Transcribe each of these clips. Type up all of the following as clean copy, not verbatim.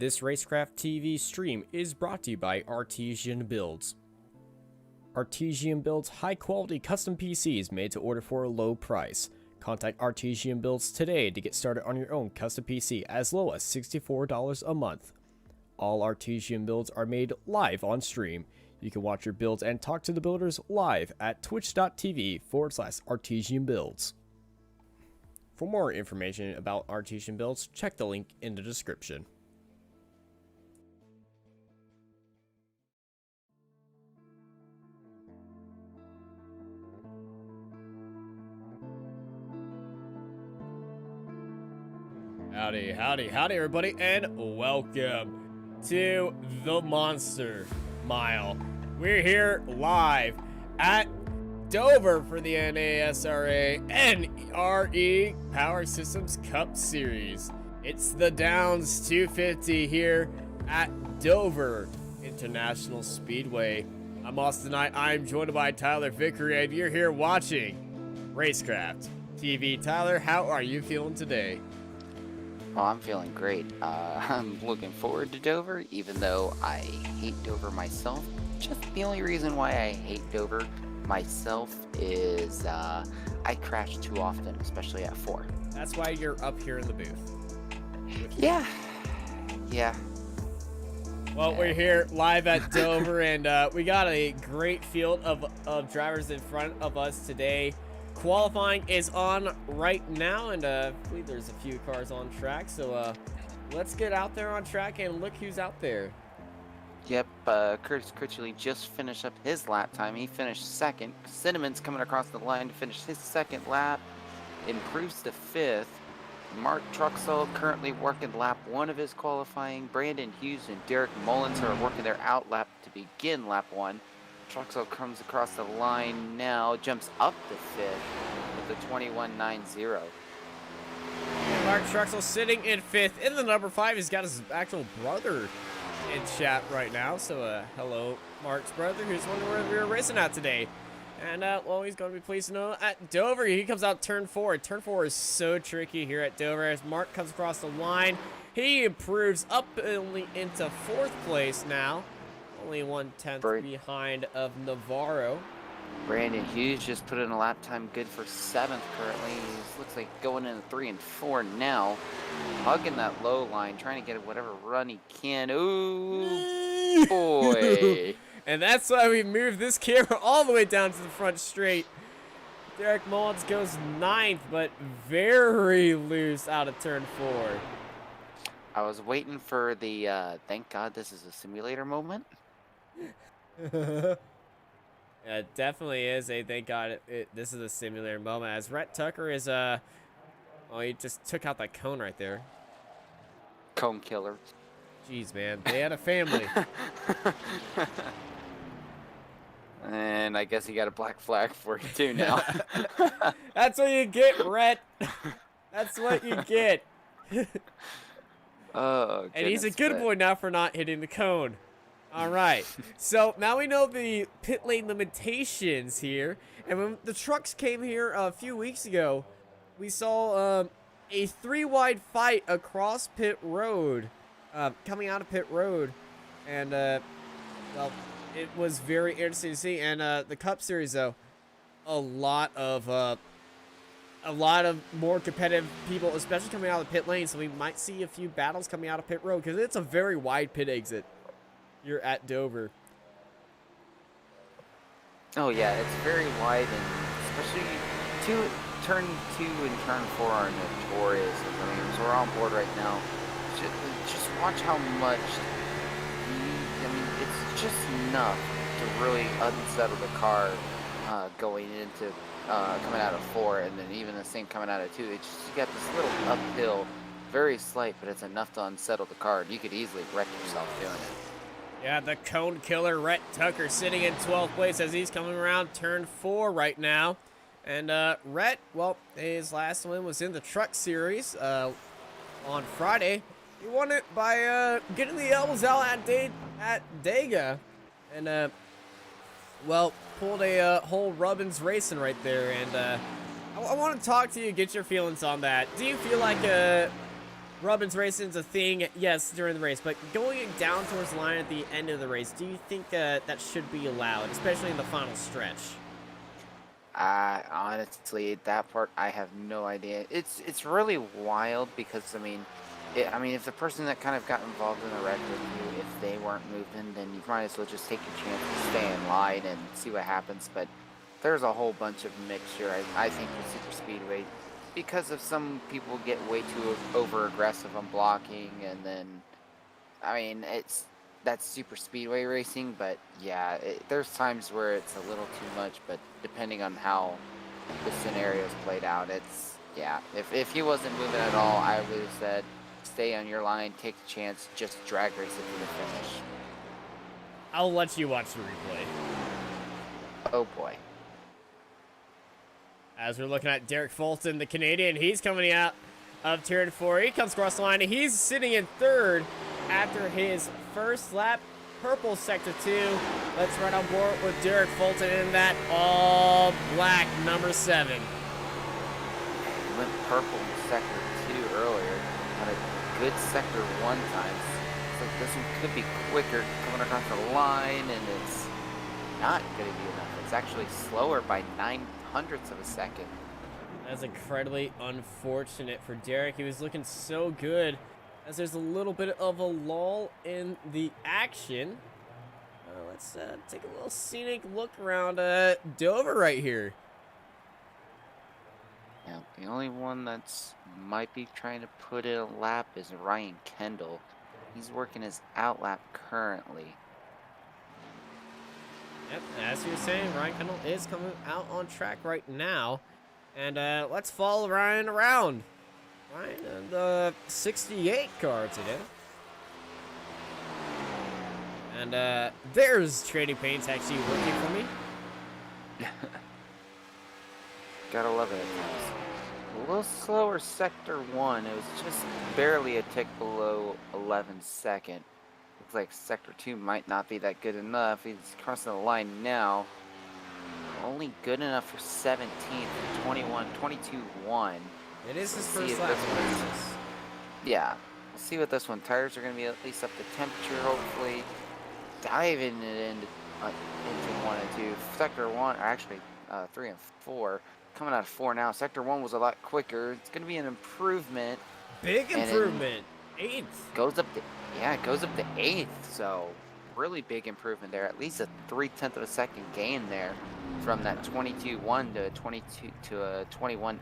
This Racecraft TV stream is brought to you by Artesian Builds. Artesian builds high-quality custom PCs made to order for a low price. Contact Artesian Builds today to get started on your own custom PC as low as $64 a month. All Artesian builds are made live on stream. You can watch your builds and talk to the builders live at twitch.tv/Artesian Builds. For more information about Artesian Builds, check the link in the description. Howdy, howdy, howdy everybody, and welcome to the Monster Mile. We're here live at Dover for the NASRA NRE Power Systems Cup Series. It's the Downs 250 here at Dover International Speedway. I'm Austin Knight. I'm joined by Tyler Vickery, and you're here watching Racecraft TV. Tyler, how are you feeling today? Oh, I'm feeling great. I'm looking forward to Dover, even though I hate Dover myself. Just the only reason why I hate Dover myself is I crash too often, especially at 4. That's why you're up here in the booth. Yeah. Well, we're here live at Dover, and we got a great field of drivers in front of us today. Qualifying is on right now, and I believe there's a few cars on track, so let's get out there on track and look who's out there. Yep, Curtis Critchley just finished up his lap time. He finished second. Cinnamon's coming across the line to finish his second lap, improves to 5th. Mark Truxell currently working lap 1 of his qualifying. Brandon Hughes and Derek Mullins are working their out lap to begin lap 1. Truxell comes across the line now, jumps up to 5th with a 21.90. Mark Truxell sitting in 5th. In the number 5, he's got his actual brother in chat right now. So, hello, Mark's brother, who's wondering where we were racing at today. And, well, he's going to be pleased to know at Dover, he comes out turn 4. Turn 4 is so tricky here at Dover. As Mark comes across the line, he improves up only into 4th place now. Only 1/10 behind of Navarro. Brandon Hughes just put in a lap time good for 7th currently. He looks like going into 3 and 4 now. Hugging that low line, trying to get whatever run he can. Ooh, boy. And that's why we moved this camera all the way down to the front straight. Derek Mullins goes 9th, but very loose out of turn 4. I was waiting for the thank God this is a simulator moment. Yeah, it definitely is a thank God this is a simulator moment, as Rhett Tucker is oh, he just took out that cone right there. Cone killer. Jeez, man, they had a family. And I guess he got a black flag for you too now. That's what you get, Rhett. That's what you get. Oh, and he's a good boy now for not hitting the cone. All right, so now we know the pit lane limitations here. And when the trucks came here a few weeks ago, we saw a 3-wide fight across pit road, coming out of pit road. And, well, it was very interesting to see. And the Cup Series, though, a lot of more competitive people, especially coming out of the pit lane. So we might see a few battles coming out of pit road, because it's a very wide pit exit. You're at Dover. Oh yeah, it's very wide, and especially turn 2 and turn 4 are notorious. I mean, so we're on board right now. Just watch how much. I mean, it's just enough to really unsettle the car going into coming out of 4, and then even the same coming out of 2. It's just, you got this little uphill, very slight, but it's enough to unsettle the car. You could easily wreck yourself doing it. Yeah, the cone killer, Rhett Tucker, sitting in 12th place as he's coming around turn 4 right now. And Rhett, well, his last win was in the Truck Series on Friday. He won it by getting the elbows out at Dega. And, well, pulled a whole Rubbins Racing right there. And I want to talk to you, get your feelings on that. Do you feel like Rubbins racing's a thing, yes, during the race, but going down towards the line at the end of the race, do you think that should be allowed, especially in the final stretch? Honestly, that part I have no idea. It's really wild because I mean, if the person that kind of got involved in the wreck with you, if they weren't moving, then you might as well just take your chance and stay in line and see what happens. But there's a whole bunch of mixture. I think with super speedway, because of some people get way too over aggressive on blocking, and then I mean that's super speedway racing. But yeah, there's times where it's a little too much. But depending on how the scenario's played out, it's yeah. If he wasn't moving at all, I would have said stay on your line, take a chance, just drag race it to the finish. I'll let you watch the replay. Oh boy. As we're looking at Derek Fulton, the Canadian, he's coming out of turn 4. He comes across the line, and he's sitting in third after his first lap. Purple sector 2. Let's run on board with Derek Fulton in that all black number 7. He went purple in sector 2 earlier. Had a good sector 1 time. It's like this one could be quicker coming across the line, and it's not going to be enough. It's actually slower by 0.09 of a second. That's incredibly unfortunate for Derek. He was looking so good, as there's a little bit of a lull in the action. Let's take a little scenic look around Dover right here. Yeah, the only one that's might be trying to put in a lap is Ryan Kendall. He's working his outlap currently. Yep, as you were saying, Ryan Kendall is coming out on track right now. And let's follow Ryan around. Ryan in the 68 car today. And there's Trading Paints actually working for me. Gotta love it at times. A little slower sector 1. It was just barely a tick below 11 second. Looks like sector 2 might not be that good enough. He's crossing the line now. Only good enough for 17th, 22-1. It is his first lap. Yeah. We'll see what this one. Tires are going to be at least up to temperature, hopefully. Diving it into 1 and 2. Sector 1, or actually 3 and 4. Coming out of 4 now. Sector 1 was a lot quicker. It's going to be an improvement. Big improvement. 8th. Goes up to, yeah, it goes up to 8th. So really big improvement there. At least a 0.3 of a second gain there from that 22-1 to 21-8.5.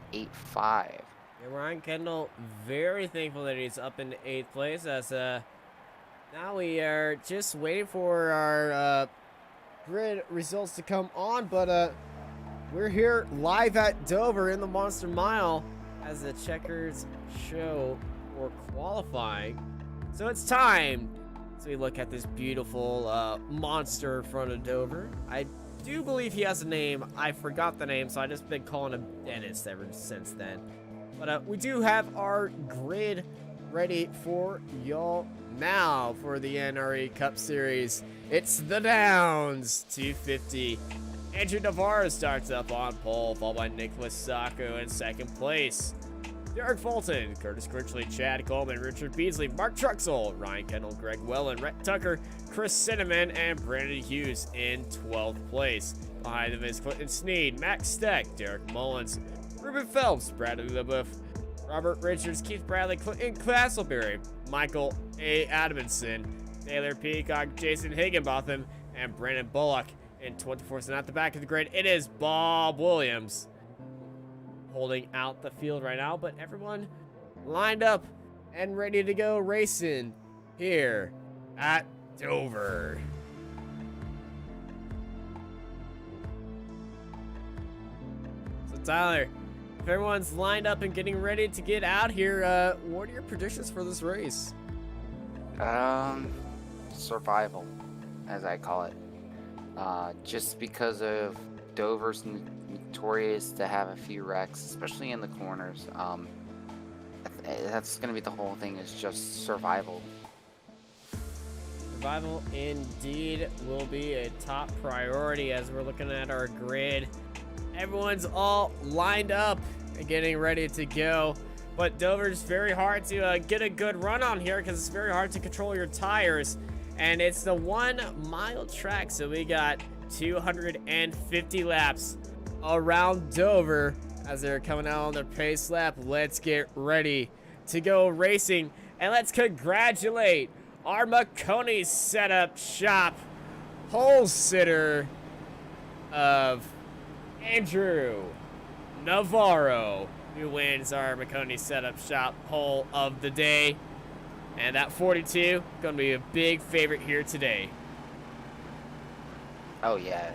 Yeah, Ryan Kendall very thankful that he's up in 8th place, as now we are just waiting for our grid results to come on, but we're here live at Dover in the Monster Mile as the checkers show for qualifying. So it's time. So we look at this beautiful monster in front of Dover. I do believe he has a name. I forgot the name, so I've just been calling him Dennis ever since then. But we do have our grid ready for y'all now for the NRE Cup Series. It's the Downs 250. Andrew Navarro starts up on pole, followed by Nicholas Sacco in 2nd place. Derek Fulton, Curtis Critchley, Chad Coleman, Richard Beasley, Mark Truxell, Ryan Kendall, Greg Wellen, Rhett Tucker, Chris Cinnamon, and Brandon Hughes in 12th place. Behind them is Clinton Sneed, Max Steck, Derek Mullins, Ruben Phelps, Bradley LeBoeuf, Robert Richards, Keith Bradley, Clinton Castleberry, Michael A. Adamson, Taylor Peacock, Jason Higginbotham, and Brandon Bullock in 24th. And at the back of the grid, it is Bob Williams holding out the field right now, but everyone lined up and ready to go racing here at Dover. So Tyler, if everyone's lined up and getting ready to get out here, what are your predictions for this race? Survival, as I call it. Just because of Dover's notorious to have a few wrecks, especially in the corners. That's going to be the whole thing, is just survival. Survival indeed will be a top priority as we're looking at our grid. Everyone's all lined up and getting ready to go. but Dover's very hard to get a good run on here because it's very hard to control your tires. And it's the 1 mile track, so we got 250 laps around Dover as they're coming out on their pace lap. Let's get ready to go racing, and let's congratulate our Marconi Setup Shop pole sitter of Andrew Navarro, who wins our Marconi Setup Shop pole of the day. And that 42 gonna be a big favorite here today. Oh yeah,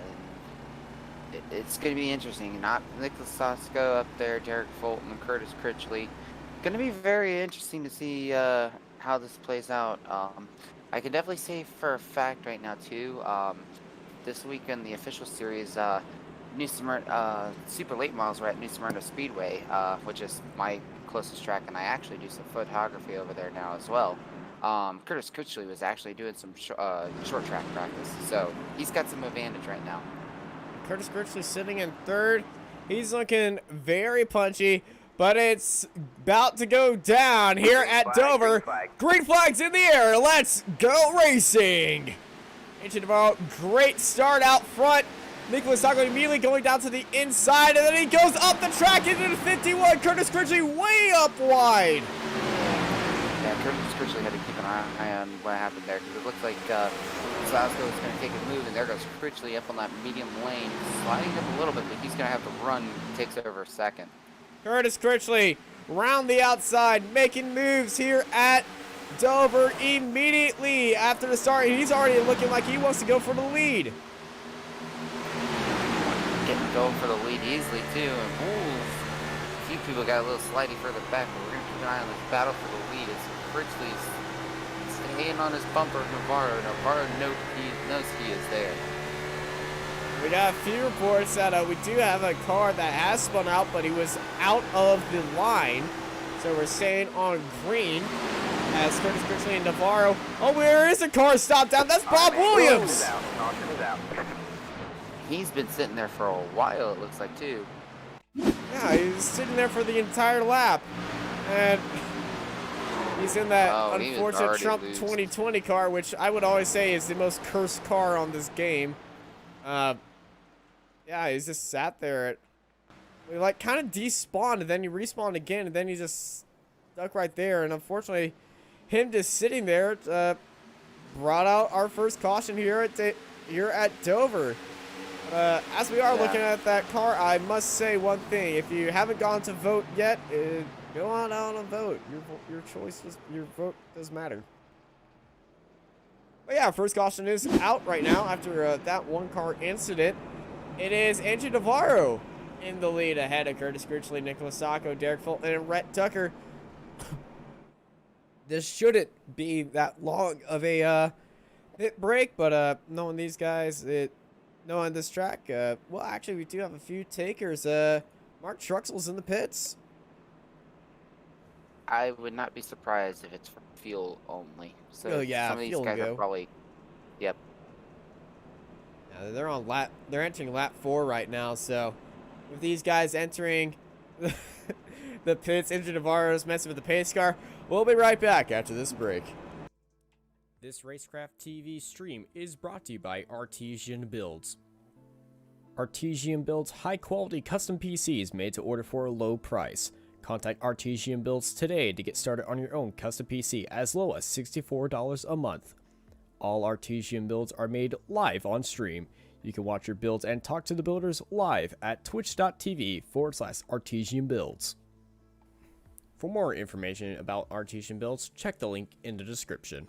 it's gonna be interesting. Not Nicholas Sosco up there, Derek Fulton, and Curtis Critchley. Gonna be very interesting to see how this plays out. I can definitely say for a fact right now too. This week in the official series, New Smyrna super late models were at New Smyrna Speedway, which is my closest track, and I actually do some photography over there now as well. Curtis Critchley was actually doing some short track practice, so he's got some advantage right now. Curtis Critchley sitting in third. He's looking very punchy, but it's about to go down here at Dover. Green flags in the air. Let's go racing. Ancient Navarro, great start out front. Nicholas Sacco immediately going down to the inside, and then he goes up the track into the 51. Curtis Critchley way up wide. Yeah, Curtis Critchley had to keep an eye on what happened there, because it looked like Sosco was going to take a move, and there goes Critchley up on that medium lane, sliding up a little bit, but he's going to have to run, takes over second. Curtis Critchley round the outside, making moves here at Dover immediately after the start. He's already looking like he wants to go for the lead. Going for the lead easily too, and a few people got a little slightly further back, but we're going to keep an eye on this battle for the lead as Critchley's staying on his bumper of Navarro. Navarro knows he is there. We got a few reports that we do have a car that has spun out, but he was out of the line, so we're staying on green as Curtis Critchley and Navarro. Oh, where is the car stopped down? That's Bob Williams. He's been sitting there for a while, it looks like, too. Yeah, he's sitting there for the entire lap. And he's in that unfortunate Trump 2020 car, which I would always say is the most cursed car on this game. Yeah, he's just sat there. We like kind of despawned, and then he respawned again, and then he just stuck right there. And unfortunately, him just sitting there brought out our first caution here at Dover. As we are looking at that car, I must say one thing. If you haven't gone to vote yet, go on out and vote. Your choice, your vote does matter. But yeah, first caution is out right now after that one car incident. It is Andrew Navarro in the lead ahead of Curtis Critchley, Nicholas Sacco, Derek Fulton, and Rhett Tucker. This shouldn't be that long of a pit break, but knowing these guys, knowing this track, well, actually, we do have a few takers. Mark Truxell's in the pits. I would not be surprised if it's for fuel only. So oh, yeah, some of these guys are probably, yep. Yeah, they're entering lap 4 right now, so with these guys entering the pits, Andrew Navarro's messing with the pace car. We'll be right back after this break. This Racecraft TV stream is brought to you by Artesian Builds. Artesian builds high-quality custom PCs made to order for a low price. Contact Artesian Builds today to get started on your own custom PC as low as $64 a month. All Artesian builds are made live on stream. You can watch your builds and talk to the builders live at twitch.tv/Artesian Builds. For more information about Artesian Builds, check the link in the description.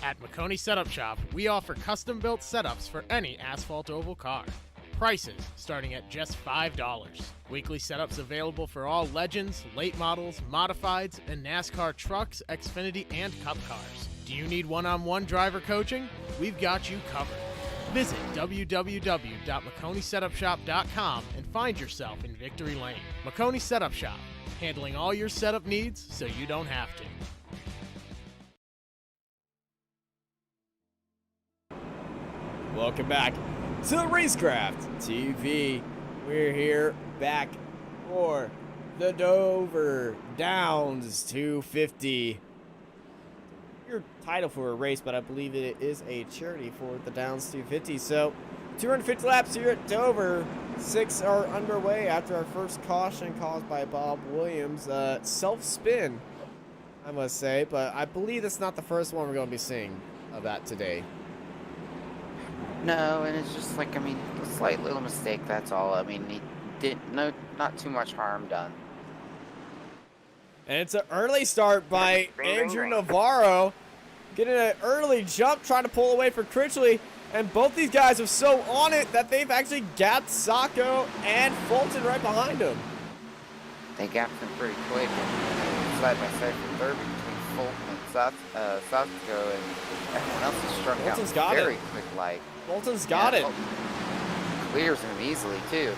At McConey Setup Shop, we offer custom-built setups for any asphalt oval car. Prices starting at just $5. Weekly setups available for all Legends, late models, modifieds, and NASCAR trucks, Xfinity, and Cup cars. Do you need one-on-one driver coaching? We've got you covered. Visit www.McConeySetupShop.com and find yourself in Victory Lane. McConey Setup Shop, handling all your setup needs so you don't have to. Welcome back to Racecraft TV. We're here back for the Dover Downs 250. Your title for a race, but I believe it is a charity for the Downs 250. So 250 laps here at Dover. 6 are underway after our first caution caused by Bob Williams. Self-spin, I must say, but I believe that's not the first one we're going to be seeing of that today. No, and it's just like, I mean, a slight little mistake, that's all. I mean, he did not too much harm done. And it's an early start by Andrew Navarro. Getting an early jump, trying to pull away for Critchley. And both these guys are so on it that they've actually gapped Sacco and Fulton right behind him. They gapped him pretty quick, and side by side from third between Fulton and Sacco, and everyone else has struck Fulton's out got very it. quick light. Fulton's got it. Fulton clears him easily, too.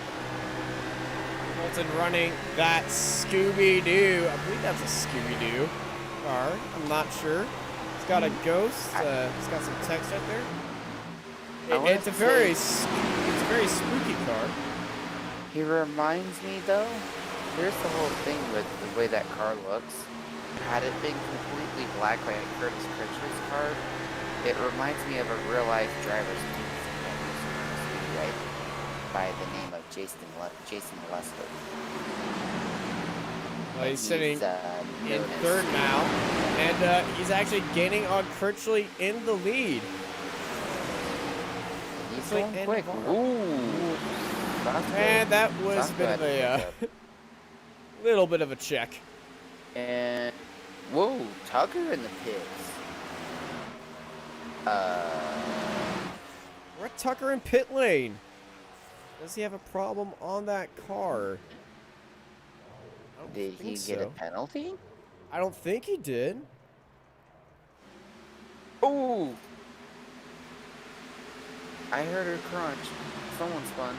Fulton running that Scooby-Doo. I believe that's a Scooby-Doo car. I'm not sure. It's got a ghost. It's got some text right there. It's a very spooky car. He reminds me, though, here's the whole thing with the way that car looks. Had it been completely black like Curtis Critchley's car, it reminds me of a real-life driver's team right by the name of Jason Lesko. Well, he's sitting in third now, and he's actually gaining on Critchley in the lead. He's going quick. Ooh. And that was a bit of a little bit of a check. And whoa, Tucker in the pits. We're at Tucker in pit lane. Does he have a problem on that car? Did he get a penalty? I don't think he did. Oh! I heard her crunch. Someone spun.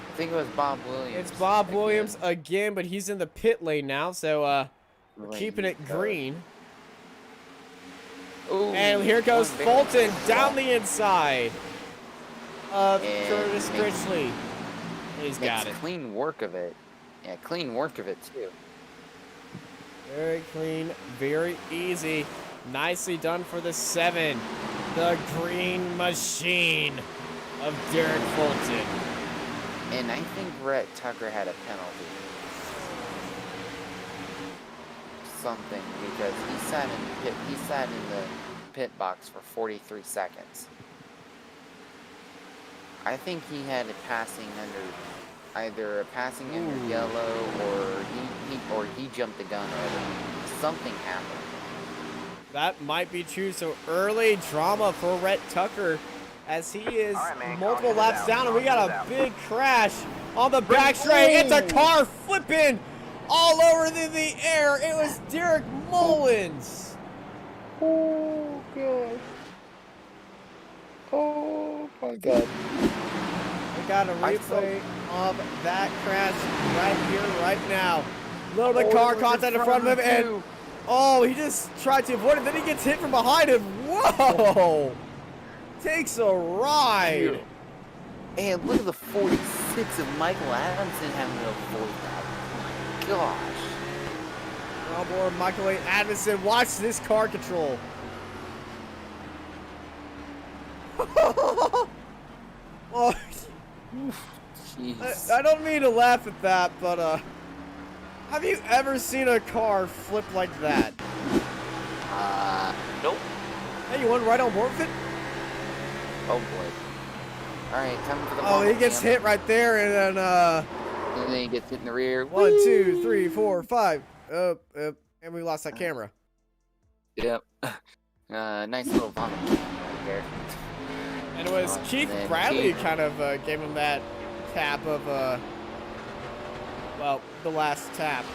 I think it was Bob Williams. It's Bob Williams again, but he's in the pit lane now, so we're keeping it green. Ooh, and here goes Fulton down the inside of Curtis Critchley. He's got it. Clean work of it. Yeah, clean work of it, too. Very clean, very easy. Nicely done for the 7. The green machine of Derek Fulton. And I think Rhett Tucker had a penalty. Something, because he sat in the pit box for 43 seconds. I think he had a passing under, either a passing under yellow, or he jumped the gun over. Something happened. That might be true. So early drama for Rhett Tucker as he is multiple laps down, and we got a big crash on the back straight. It's a car flipping all over the air. It was Derek Mullins. Oh, God. Oh, my God. We got a replay of that crash right here, right now. A little bit of car contact in front of him, and he just tried to avoid it. Then he gets hit from behind him. Whoa! Takes a ride. And look at the 46 of Michael Adamson having to avoid that. Oh, my gosh. Oh, boy, Michael Adamson, watch this car control. Oh, I don't mean to laugh at that, but have you ever seen a car flip like that? Nope. Hey, you want to ride on board with it? Oh boy. Alright, time for the he gets hit right there, and then and then he gets hit in the rear. 1, 2, 3, 4, 5. And we lost that camera. Yep. Nice little vomit can right there. And it was Keith then Bradley Keith- kind of gave him that tap of, well, the last tap.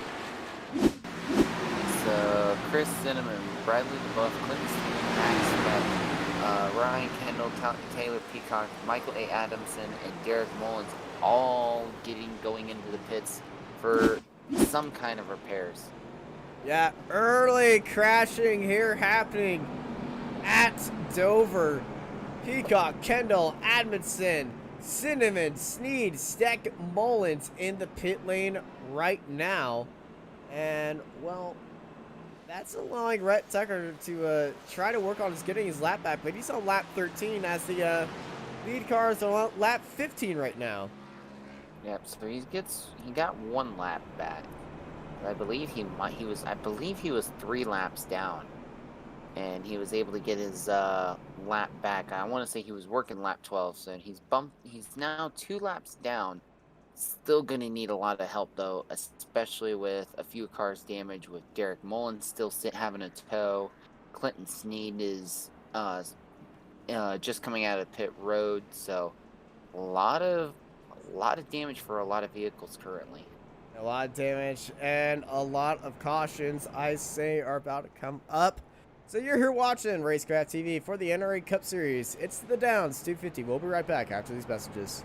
So Chris Cinnamon, Bradley DeBuff, Clinton Stevens, Max Beck, Ryan Kendall, Taylor Peacock, Michael A. Adamson, and Derek Mullins all going into the pits for some kind of repairs. Yeah, early crashing here happening at Dover. Peacock, Kendall, Adamson, Cinnamon, Sneed, Steck, Mullins in the pit lane right now. And, well, that's allowing Rhett Tucker to try to work on getting his lap back. But he's on lap 13 as the lead car is on lap 15 right now. Yep. So he got 1 lap back. I believe he was 3 laps down, and he was able to get his lap back. I want to say he was working lap 12, so he's now 2 laps down. Still gonna need a lot of help though, especially with a few cars damaged, with Derek Mullins still having a tow. Clinton Sneed is just coming out of pit road, so a lot of damage for a lot of vehicles currently. A lot of damage and a lot of cautions, I say, are about to come up. So you're here watching Racecraft TV for the NRE Cup Series. It's the Downs 250. We'll be right back after these messages.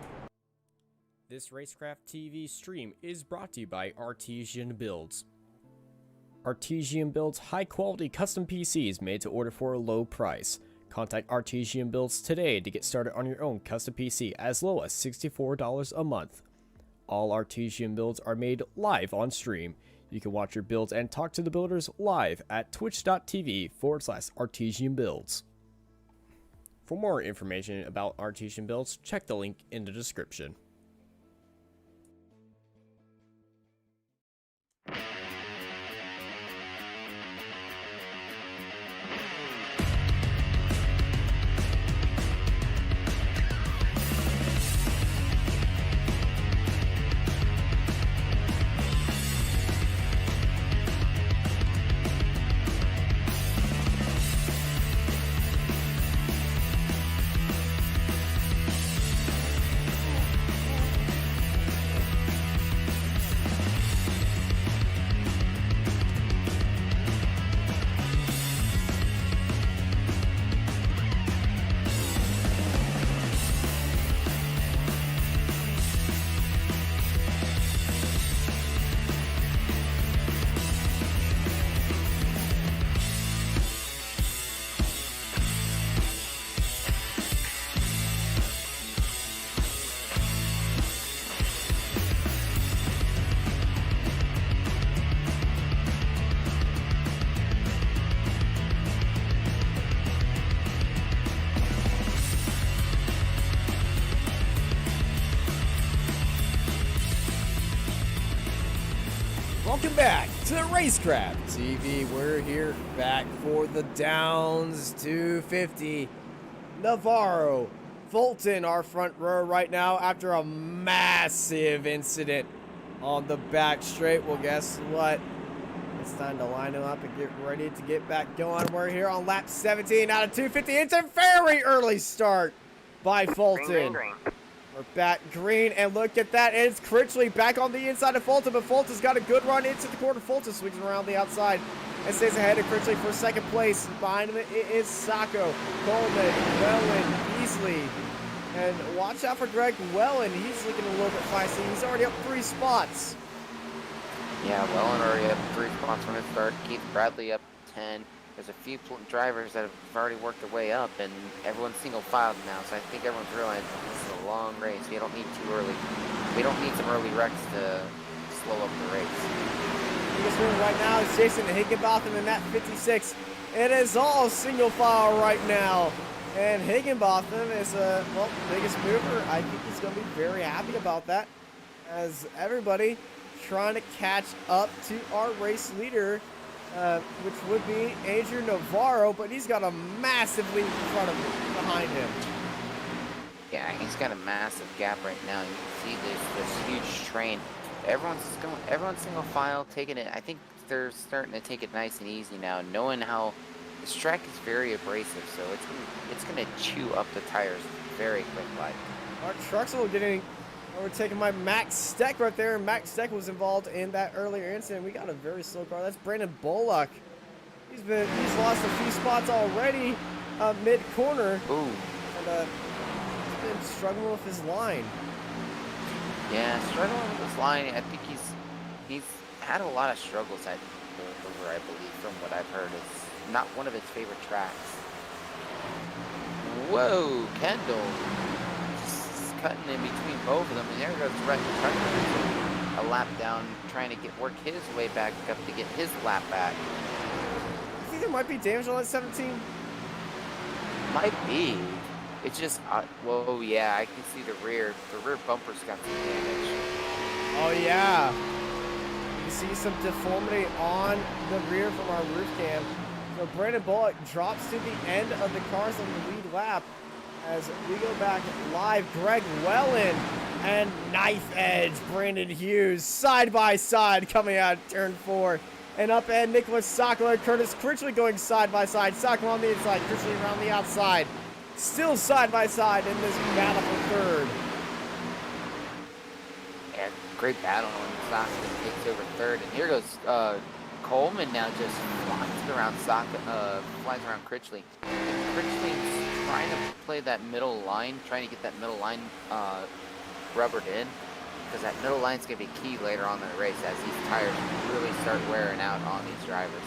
This Racecraft TV stream is brought to you by Artesian Builds. Artesian builds high-quality custom PCs made to order for a low price. Contact Artesian Builds today to get started on your own custom PC as low as $64 a month. All Artesian builds are made live on stream. You can watch your builds and talk to the builders live at twitch.tv/Artesian Builds. For more information about Artesian Builds, check the link in the description. Welcome back to Racecraft TV. We're here back for the Downs 250. Navarro, Fulton, our front row right now after a massive incident on the back straight. Well, guess what? It's time to line them up and get ready to get back going. We're here on lap 17 out of 250. It's a very early start by Fulton. Green. We're back green, and look at that. It's Critchley back on the inside of Fulton, but Fulton's got a good run into the corner. Fulton swings around the outside and stays ahead of Critchley for second place. Behind him it is Sacco, Coleman, Wellen, Beasley. And watch out for Greg Wellen. He's looking a little bit feisty. He's already up 3 spots. Yeah, Wellen already up 3 spots from his start. Keith Bradley up 10. There's a few drivers that have already worked their way up, and everyone's single filed now. So I think everyone's realizing this is a long race. We don't need some early wrecks to slow up the race. Biggest move right now is Jason Higginbotham in that 56. It is all single file right now. And Higginbotham is the biggest mover. I think he's going to be very happy about that, as everybody trying to catch up to our race leader, which would be Adrian Navarro, but he's got a massive lead in front of him, behind him. Yeah, he's got a massive gap right now. You can see this huge train. Everyone's single file taking it. I think they're starting to take it nice and easy now, knowing how This track is very abrasive, so it's gonna chew up the tires very quick like. Our Truxel getting overtaken by Max Steck right there. Max Steck was involved in that earlier incident. We got a very slow car. That's Brandon Bullock. He's lost a few spots already mid-corner. Ooh. And he's been struggling with his line. Yeah, struggling with his line. I think he's had a lot of struggles at Dover, I believe, from what I've heard. It's not one of his favorite tracks. Whoa, Kendall. Just cutting in between both of them, and there goes Rhett Tucker. A lap down, trying to work his way back up to get his lap back. I think there might be damage on that 17. Might be. It's just, whoa, yeah, I can see the rear bumper's got some damage. Oh, yeah. You see some deformity on the rear from our roof cam. So Brandon Bullock drops to the end of the cars on the lead lap as we go back live. Greg Wellen and Knife Edge Brandon Hughes side by side coming out of turn 4. And up ahead, Nicholas Sockler, Curtis Critchley going side by side. Sockler on the inside, Critchley around the outside. Still side by side in this battle for third. And great battle when Sockler takes over third. And here goes Coleman now just flies around Critchley. And Critchley's trying to play that middle line, trying to get that middle line rubbered in. Because that middle line's going to be key later on in the race as these tires really start wearing out on these drivers.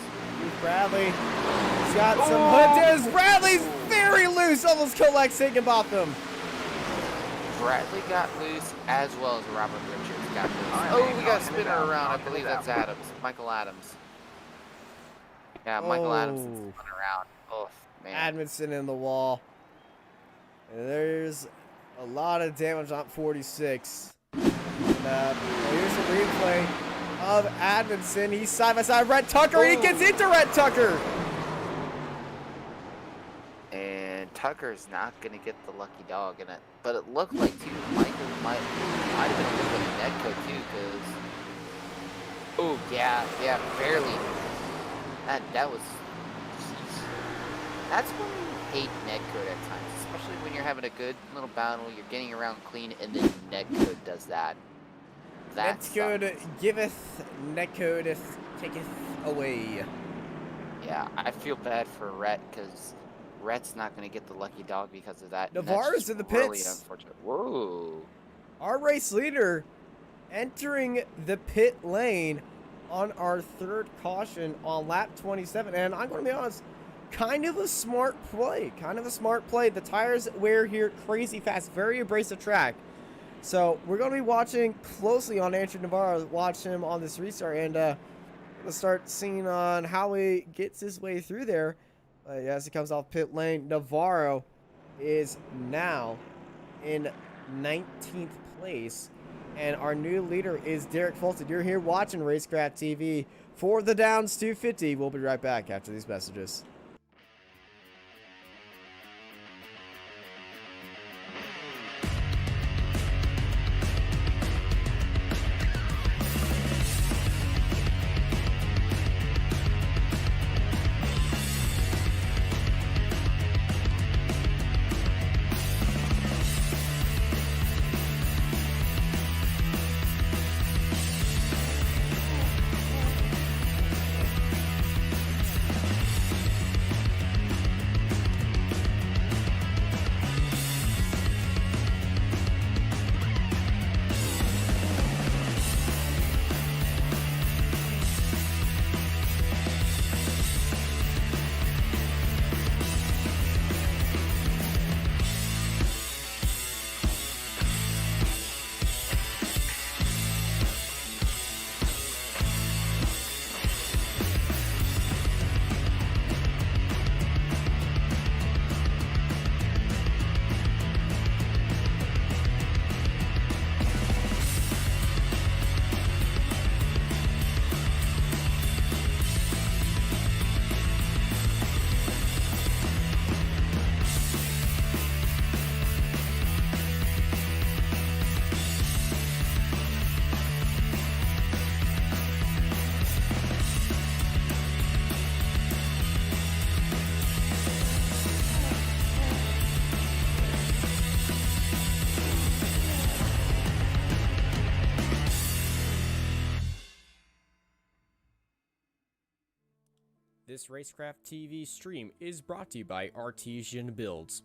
Bradley, he's got some hood damage. Bradley's very loose, almost collects Higginbotham. Bradley got loose as well as Robert Richards got loose. We got a spinner around. I believe that's Adams, Michael Adams. Yeah, Michael Adams is spinning around. Oh, man. Admonson in the wall. And there's a lot of damage on 46. And, here's a replay of Admonson. He's side by side. Rhett Tucker. He gets into Rhett Tucker. And Tucker's not going to get the lucky dog in it. But it looked like, too, Michael might have been a little bit of Netco, too, because... Oh, yeah, barely. That was... That's when you hate netcode at times, especially when you're having a good little battle, you're getting around clean, and then netcode does that. Netcode giveth, netcode taketh away. Yeah, I feel bad for Rhett, because Rhett's not going to get the lucky dog because of that. Navarro's in the pits. Really unfortunate. Whoa. Our race leader entering the pit lane on our third caution on lap 27. And I'm going to be honest, kind of a smart play. The tires wear here crazy fast, very abrasive track. So we're going to be watching closely on Andrew Navarro, watch him on this restart, and going to start seeing on how he gets his way through there. As he comes off pit lane, Navarro is now in 19th place. And our new leader is Derek Fulton. You're here watching Racecraft TV for the Downs 250. We'll be right back after these messages. This Racecraft TV stream is brought to you by Artesian Builds.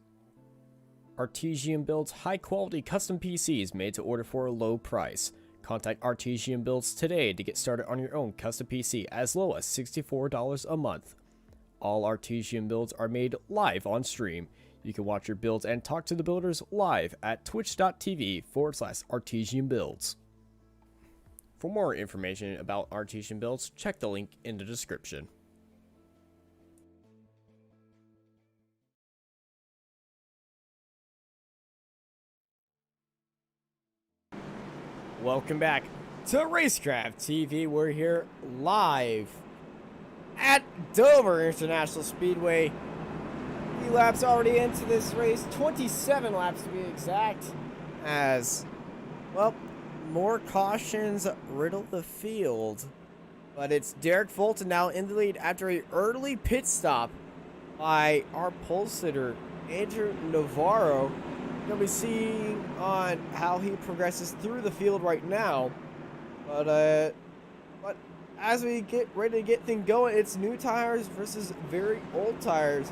Artesian builds high-quality custom PCs made to order for a low price. Contact Artesian Builds today to get started on your own custom PC as low as $64 a month. All Artesian builds are made live on stream. You can watch your builds and talk to the builders live at twitch.tv/Artesian Builds. For more information about Artesian Builds, check the link in the description. Welcome back to Racecraft TV. We're here live at Dover International Speedway. 3 laps already into this race, 27 laps to be exact, as, well, more cautions riddle the field. But it's Derek Fulton now in the lead after an early pit stop by our pole sitter, Andrew Navarro. We'll be seeing on how he progresses through the field right now. But as we get ready to get things going, it's new tires versus very old tires.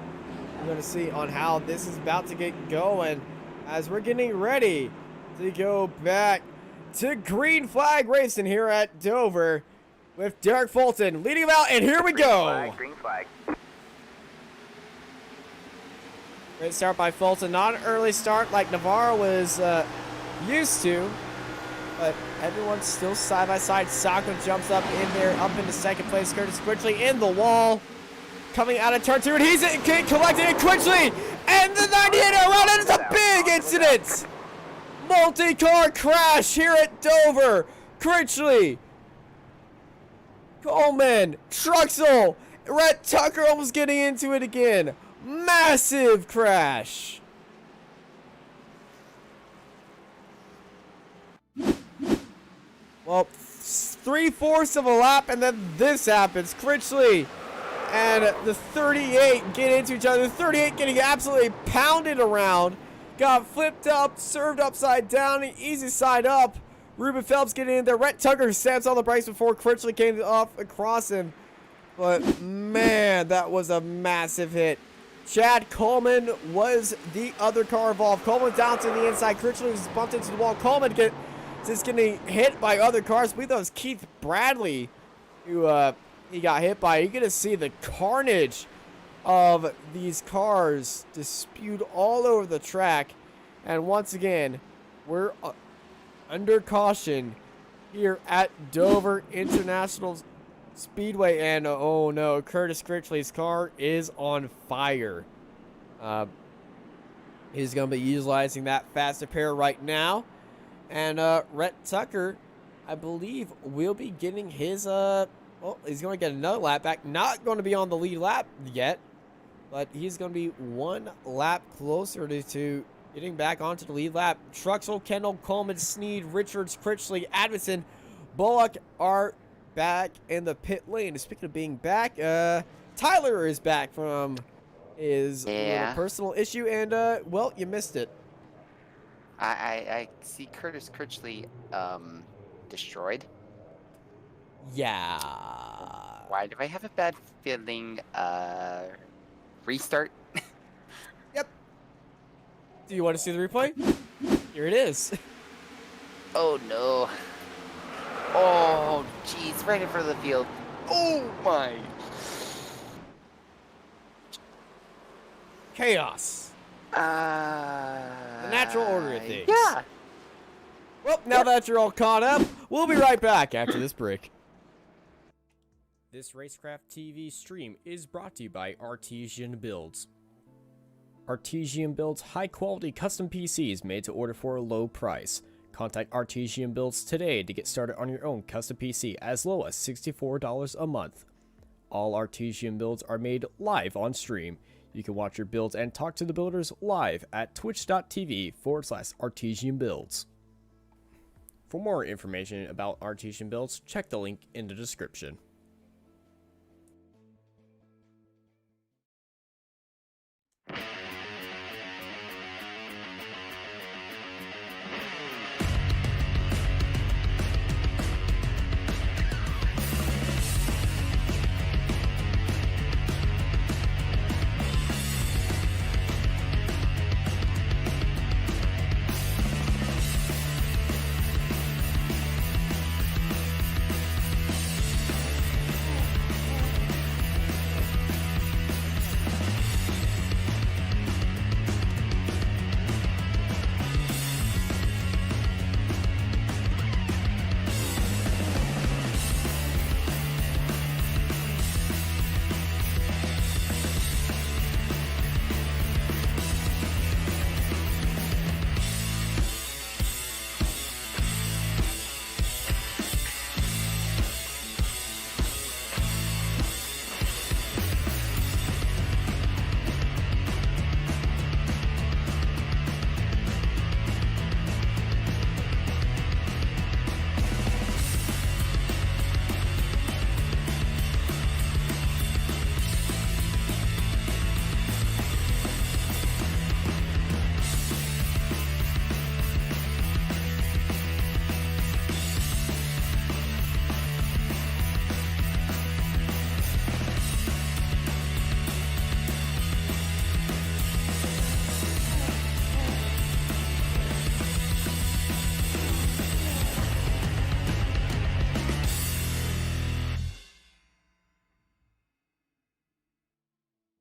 We're going to see on how this is about to get going as we're getting ready to go back to Green Flag Racing here at Dover with Derek Fulton leading him out, and here we go. Green flag. Great start by Fulton. Not an early start like Navarro was used to, but everyone's still side by side. Sacco jumps up in there, up into second place. Curtis Quitchley in the wall, coming out of turn 2, and he's collecting it. Quitchley and the 98 around, and it's a big incident. Multi-car crash here at Dover. Quitchley, Coleman, Truxell, Rhett Tucker almost getting into it again. Massive crash. Well, 3/4 of a lap, and then this happens. Critchley and the 38 get into each other. The 38 getting absolutely pounded around. Got flipped up, served upside down, easy side up. Ruben Phelps getting in there. Rhett Tucker stamps on the brakes before Critchley came off across him. But, man, that was a massive hit. Chad Coleman was the other car involved. Coleman down to the inside. Critchley was bumped into the wall. Coleman just getting hit by other cars. I believe that was Keith Bradley who he got hit by. You're going to see the carnage of these cars spewed all over the track. And once again, we're under caution here at Dover International Speedway, and oh no, Curtis Critchley's car is on fire. He's going to be utilizing that faster pair right now, and Rhett Tucker, I believe, will be getting his well, he's going to get another lap back. Not going to be on the lead lap yet, but he's going to be 1 lap closer to getting back onto the lead lap. Truxell, Kendall, Coleman, Sneed, Richards, Critchley, Adamson, Bullock are back in the pit lane. Speaking of being back, Tyler is back from his little personal issue, and well, you missed it. I see Curtis Critchley destroyed. Yeah. Why do I have a bad feeling? Restart. Yep. Do you want to see the replay? Here it is. Oh no. Oh, jeez, right in front of the field. Oh, my. Chaos. The natural order of things. Yeah. Well, now that you're all caught up, we'll be right back after this break. This Racecraft TV stream is brought to you by Artesian Builds. Artesian builds high-quality custom PCs made to order for a low price. Contact Artesian Builds today to get started on your own custom PC as low as $64 a month. All Artesian builds are made live on stream. You can watch your builds and talk to the builders live at twitch.tv/Artesian Builds. For more information about Artesian Builds, check the link in the description.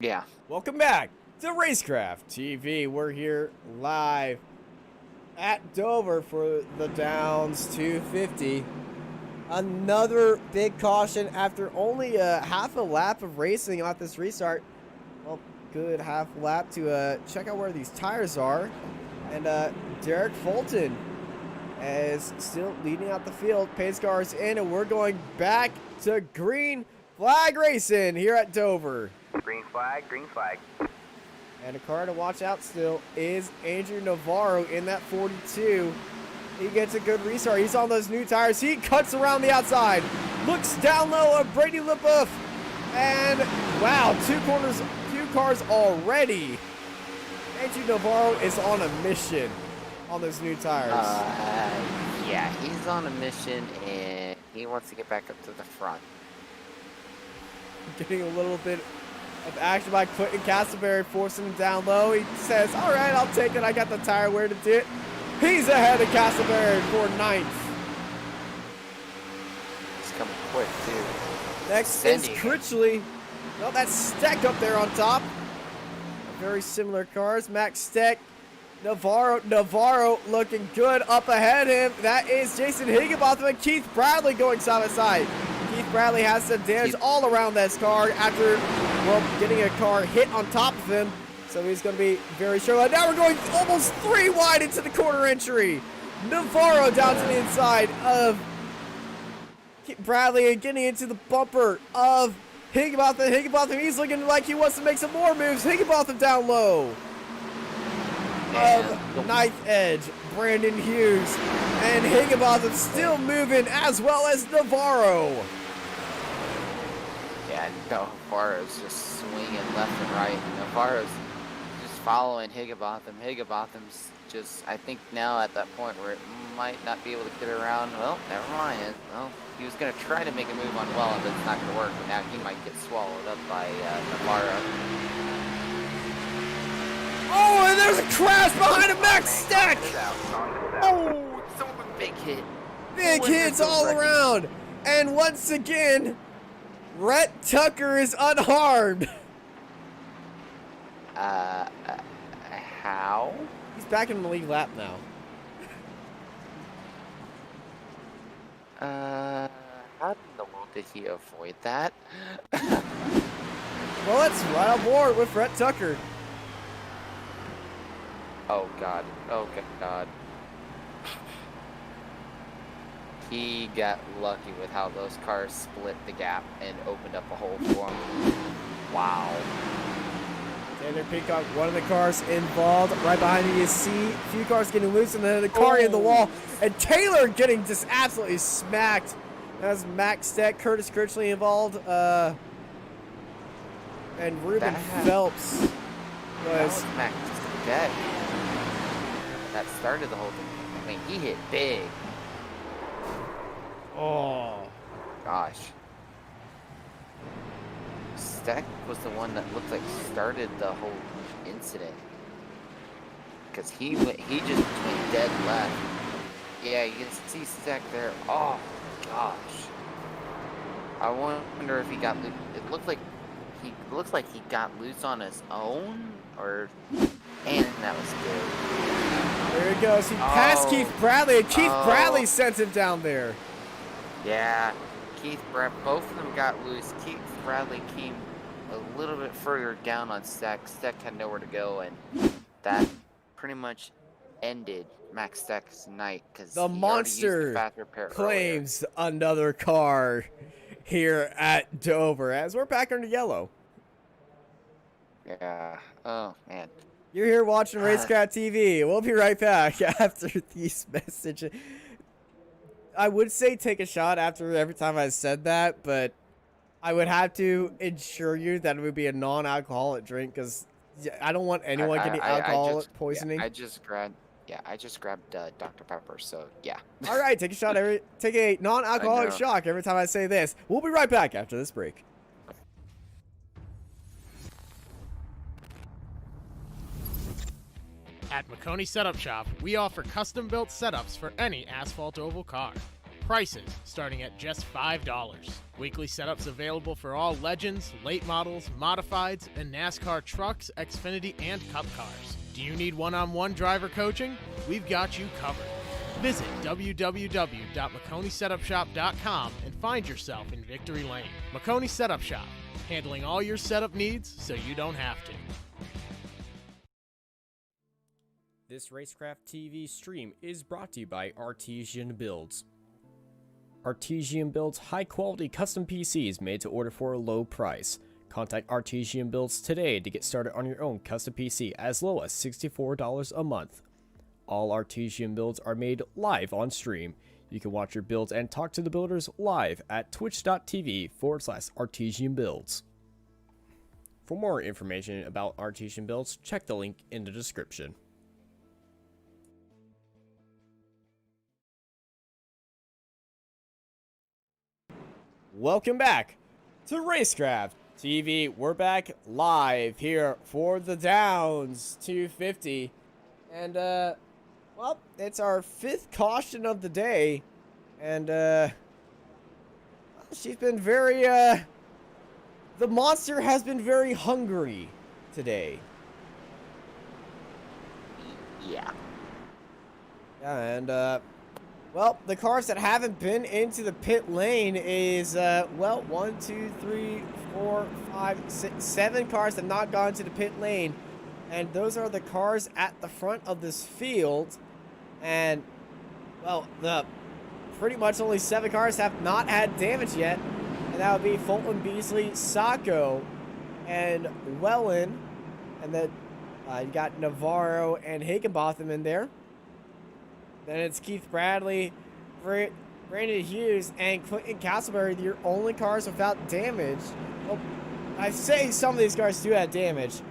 Yeah. Welcome back to Racecraft TV. We're here live at Dover for the Downs 250. Another big caution after only half a lap of racing off this restart. Well, good half lap to check out where these tires are. And Derek Fulton is still leading out the field. Pace car is in, and we're going back to green flag racing here at Dover. Green flag, green flag. And a car to watch out still is Andrew Navarro in that 42. He gets a good restart. He's on those new tires. He cuts around the outside. Looks down low of Brady LeBoeuf. And wow, two cars already. Andrew Navarro is on a mission on those new tires. Yeah, he's on a mission and he wants to get back up to the front. Getting a little bit of action by Quentin Castleberry, forcing him down low. He says, all right, I'll take it. I got the tire wear to do it. He's ahead of Castleberry for 9th. He's coming quick, too. Next is Critchley. Well, that's Steck up there on top. Very similar cars. Max Steck, Navarro looking good up ahead of him. That is Jason Higginbotham and Keith Bradley going side by side. Keith Bradley has some damage all around this car after, well, getting a car hit on top of him. So he's going to be very sure. Now we're going almost 3 wide into the corner entry. Navarro down to the inside of Bradley and getting into the bumper of Higginbotham. Higginbotham, he's looking like he wants to make some more moves. Higginbotham down low. Of ninth edge, Brandon Hughes. And Higginbotham still moving as well as Navarro. Yeah, Navarro's just swinging left and right. Navarro's just following Higginbotham. Higginbotham's just, I think now at that point where it might not be able to get around. Well, never mind. Well, he was going to try to make a move on Welland, but it's not going to work. But now he might get swallowed up by Navarro. Oh, and there's a crash behind a Max Stack. Oh, so a big hit. Big hits all around. And once again, Rhett Tucker is unharmed. How? He's back in the lead lap now. How in the world did he avoid that? Well, let's right on board with Rhett Tucker. Oh God, oh God. He got lucky with how those cars split the gap and opened up a hole for him. Wow. Tanner Peacock, one of the cars involved. Right behind you, you see a few cars getting loose and then the car in the wall. And Taylor getting just absolutely smacked. As Max Steck, Curtis Critchley involved. And Ruben Phelps was Max Steck. That started the whole thing. I mean, he hit big. Oh. Gosh. Steck was the one that looked like started the whole incident. Because he just went dead left. Yeah, you can see Steck there. Oh, gosh. I wonder if he got loose. It looks like he got loose on his own, or... And that was good. There he goes. He passed Keith Bradley, and Keith Bradley sent him down there. Yeah, both of them got loose. Keith Bradley came a little bit further down on Steck. Steck had nowhere to go, and that pretty much ended Max Steck's night because the monster claims another car here at Dover as we're back under yellow. Yeah. Oh man. You're here watching Racecraft TV. We'll be right back after these messages. I would say take a shot after every time I said that, but I would have to ensure you that it would be a non-alcoholic drink because I don't want anyone getting alcoholic poisoning. I just grabbed Dr. Pepper, so yeah. All right, take a shot take a non-alcoholic shot every time I say this. We'll be right back after this break. At McConey Setup Shop, we offer custom-built setups for any asphalt oval car. Prices starting at just $5. Weekly setups available for all Legends, late models, modifieds, and NASCAR trucks, Xfinity, and Cup cars. Do you need one-on-one driver coaching? We've got you covered. Visit www.McConeySetupShop.com and find yourself in Victory Lane. McConey Setup Shop, handling all your setup needs so you don't have to. This Racecraft TV stream is brought to you by Artesian Builds. Artesian builds high-quality custom PCs made to order for a low price. Contact Artesian Builds today to get started on your own custom PC as low as $64 a month. All Artesian builds are made live on stream. You can watch your builds and talk to the builders live at twitch.tv/Artesian Builds. For more information about Artesian Builds, check the link in the description. Welcome back to Racecraft TV. We're back live here for the Downs 250. And, well, it's our 5th caution of the day. And, she's been very, the monster has been very hungry today. Yeah. Yeah, and, well, the cars that haven't been into the pit lane is, well, 1, 2, 3, 4, 5, 6, 7 cars have not gone to the pit lane. And those are the cars at the front of this field. And, well, pretty much only 7 cars have not had damage yet. And that would be Fulton, Beasley, Sacco, and Wellen. And then you got Navarro and Higginbotham in there. Then it's Keith Bradley, Brandon Hughes, and Clinton Castleberry, your only cars without damage. Well, I say some of these cars do have damage,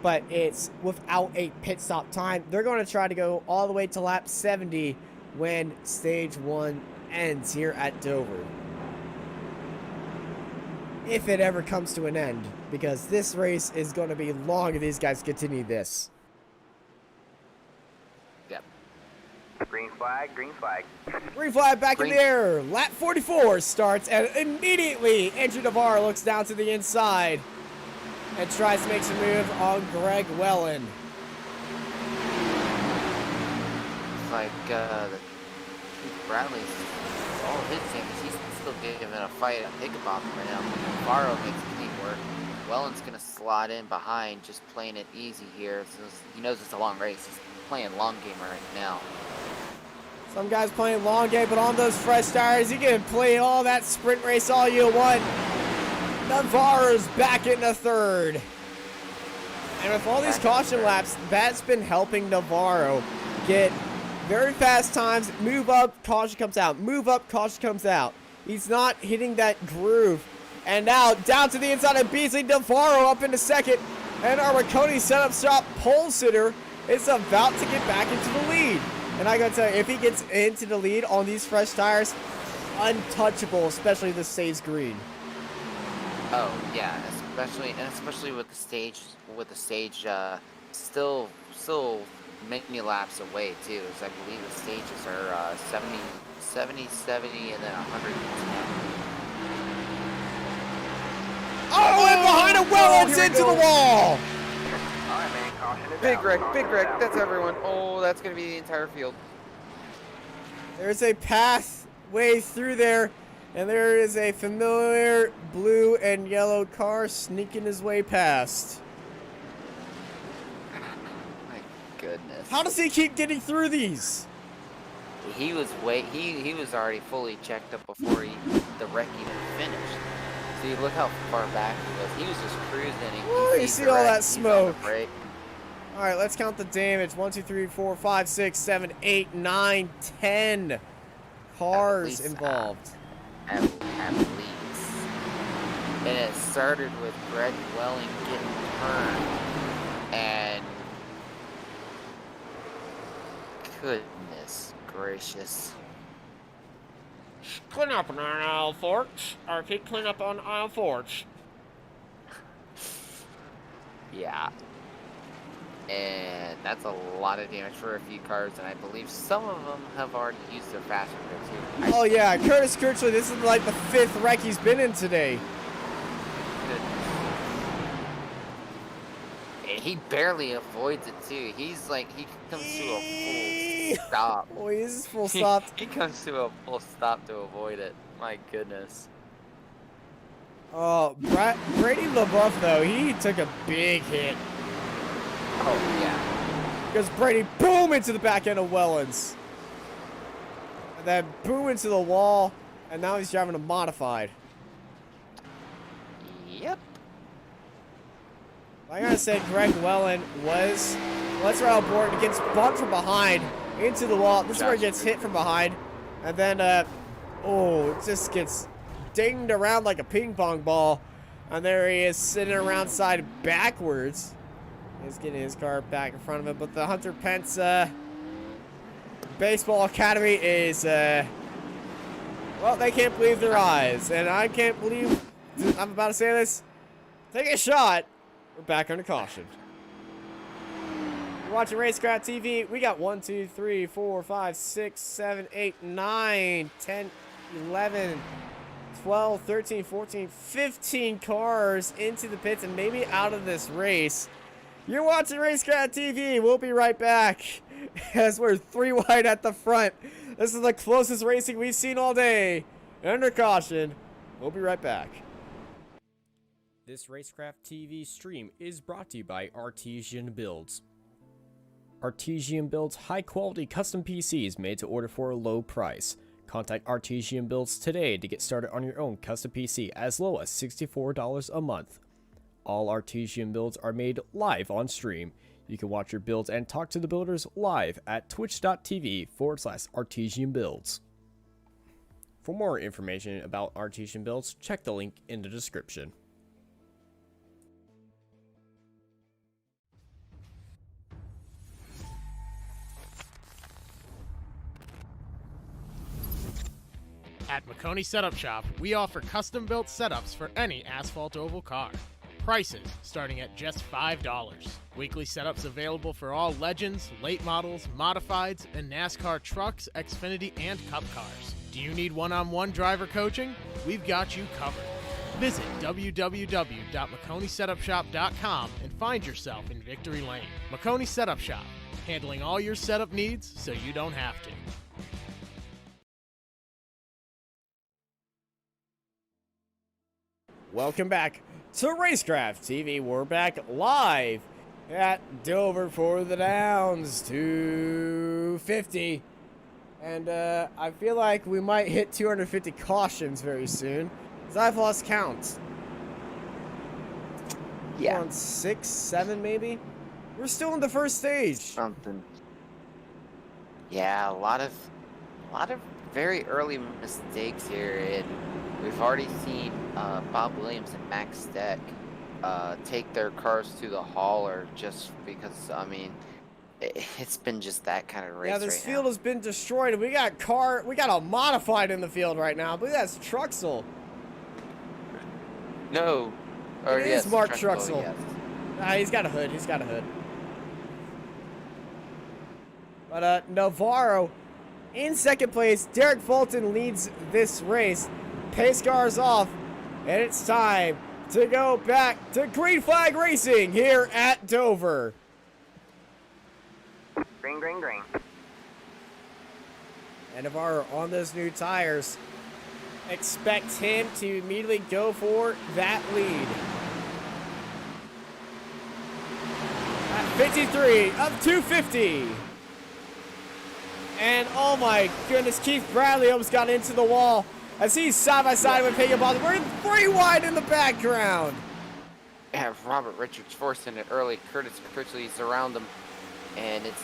but it's without a pit stop time. They're going to try to go all the way to lap 70 when stage 1 ends here at Dover. If it ever comes to an end, because this race is going to be long if these guys continue this. Yep. Green flag, green flag. Green flag back in the air. Lap 44 starts, and immediately Andrew Navarro looks down to the inside and tries to make some move on Greg Wellen. It's like Bradley's all his damage. He's still giving a fight at Higginbotham right now. Navarro makes clean work. Wellen's gonna slot in behind, just playing it easy here. So he knows it's a long race. He's playing long game right now. Some guys playing long game, but on those fresh tires, you can play all that sprint race all you want. Navarro's back in the 3rd. And with all these caution laps, that's been helping Navarro get very fast times. Move up, caution comes out. Move up, caution comes out. He's not hitting that groove. And now, down to the inside of Beasley. Navarro up into 2nd. And our McConey Setup Shop pole sitter is about to get back into the lead. And I gotta tell you, if he gets into the lead on these fresh tires, untouchable, especially the stage green. Oh yeah, especially with the stage, still many laps away too. As I believe the stages are 70, and then 110. Oh, and behind a well, it's into the wall. All right, man, caution is Big out. wreck, Caution big is wreck. out. That's everyone. Oh, that's gonna be the entire field. There's a pathway through there, and there is a familiar blue and yellow car sneaking his way past. My goodness. How does he keep getting through these? He was he was already fully checked up before the wreck even finished. See, look how far back he was. He was just cruising. Ooh, you sees see the all wreck, that he's on the smoke. brake. All right, let's count the damage. 1, 2, 3, 4, 5, 6, 7, 8, 9, 10 cars least, involved. At least. And it started with Greg Welling getting turned. And goodness gracious. Clean up on aisle 4. Or keep clean up on aisle 4. Yeah. and that's a lot of damage for a few cars, and I believe some of them have already used their faster too. Oh yeah, Curtis Kirchley, this is like the 5th wreck he's been in today. And he barely avoids it too. He's like, he comes to a full stop. Oh, he's full stop. He comes to a full stop to avoid it. My goodness. Oh, Brady LaBeouf, though, he took a big hit. Oh, yeah. Because Brady, boom, into the back end of Wellens. And then boom into the wall. And now he's driving a modified. Yep. Like I said, Greg Wellen was, let's right on board, and gets bumped from behind into the wall. This is where he gets hit from behind. And then, oh, it just gets dinged around like a ping pong ball. And there he is, sitting around side backwards. He's getting his car back in front of him. But the Hunter Pence Baseball Academy is, well, they can't believe their eyes. And I can't believe I'm about to say this. Take a shot. We're back under caution. You're watching Racecraft TV. We got 1, 2, 3, 4, 5, 6, 7, 8, 9, 10, 11, 12, 13, 14, 15 cars into the pits and maybe out of this race. You're watching Racecraft TV. We'll be right back as we're 3 wide at the front. This is the closest racing we've seen all day. Under caution. We'll be right back. This Racecraft TV stream is brought to you by Artesian Builds. Artesian builds high-quality custom PCs made to order for a low price. Contact Artesian Builds today to get started on your own custom PC as low as $64 a month. All Artesian builds are made live on stream. You can watch your builds and talk to the builders live at twitch.tv/Artesian Builds. For more information about Artesian Builds, check the link in the description. At McConey Setup Shop, we offer custom-built setups for any asphalt oval car. Prices starting at just $5. Weekly setups available for all Legends, late models, modifieds, and NASCAR trucks, Xfinity, and Cup cars. Do you need one-on-one driver coaching? We've got you covered. Visit www.McConeySetupShop.com and find yourself in Victory Lane. McConey Setup Shop, handling all your setup needs so you don't have to. Welcome back to Racecraft TV. We're back live at Dover for the Downs 250. And I feel like we might hit 250 cautions very soon, because I've lost count. Yeah. On 6, 7 maybe? We're still in the first stage. Something. Yeah, a lot of very early mistakes here, and we've already seen Bob Williams and Max Steck take their cars to the hauler just because, I mean, it's been just that kind of race. Yeah, this field has been destroyed, and we got a modified in the field right now. I believe that's Truxell. No. It is Mark Truxell. Yes. He's got a hood. He's got a hood. But Navarro in second place. Derek Fulton leads this race. Pace cars off, and it's time to go back to Green Flag Racing here at Dover. Green, green, green. And Navarro on those new tires. Expect him to immediately go for that lead. At 53 of 250. And oh my goodness, Keith Bradley almost got into the wall as he's side by side with Peyton Bond. We're 3 wide in the background. Yeah, Robert Richards forcing it early. Curtis Critchley's around him, and it's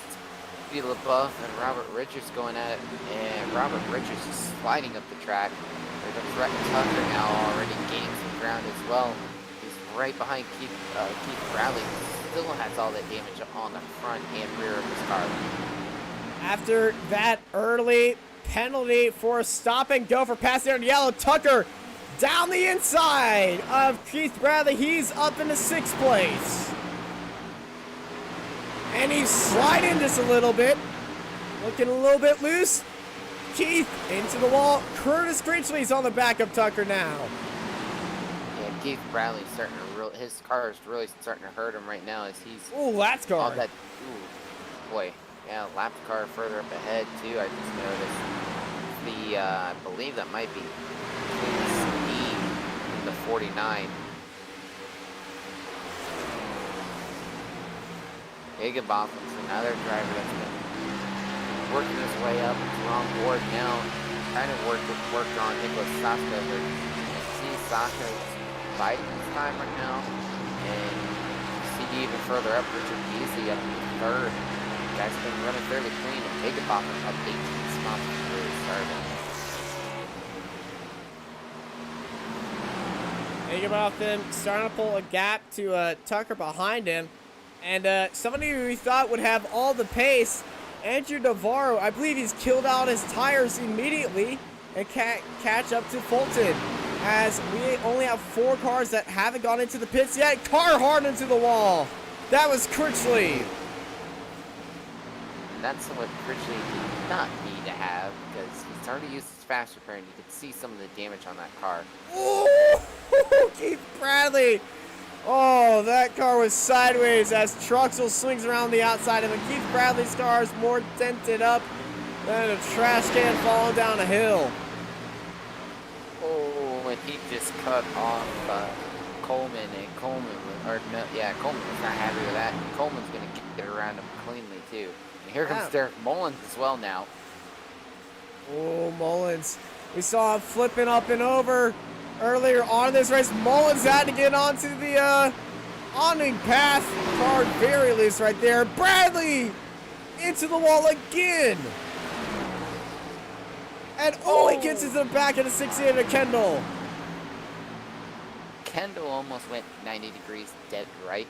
LaBeouf and Robert Richards going at it, and Robert Richards is sliding up the track. There's a Brett Tucker now already gaining some ground as well. He's right behind Keith Bradley. Still has all that damage on the front and rear of his car. After that early penalty for stop and go for passing on yellow, Tucker down the inside of Keith Bradley. He's up into 6th place. And he's sliding just a little bit. Looking a little bit loose. Keith into the wall. Curtis Critchley's on the back of Tucker now. Yeah, Keith Bradley's starting to his car is really starting to hurt him right now as he's Ooh, that's all guard. that. Ooh, boy, yeah, lap car further up ahead too. I just noticed the I believe that might be Steve in the 49. Higginbotham's another driver that's been working his way up. He's on board now, trying to work on Nicholas Saska, but you see Saska's fighting this time right now, and you see even further up Richard Beasley up in third. The guy's been running fairly clean, and Higginbotham up 18 spots from where he started. Higginbotham starting to pull a gap to Tucker behind him. And somebody who we thought would have all the pace, Andrew Navarro, I believe he's killed out his tires immediately and can't catch up to Fulton. As we only have 4 cars that haven't gone into the pits yet. Carhart into the wall. That was Critchley. And that's what Critchley did not need to have, because he's already used his fast repair, and you can see some of the damage on that car. Ooh, Keith Bradley. Oh, that car was sideways as Truxell swings around the outside of him. Keith Bradley's car is more dented up than a trash can falling down a hill. Oh, and he just cut off Coleman, and Coleman was not happy with that. And Coleman's going to get around him cleanly, too. And here comes Derek Mullins as well now. Oh, Mullins. We saw him flipping up and over earlier on in this race. Mullins had to get onto the awning path. Car very loose right there. Bradley into the wall again. And he gets into the back of the 68 of Kendall. Kendall almost went 90 degrees dead right.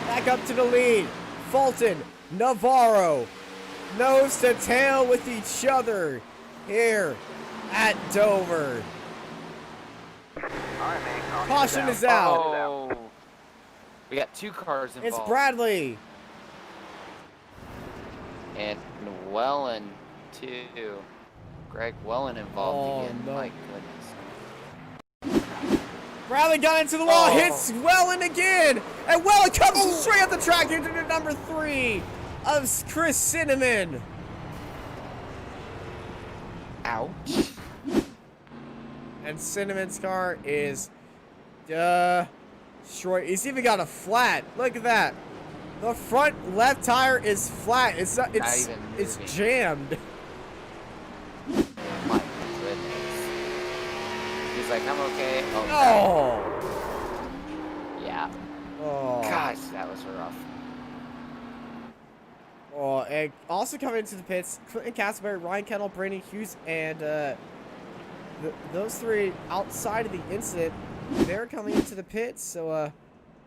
Back up to the lead. Fulton, Navarro, nose to tail with each other here at Dover. All right, man. Caution is out. Oh, we got 2 cars involved. It's Bradley. And Wellen, too. Greg Wellen involved again. No. My goodness. Bradley got into the wall, hits Wellen again, and Wellen comes straight up the track into the number 3 of Chris Cinnamon. Ouch. And Cinnamon's car is destroyed. He's even got a flat. Look at that. The front left tire is flat. It's jammed. My goodness. He's like, I'm okay. Oh. Yeah. Oh. Gosh, that was rough. Oh, and also coming into the pits, Clinton Castleberry, Ryan Kendall, Brandon Hughes, and those 3 outside of the incident, they're coming into the pits. So,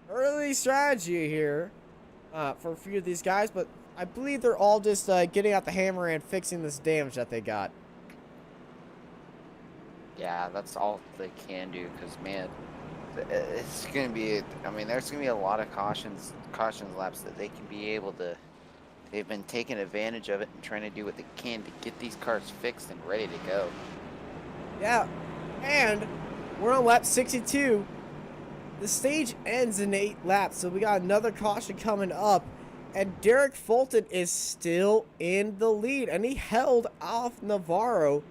early strategy here for a few of these guys, but I believe they're all just getting out the hammer and fixing this damage that they got. Yeah, that's all they can do, because, man, it's going to be, I mean, there's going to be a lot of caution laps that they can be able to. They've been taking advantage of it and trying to do what they can to get these cars fixed and ready to go. Yeah, and we're on lap 62. The stage ends in 8 laps, so we got another caution coming up. And Derek Fulton is still in the lead, and he held off Navarro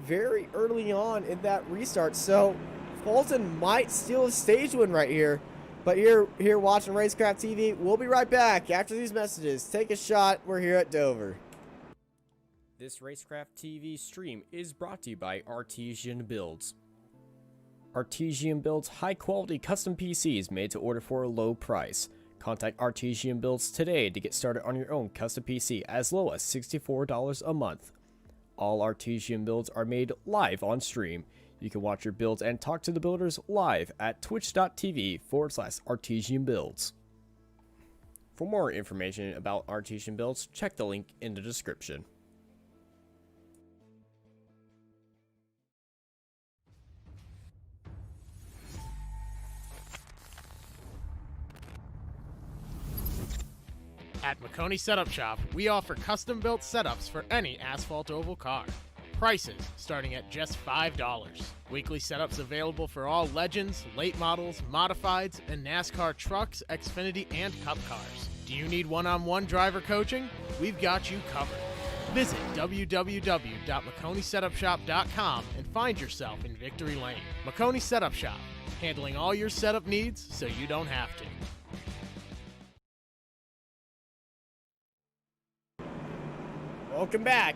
very early on in that restart. So Fulton might steal a stage win right here. But you're here watching Racecraft TV. We'll be right back after these messages. Take a shot. We're here at Dover. This Racecraft TV stream is brought to you by Artesian Builds. Artesian builds high-quality custom PCs made to order for a low price. Contact Artesian Builds today to get started on your own custom PC as low as $64 a month. All Artesian builds are made live on stream. You can watch your builds and talk to the builders live at twitch.tv/Artesian Builds. For more information about Artesian Builds, check the link in the description. At McConey Setup Shop, we offer custom-built setups for any asphalt oval car. Prices starting at just $5. Weekly setups available for all Legends, late models, modifieds, and NASCAR trucks, Xfinity, and Cup cars. Do you need one-on-one driver coaching? We've got you covered. Visit www.McConeySetupShop.com and find yourself in Victory Lane. McConey Setup Shop, handling all your setup needs so you don't have to. Welcome back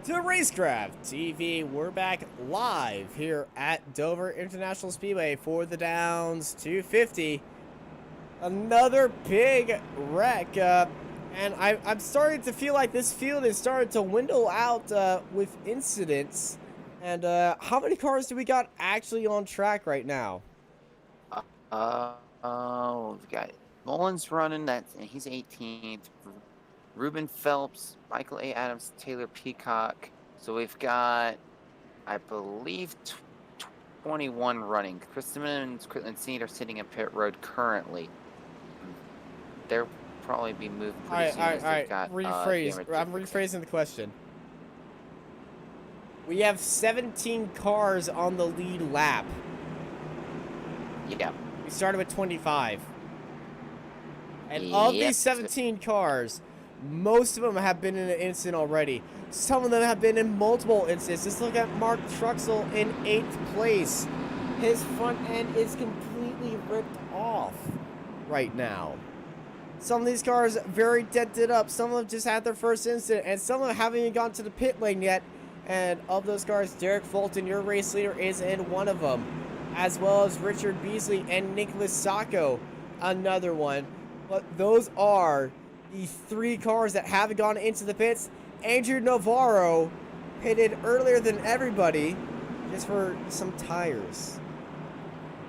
to Racecraft TV. We're back live here at Dover International Speedway for the Downs 250. Another big wreck, and I'm starting to feel like this field is starting to dwindle out with incidents. And how many cars do we got actually on track right now? We've got Mullins running, he's 18th. Ruben Phelps, Michael A. Adams, Taylor Peacock. So we've got, I believe, 21 running. Chris Simmons, Quitland Sneed are sitting in pit road currently. They'll probably be moved pretty soon. All right. Rephrase. I'm rephrasing the question. We have 17 cars on the lead lap. Yeah. We started with 25. And of these 17 cars, most of them have been in an incident already. Some of them have been in multiple incidents. Just look at Mark Truxell in 8th place. His front end is completely ripped off right now. Some of these cars very dented up. Some of them just had their first incident, and some of them haven't even gone to the pit lane yet. And of those cars, Derek Fulton, your race leader, is in one of them, as well as Richard Beasley and Nicholas Sacco, another one. But those are the 3 cars that haven't gone into the pits. Andrew Navarro pitted earlier than everybody just for some tires.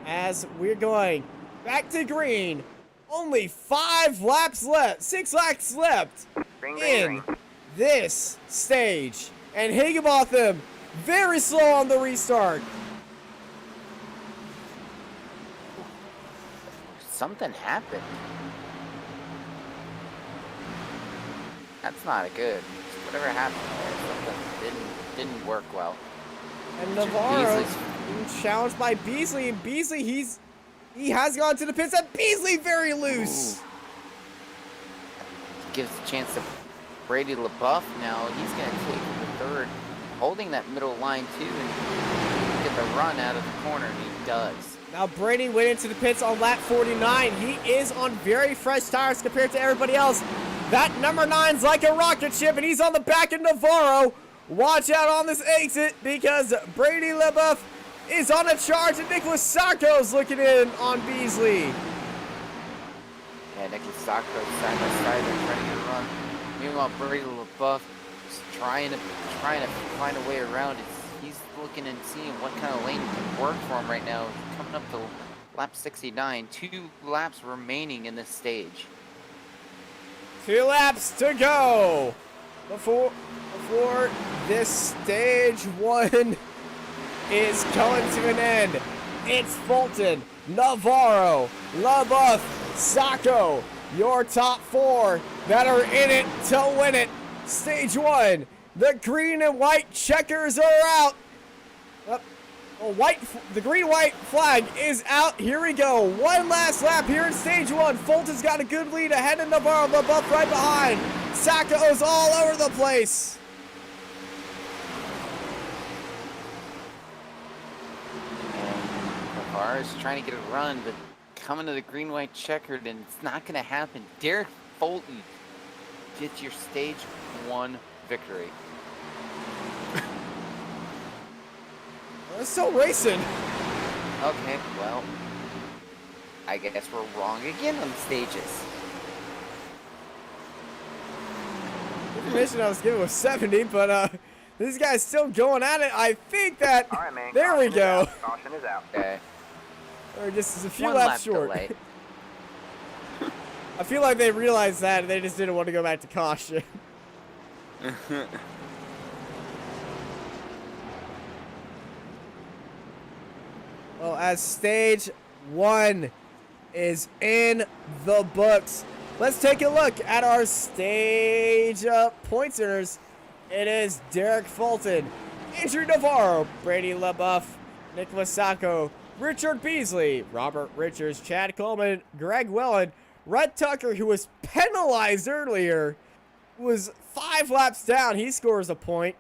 As we're going back to green, only 5 laps left, 6 laps left in this stage. And Higginbotham very slow on the restart. Something happened. That's not a good. Whatever happened there, something didn't work well. And Navarro being challenged by Beasley, and Beasley he has gone to the pits, and Beasley very loose. Ooh. Gives a chance to Brady LaBeouf now. He's gonna take the third, holding that middle line too, and get the run out of the corner, and he does. Now Brady went into the pits on lap 49. He is on very fresh tires compared to everybody else. That number 9's like a rocket ship, and he's on the back of Navarro. Watch out on this exit, because Brady LaBeouf is on a charge, and Nicholas Sacco's looking in on Beasley. Yeah, Nicholas Sacco side by side, they're trying to get a run. Meanwhile, Brady LaBeouf is trying to find a way around it. He's looking and seeing what kind of lane can work for him right now. Coming up to lap 69, 2 laps remaining in this stage. 2 laps to go before this stage 1 is coming to an end. It's Fulton, Navarro, LaBeouf, Sacco, your top 4 that are in it to win it. Stage 1, the green and white checkers are out. The green-white flag is out. Here we go. One last lap here in stage 1. Fulton's got a good lead ahead of Navarro. LaBeouf right behind. Sacco's all over the place. Navarro's trying to get a run, but coming to the green-white checkered, and it's not going to happen. Derek Fulton gets your stage 1 victory. It's still racing. Okay, well, I guess we're wrong again on the stages. The information I was given was 70, but this guy's still going at it. I think that. All right, man. There we go. Caution is out. Okay. Or just a few One laps lap short. delay. I feel like they realized that and they just didn't want to go back to caution. Well, as stage 1 is in the books, let's take a look at our stage points earners. It is Derek Fulton, Andrew Navarro, Brady LaBeouf, Nicholas Sacco, Richard Beasley, Robert Richards, Chad Coleman, Greg Welland, Red Tucker, who was penalized earlier, was 5 laps down. He scores a point,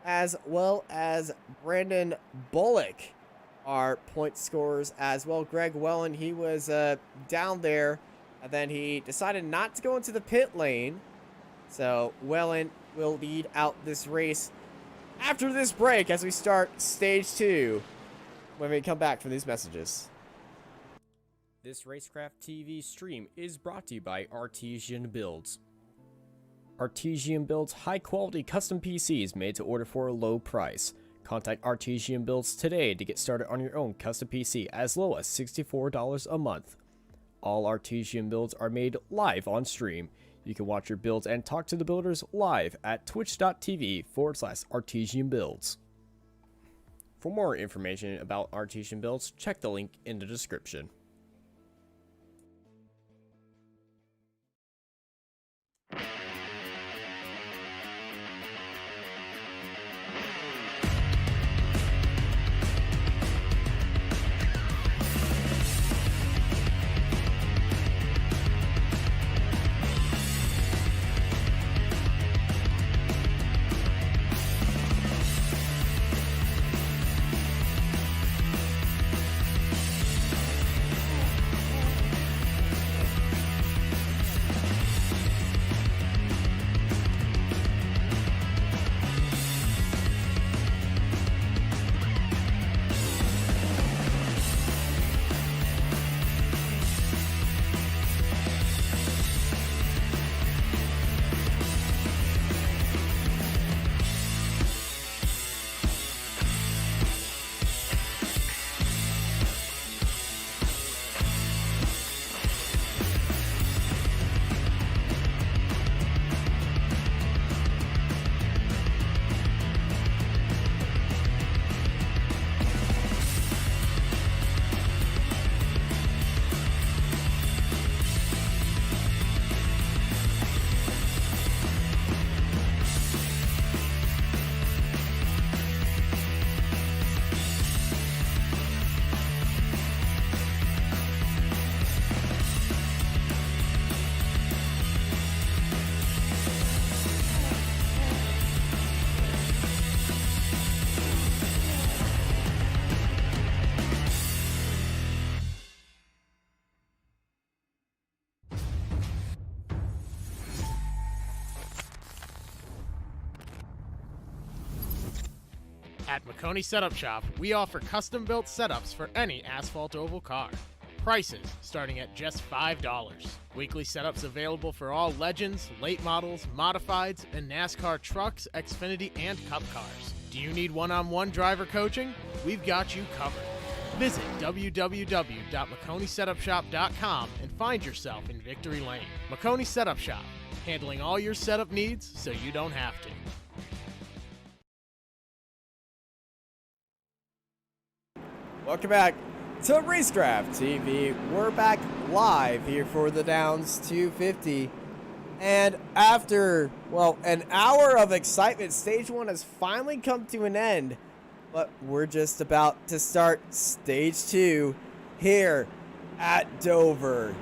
as well as Brandon Bullock are point scorers as well. Greg Welland, he was down there, and then he decided not to go into the pit lane. So Welland will lead out this race after this break as we start stage 2 when we come back from these messages. This Racecraft TV stream is brought to you by Artesian Builds. Artesian builds high-quality custom PCs made to order for a low price. Contact Artesian Builds today to get started on your own custom PC as low as $64 a month. All Artesian builds are made live on stream. You can watch your builds and talk to the builders live at twitch.tv/Artesian Builds. For more information about Artesian Builds, check the link in the description. At McConey Setup Shop, we offer custom-built setups for any asphalt oval car. Prices starting at just $5. Weekly setups available for all Legends, late models, modifieds, and NASCAR trucks, Xfinity, and Cup cars. Do you need one-on-one driver coaching? We've got you covered. Visit www.McConeySetupShop.com and find yourself in Victory Lane. McConey Setup Shop, handling all your setup needs so you don't have to. Welcome back to Racecraft TV. We're back live here for the Downs 250. And after, well, an hour of excitement, Stage 1 has finally come to an end. But we're just about to start Stage 2 here at Dover.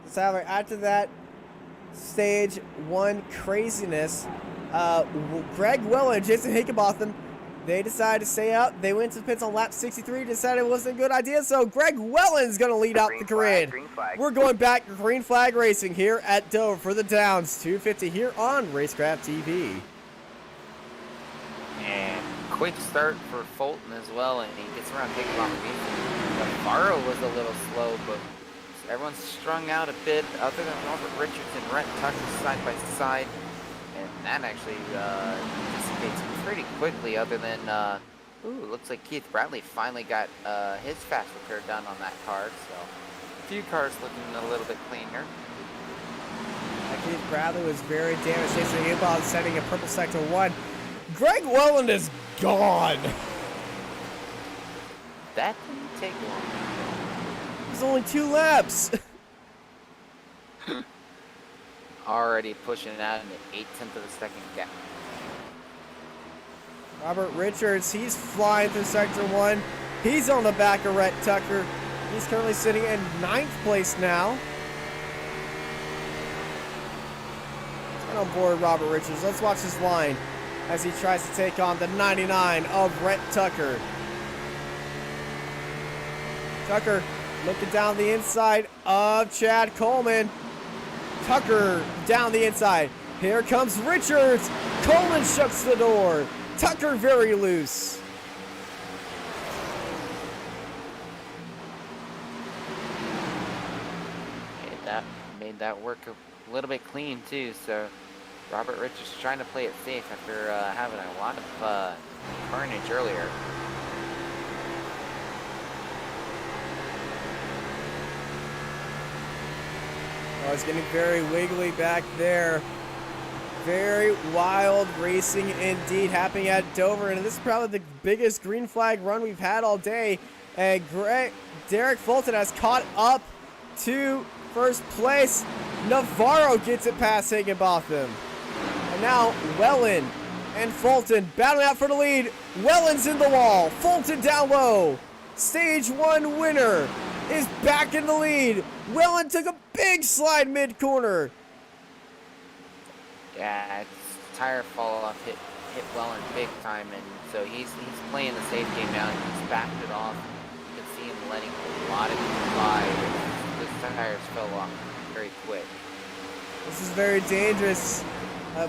So after that Stage 1 craziness, Greg Welland and Jason Hickenbotham, they decided to stay out. They went to the pits on lap 63, decided it wasn't a good idea, so Greg Welland's going to lead out the grid. We're going back to green flag racing here at Dover for the Downs 250 here on Racecraft TV. And quick start for Fulton as well, and he gets around Hickenbotham. Navarro was a little slow, but everyone's strung out a bit, other than Robert Richards and Rhett Tucker side by side. And that actually dissipates pretty quickly, other than, looks like Keith Bradley finally got his fast repair done on that car. So a few cars looking a little bit cleaner. Keith Bradley was very damaged. Jason Hickenbotham setting a purple sector 1. Greg Welland is gone. That didn't take long. There's only 2 laps. Already pushing it out in the 0.8 of a second gap. Robert Richards, he's flying through Sector 1. He's on the back of Rhett Tucker. He's currently sitting in 9th place now. Let's get on board Robert Richards. Let's watch his line as he tries to take on the 99 of Rhett Tucker. Tucker looking down the inside of Chad Coleman. Tucker down the inside. Here comes Richards. Coleman shuts the door. Tucker very loose. Made that work a little bit clean too. So Robert Richards trying to play it safe after having a lot of carnage earlier. Oh, it's getting very wiggly back there. Very wild racing indeed happening at Dover, and this is probably the biggest green flag run we've had all day. And Derek Fulton has caught up to first place. Navarro gets it past Higginbotham. And now Welland and Fulton battling out for the lead. Welland's in the wall. Fulton down low. Stage 1 winner is back in the lead. Welland took a big slide mid-corner. Yeah, tire fall off hit Welland big time, and so he's playing the safe game now. He's backed it off. You can see him letting a lot of people by. His tires fell off very quick. This is very dangerous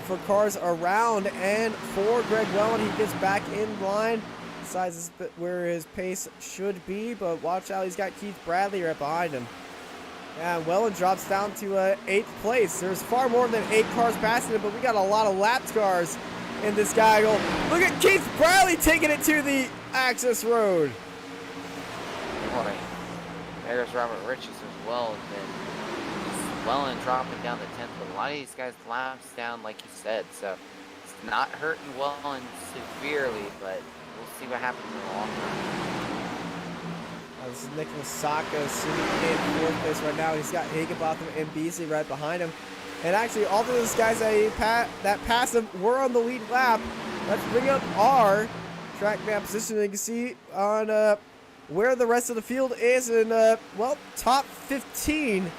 for cars around, and for Greg Welland, he gets back in line. Decides where his pace should be, but watch out, he's got Keith Bradley right behind him. And Welland drops down to 8th place. There's far more than 8 cars passing him, but we got a lot of lapped cars in this guy. Look at Keith Bradley taking it to the access road. Boy, there's Robert Richards as well. And Welland dropping down to 10th, but a lot of these guys laps down, like you said. So it's not hurting Welland severely, but we'll see what happens in the long run. This is Nicholas Sacco sitting in 4th place right now. He's got Higginbotham and Beasley right behind him. And actually, all of those guys that passed him were on the lead lap. Let's bring up our track map position. You can see on where the rest of the field is in, well, top 15.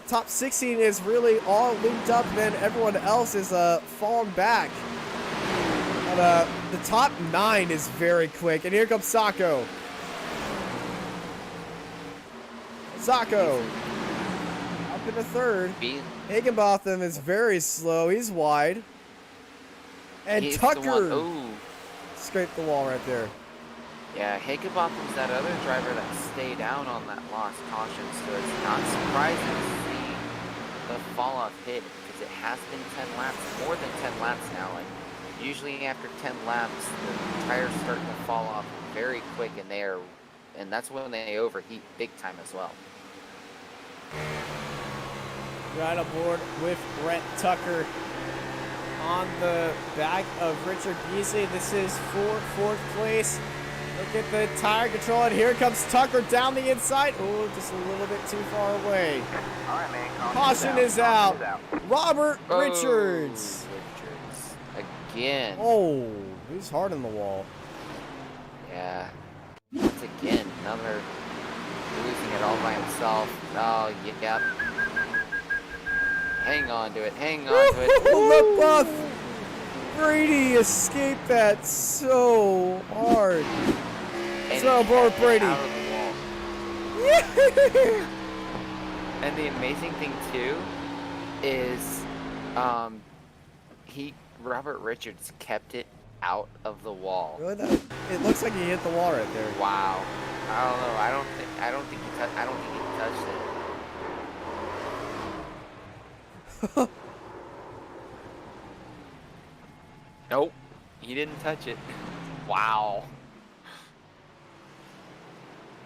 Top 16 is really all linked up, and then everyone else is falling back. But the top 9 is very quick. And here comes Sacco. Sacco up in the 3rd. Higginbotham is very slow. He's wide. And He's Tucker scraped the wall right there. Yeah, Higginbotham's that other driver that stayed out on that lost caution, so it's not surprising to see the fall off hit because it has been 10 laps, more than 10 laps now, and usually after 10 laps the tires start to fall off very quick, and that's when they overheat big time as well. Right aboard with Rhett Tucker on the back of Richard Beasley. This is for 4th place. Look at the tire control, and here comes Tucker down the inside. Oh, just a little bit too far away. All right, man. Caution is out. Robert Richards. Richards again. Oh, he's hard on the wall. Yeah. Once again, another losing it all by himself. Oh, yep. Hang on to it. Hang on to it. The buff. Brady escaped that so hard. So aboard Brady. Out of the wall. And the amazing thing too is, Robert Richards kept it out of the wall. Really? It looks like he hit the wall right there. Wow. I don't know. I don't think he touched it. Nope. He didn't touch it. Wow.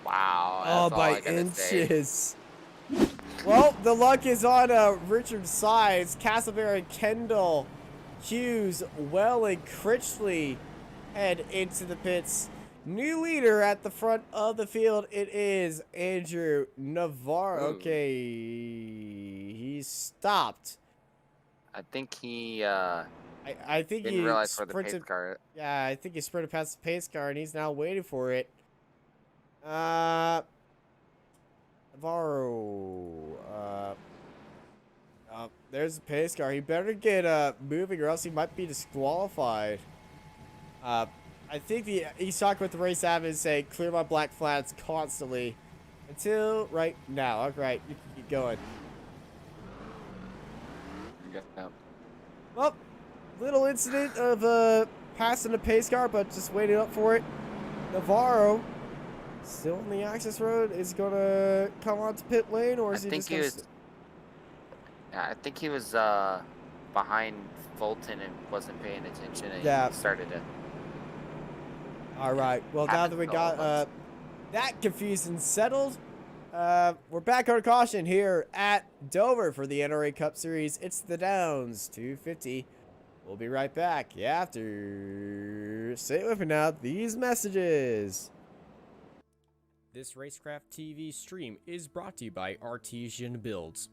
Wow. That's all by I gotta inches. say. Well, the luck is on Richard's side. Castleberry and Kendall Hughes, Well, and Critchley head into the pits. New leader at the front of the field. It is Andrew Navarro. Ooh. Okay, he stopped. I think he I think didn't he realize where the pace sprinted. car. Yeah, I think he sprinted past the pace car, and he's now waiting for it. Navarro. There's the pace car. He better get moving, or else he might be disqualified. I think he's talking with the race admin saying, "Clear my black flats constantly until right now." All right, you can keep going. Yeah. Well, little incident of passing a pace car, but just waiting up for it. Navarro, still on the access road, is gonna come onto pit lane, or is he just gonna? I think he was behind Fulton and wasn't paying attention, and Yeah. he started it. All right. Well, now that we got that confusion settled, we're back on caution here at Dover for the NRA Cup Series. It's the Downs 250. We'll be right back after stay with me now. These messages. This Racecraft TV stream is brought to you by Artesian Builds.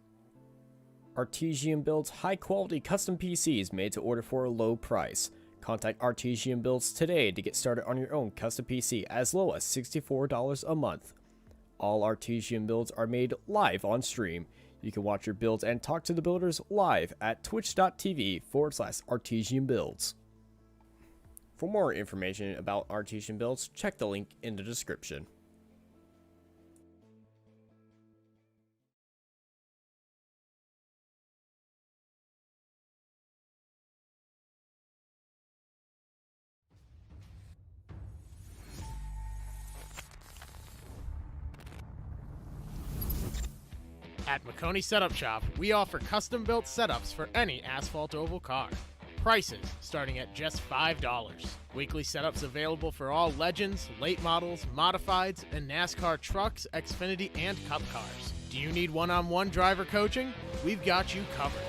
Artesian builds high-quality custom PCs made to order for a low price. Contact Artesian Builds today to get started on your own custom PC as low as $64 a month. All Artesian builds are made live on stream. You can watch your builds and talk to the builders live at twitch.tv/Artesian Builds. For more information about Artesian Builds, check the link in the description. At McConey Setup Shop, we offer custom-built setups for any asphalt oval car. Prices starting at just $5. Weekly setups available for all Legends, late models, modifieds, and NASCAR trucks, Xfinity, and Cup cars. Do you need one-on-one driver coaching? We've got you covered.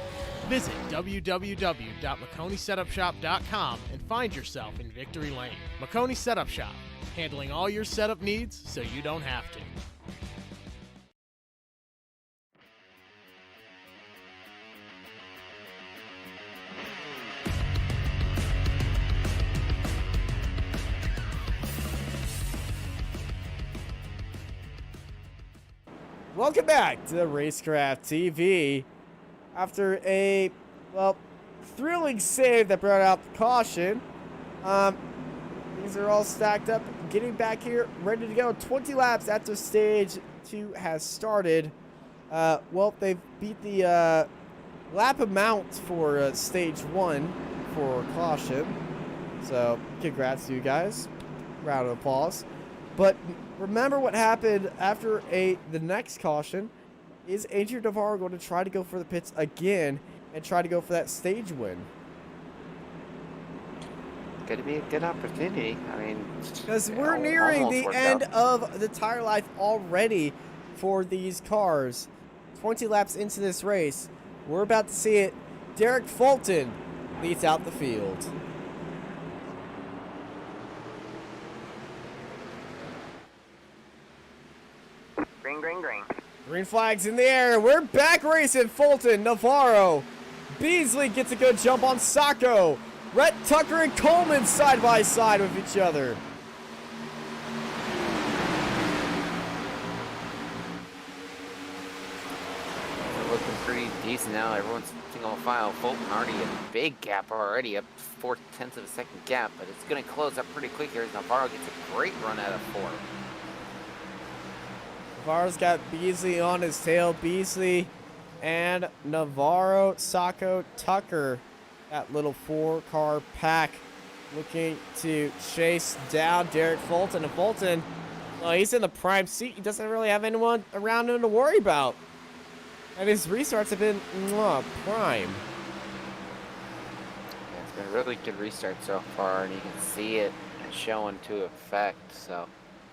Visit www.McConeySetupShop.com and find yourself in Victory Lane. McConey Setup Shop, handling all your setup needs so you don't have to. Welcome back to the Racecraft TV. After a, well, thrilling save that brought out the caution, these are all stacked up, getting back here, ready to go. 20 laps after stage 2 has started. Well, they've beat the lap amount for stage 1 for caution. So, congrats to you guys. Round of applause. But remember what happened after the next caution. Is Andrew Navarro going to try to go for the pits again and try to go for that stage win? Could be a good opportunity. I mean, because we're nearing the end of the tire life already for these cars. 20 laps into this race, we're about to see it. Derek Fulton leads out the field. Green, green, green. Green flags in the air. We're back racing. Fulton, Navarro. Beasley gets a good jump on Sacco. Rhett, Tucker, and Coleman side by side with each other. They're looking pretty decent now. Everyone's single file. Fulton already a big gap already, up 0.4 of a second gap, but it's going to close up pretty quick here as Navarro gets a great run out of 4. Navarro's got Beasley on his tail. Beasley and Navarro, Sacco, Tucker. That little 4-car pack looking to chase down Derek Fulton. And Fulton, well, he's in the prime seat. He doesn't really have anyone around him to worry about. And his restarts have been prime. Yeah, it's been a really good restart so far, and you can see it showing to effect. So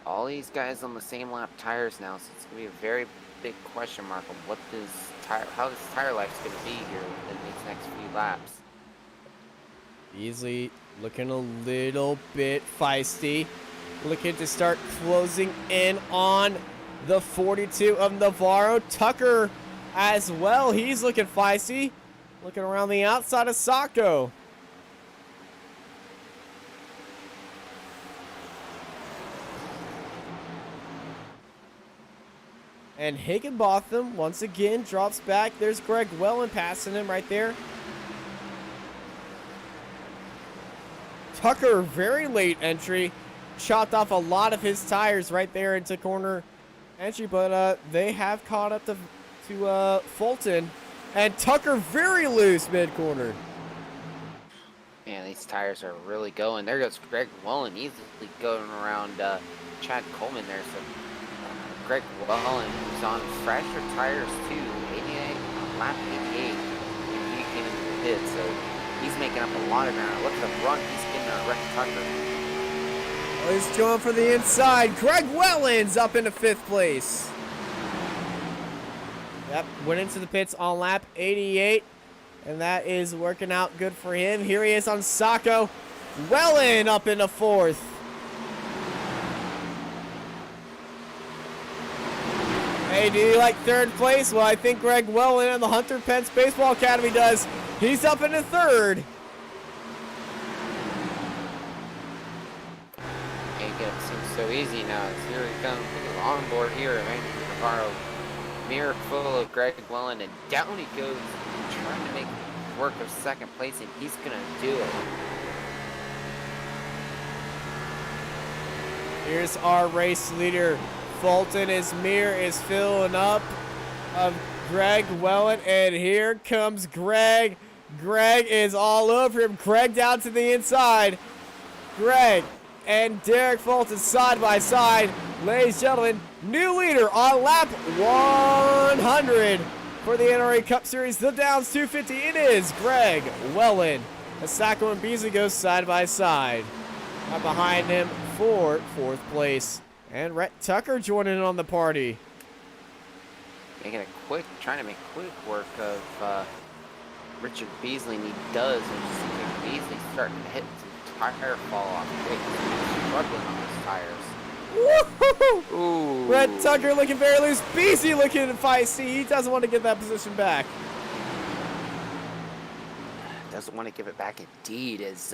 all these guys on the same lap tires now, so it's going to be a very big question mark on how this tire life's going to be here in these next few laps. Beasley looking a little bit feisty. Looking to start closing in on the 42 of Navarro. Tucker as well. He's looking feisty. Looking around the outside of Sacco. And Higginbotham once again drops back. There's Greg Wellen passing him right there. Tucker, very late entry. Chopped off a lot of his tires right there into corner entry, but they have caught up to Fulton. And Tucker very loose mid-corner. Man, these tires are really going. There goes Greg Wellen easily going around Chad Coleman there. So Greg Wellen, who's on fresher tires too, 88, lap 88, and he came into the pit, so he's making up a lot of ground. Look at the run he's getting on Rex Tucker. Oh, he's going for the inside. Greg Wellen's up into 5th place. Yep, went into the pits on lap 88, and that is working out good for him. Here he is on Sacco. Wellen up into 4th. Hey, do you like 3rd place? Well, I think Greg Wellen and the Hunter Pence Baseball Academy does. He's up into 3rd. Can't get it seems so easy now. Here he comes. Look at on board here. Navarro. Mirror full of Greg Wellen, and down he goes, trying to make work of 2nd place, and he's gonna do it. Here's our race leader. Fulton, his mirror is filling up of Greg Wellen, and here comes Greg. Greg is all over him. Greg down to the inside. Greg and Derek Fulton side by side. Ladies and gentlemen, new leader on lap 100 for the NRE Cup Series, the Downs 250. It is Greg Wellen. Sacco and Beasley go side by side. Right behind him for 4th place. And Rhett Tucker joining in on the party. Trying to make quick work of Richard Beasley, and he does. And you see Beasley starting to hit some tire fall off quick. He's struggling on his tires. Woohoo! Ooh. Rhett Tucker looking very loose. Beasley looking feisty. He doesn't want to get that position back. Doesn't want to give it back indeed, as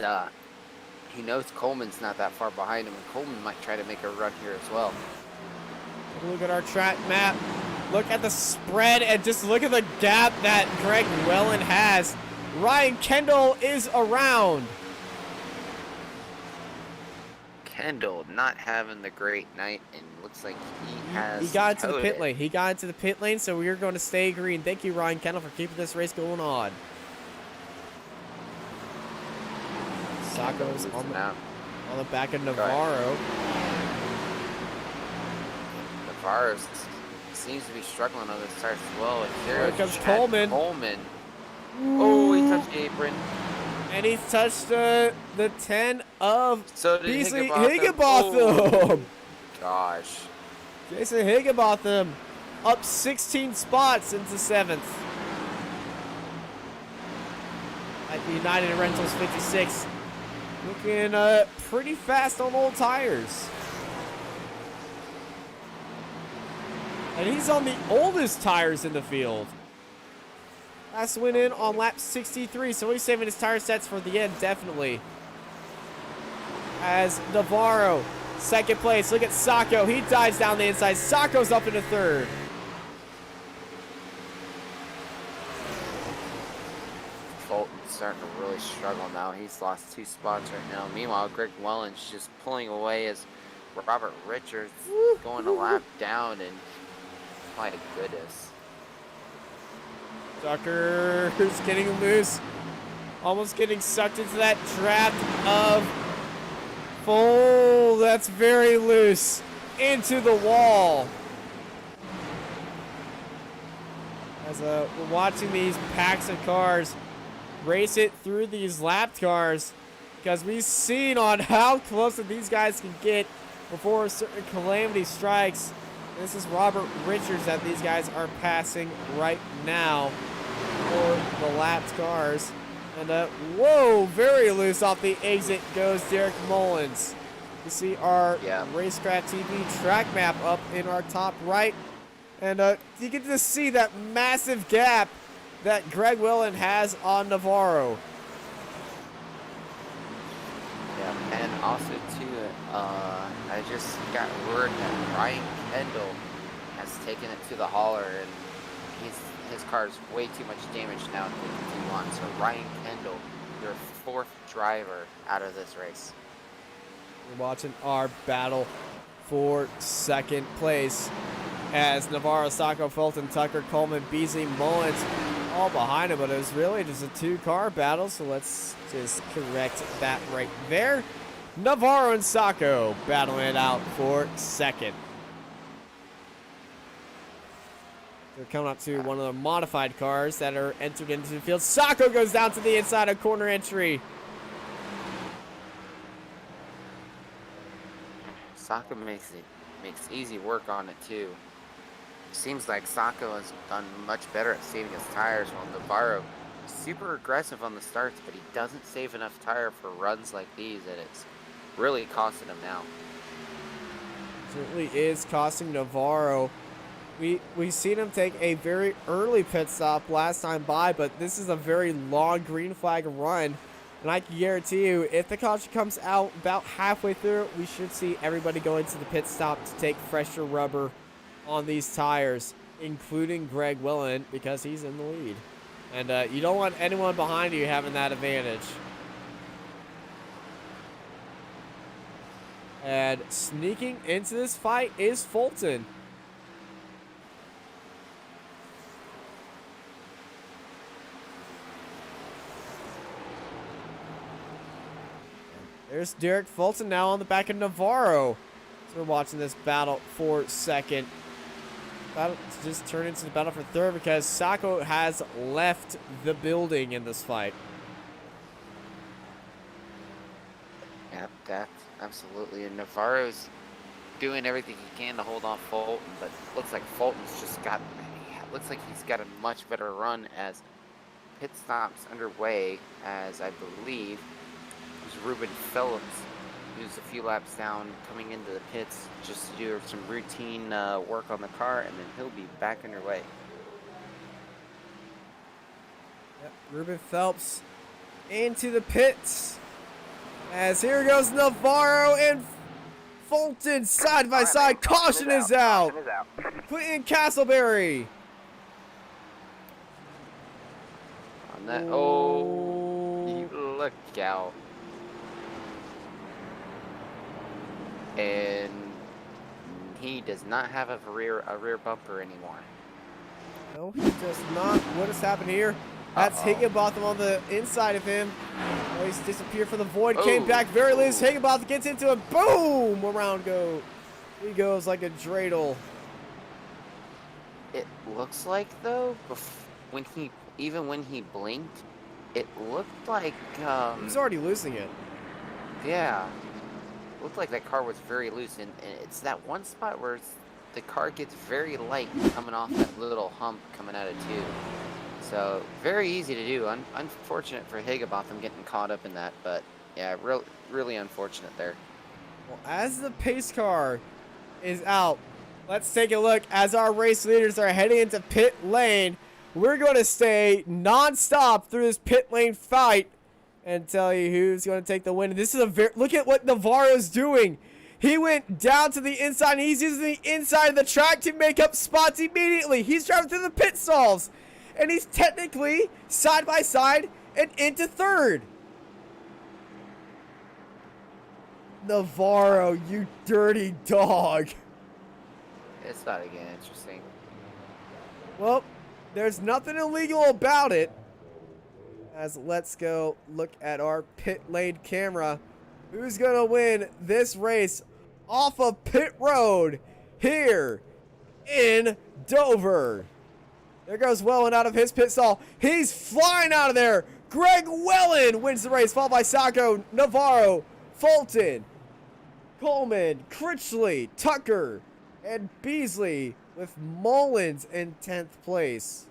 he knows Coleman's not that far behind him, and Coleman might try to make a run here as well. Look at our track map. Look at the spread, and just look at the gap that Greg Wellen has. Ryan Kendall is around. Kendall not having the great night, and looks like he has. He got into the pit lane. He got into the pit lane, so we are going to stay green. Thank you, Ryan Kendall, for keeping this race going on. Sacco's on the back of Navarro. Navarro seems to be struggling on this tires as well. And here comes Coleman. Oh, he touched the apron. And he's touched the 10 of Beasley Higginbotham. Oh, gosh. Jason Higginbotham up 16 spots into 7th. At the United Rentals 56. Looking pretty fast on old tires. And he's on the oldest tires in the field. Last went in on lap 63, so he's saving his tire sets for the end, definitely. As Navarro, 2nd place. Look at Sacco. He dives down the inside. Sacco's up into 3rd. Fulton's starting to really struggle now. He's lost 2 spots right now. Meanwhile, Greg Wellen's just pulling away as Robert Richards going a lap down, and my goodness. Tucker's getting loose. Almost getting sucked into that trap of full. That's very loose. Into the wall. As we're watching these packs of cars race it through these lapped cars, because we've seen on how close that these guys can get before a certain calamity strikes. This is Robert Richards that these guys are passing right now for the lapped cars. And, whoa, very loose off the exit goes Derek Mullins. You see our Racecraft TV track map up in our top right. And you get to see that massive gap that Greg Willen has on Navarro. Yeah, and also too, I just got word that Ryan Kendall has taken it to the hauler, and his car's way too much damage now to continue on. So Ryan Kendall, your 4th driver out of this race. We're watching our battle for 2nd place as Navarro, Sacco, Fulton, Tucker, Coleman, Beasley, Mullins all behind him, but it was really just a 2-car battle, so let's just correct that right there. Navarro and Sacco battling it out for 2nd. They're coming up to one of the modified cars that are entered into the field. Sacco goes down to the inside of corner entry. Sacco makes easy work on it too. Seems like Sacco has done much better at saving his tires, while Navarro is super aggressive on the starts, but he doesn't save enough tire for runs like these, and it's really costing him now. Certainly is costing Navarro. We seen him take a very early pit stop last time by, but this is a very long green flag run. And I can guarantee you, if the caution comes out about halfway through, we should see everybody go into the pit stop to take fresher rubber on these tires, including Greg Willen, because he's in the lead. And you don't want anyone behind you having that advantage. And sneaking into this fight is Fulton. There's Derek Fulton now on the back of Navarro. So we're watching this battle for 2nd. Battle just turned into the battle for 3rd because Sacco has left the building in this fight. Yep, that's absolutely. And Navarro's doing everything he can to hold off Fulton, but looks like Fulton's just got. Looks like he's got a much better run as pit stops underway. As I believe it was Ruben Phillips, who's a few laps down, coming into the pits just to do some routine work on the car, and then he'll be back underway. Yep, Ruben Phelps into the pits. As here goes Navarro and Fulton side by side. Caution is out. Clinton Castleberry. On that, you look out. And he does not have a rear bumper anymore. No, he does not. What has happened here? That's Higginbotham on the inside of him. Oh, he's disappeared from the void. Came back very loose. Higginbotham gets into it. Boom! Around go. He goes like a dreidel. It looks like though, when he blinked, it looked like he was already losing it. Yeah. Looked like that car was very loose, and it's that one spot where the car gets very light coming off that little hump coming out of 2. So very easy to do. Unfortunate for Higginbotham getting caught up in that, but yeah, really unfortunate there. Well, as the pace car is out, let's take a look as our race leaders are heading into pit lane. We're going to stay non-stop through this pit lane fight and tell you who's going to take the win. This is look at what Navarro's doing. He went down to the inside, and he's using the inside of the track to make up spots immediately. He's driving through the pit stalls, and he's technically side by side and into 3rd. Navarro, you dirty dog. It's not again interesting. Well, there's nothing illegal about it. As let's go look at our pit lane camera. Who's going to win this race off of pit road here in Dover? There goes Wellen out of his pit stall. He's flying out of there. Greg Wellen wins the race, followed by Sacco, Navarro, Fulton, Coleman, Critchley, Tucker, and Beasley with Mullins in 10th place.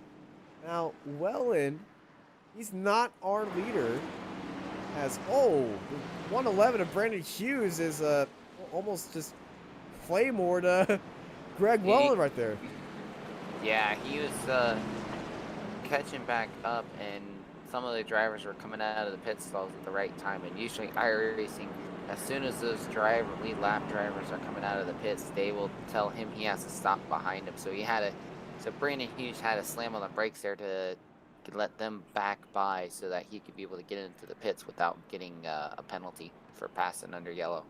Now, Wellen, He's not our leader. As, 111 of Brandon Hughes is almost just Claymored Greg Welland right there. Yeah, he was catching back up, and some of the drivers were coming out of the pit stalls at the right time. And usually iRacing, as soon as those lead lap drivers are coming out of the pits, they will tell him he has to stop behind him. So Brandon Hughes had to slam on the brakes there to let them back by so that he could be able to get into the pits without getting a penalty for passing under yellow.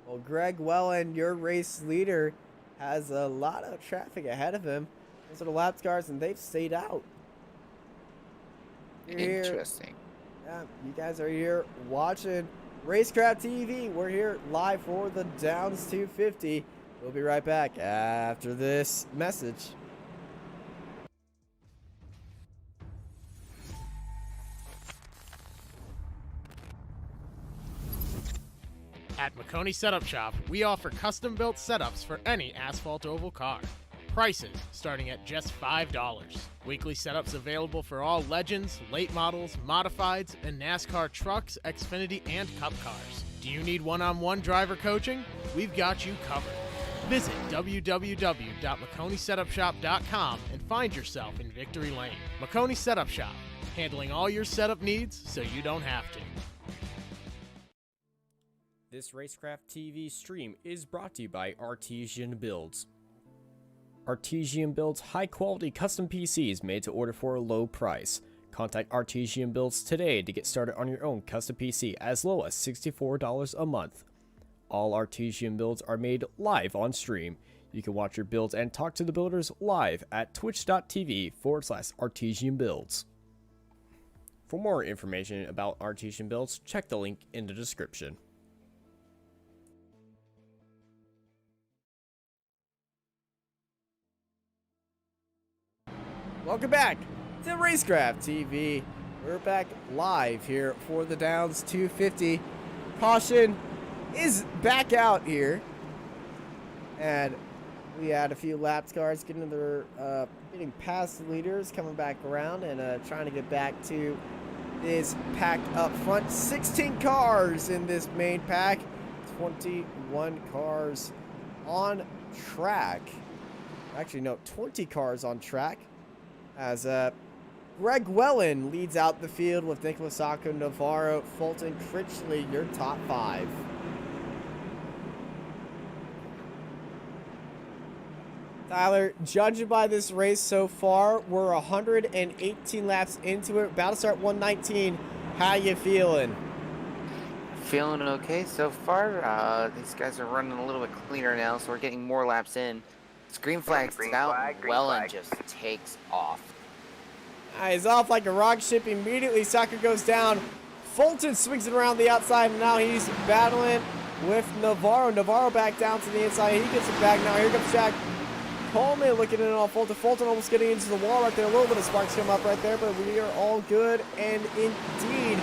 Well, Greg Welland, your race leader, has a lot of traffic ahead of him. Those are the lap cars, and they've stayed out. Interesting. Yeah, you guys are here watching Racecraft TV. We're here live for the Downs 250. We'll be right back after this message. At McConey Setup Shop, we offer custom-built setups for any asphalt oval car. Prices starting at just $5. Weekly setups available for all Legends, late models, modifieds, and NASCAR trucks, Xfinity, and Cup cars. Do you need one-on-one driver coaching? We've got you covered. Visit www.McConeySetupShop.com and find yourself in Victory Lane. McConey Setup Shop, handling all your setup needs so you don't have to. This Racecraft TV stream is brought to you by Artesian Builds. Artesian builds high-quality custom PCs made to order for a low price. Contact Artesian Builds today to get started on your own custom PC as low as $64 a month. All Artesian builds are made live on stream. You can watch your builds and talk to the builders live at twitch.tv/Artesian Builds. For more information about Artesian Builds, check the link in the description. Welcome back to Racecraft TV. We're back live here for the Downs 250. Caution is back out here. And we had a few lap cars getting past the leaders, coming back around and trying to get back to this pack up front. 16 cars in this main pack. 21 cars on track. Actually, no, 20 cars on track. As Greg Welland leads out the field with Nicholas Sacco, Navarro, Fulton, Critchley, your top 5. Tyler, judging by this race so far, we're 118 laps into it. About to start 119. How you feeling? Feeling okay so far. These guys are running a little bit cleaner now, so we're getting more laps in. Green flag's out, Welland just takes off. He's off like a rock ship immediately. Sacco goes down. Fulton swings it around the outside, and now he's battling with Navarro. Navarro back down to the inside. He gets it back now. Here comes Jack Coleman looking in on Fulton. Fulton almost getting into the wall right there. A little bit of sparks come up right there, but we are all good and indeed.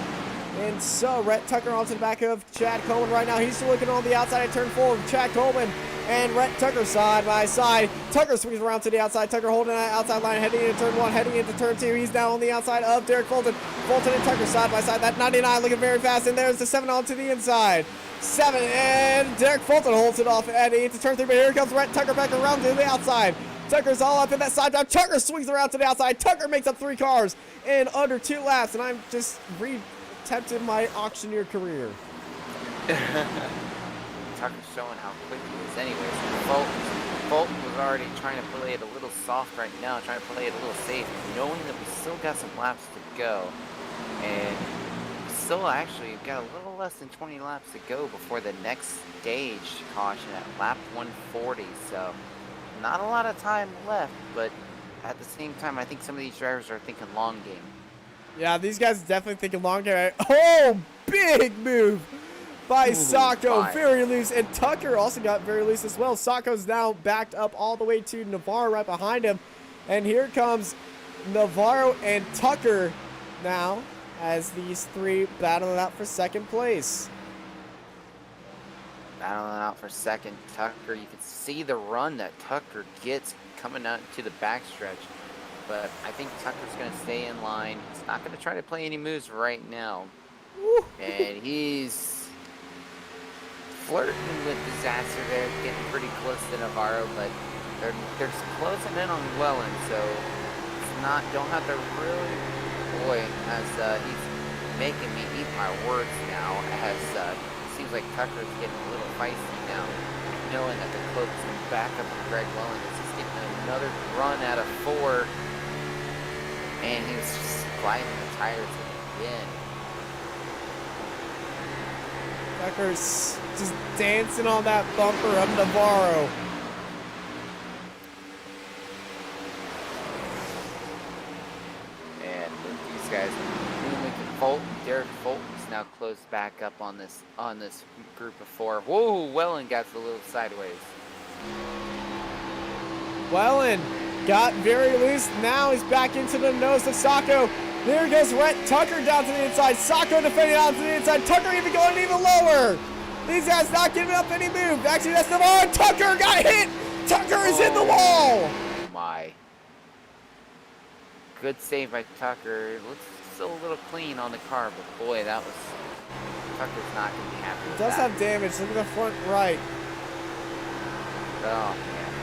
And so, Rhett Tucker onto the back of Chad Coleman right now. He's still looking on the outside at turn 4. Chad Coleman and Rhett Tucker side by side. Tucker swings around to the outside. Tucker holding that outside line, heading into turn 1, heading into turn 2. He's down on the outside of Derek Fulton. Fulton and Tucker side by side. That 99 looking very fast. And there's the 7 on to the inside. 7, and Derek Fulton holds it off heading into turn 3. But here comes Rhett Tucker back around to the outside. Tucker's all up in that side drive. Tucker swings around to the outside. Tucker makes up 3 cars in under 2 laps. And I'm just attempted my auctioneer career. Tucker's showing how quick he is anyways. Fulton was already trying to play it a little soft right now, trying to play it a little safe, knowing that we still got some laps to go. And still actually got a little less than 20 laps to go before the next stage caution at lap 140. So not a lot of time left, but at the same time, I think some of these drivers are thinking long game. Yeah, these guys are definitely thinking long game. Oh, big move by Sacco. Very loose. And Tucker also got very loose as well. Sacco's now backed up all the way to Navarro right behind him. And here comes Navarro and Tucker now as these 3 battling out for second place. Battling out for second. Tucker, you can see the run that Tucker gets coming out to the backstretch. but I think Tucker's going to stay in line. He's not going to try to play any moves right now. Woo. And he's flirting with disaster there, getting pretty close to Navarro, but they're closing in on Welland, so it's not, don't have to really, boy, as he's making me eat my words now, as it seems like Tucker's getting a little feisty now, knowing that the cloak's going back up on Greg Welland as he's getting another run out of 4, and he was just sliding the tires again. Tucker's just dancing on that bumper of Navarro. And these guys, Fulton, Derek Fulton's now closed back up on this group of 4. Whoa, Welland got a little sideways. Welland got very loose. Now he's back into the nose of Sacco. There goes Rhett Tucker down to the inside. Sacco defending out to the inside. Tucker even going even lower. These guys not giving up any move. Actually, that's Navarro. Tucker got hit. Tucker is in the wall. My. Good save by Tucker. It looks still a little clean on the car, but boy, that was... Tucker's not going to be happy with It does that. have damage. Look at the front right. Oh, man.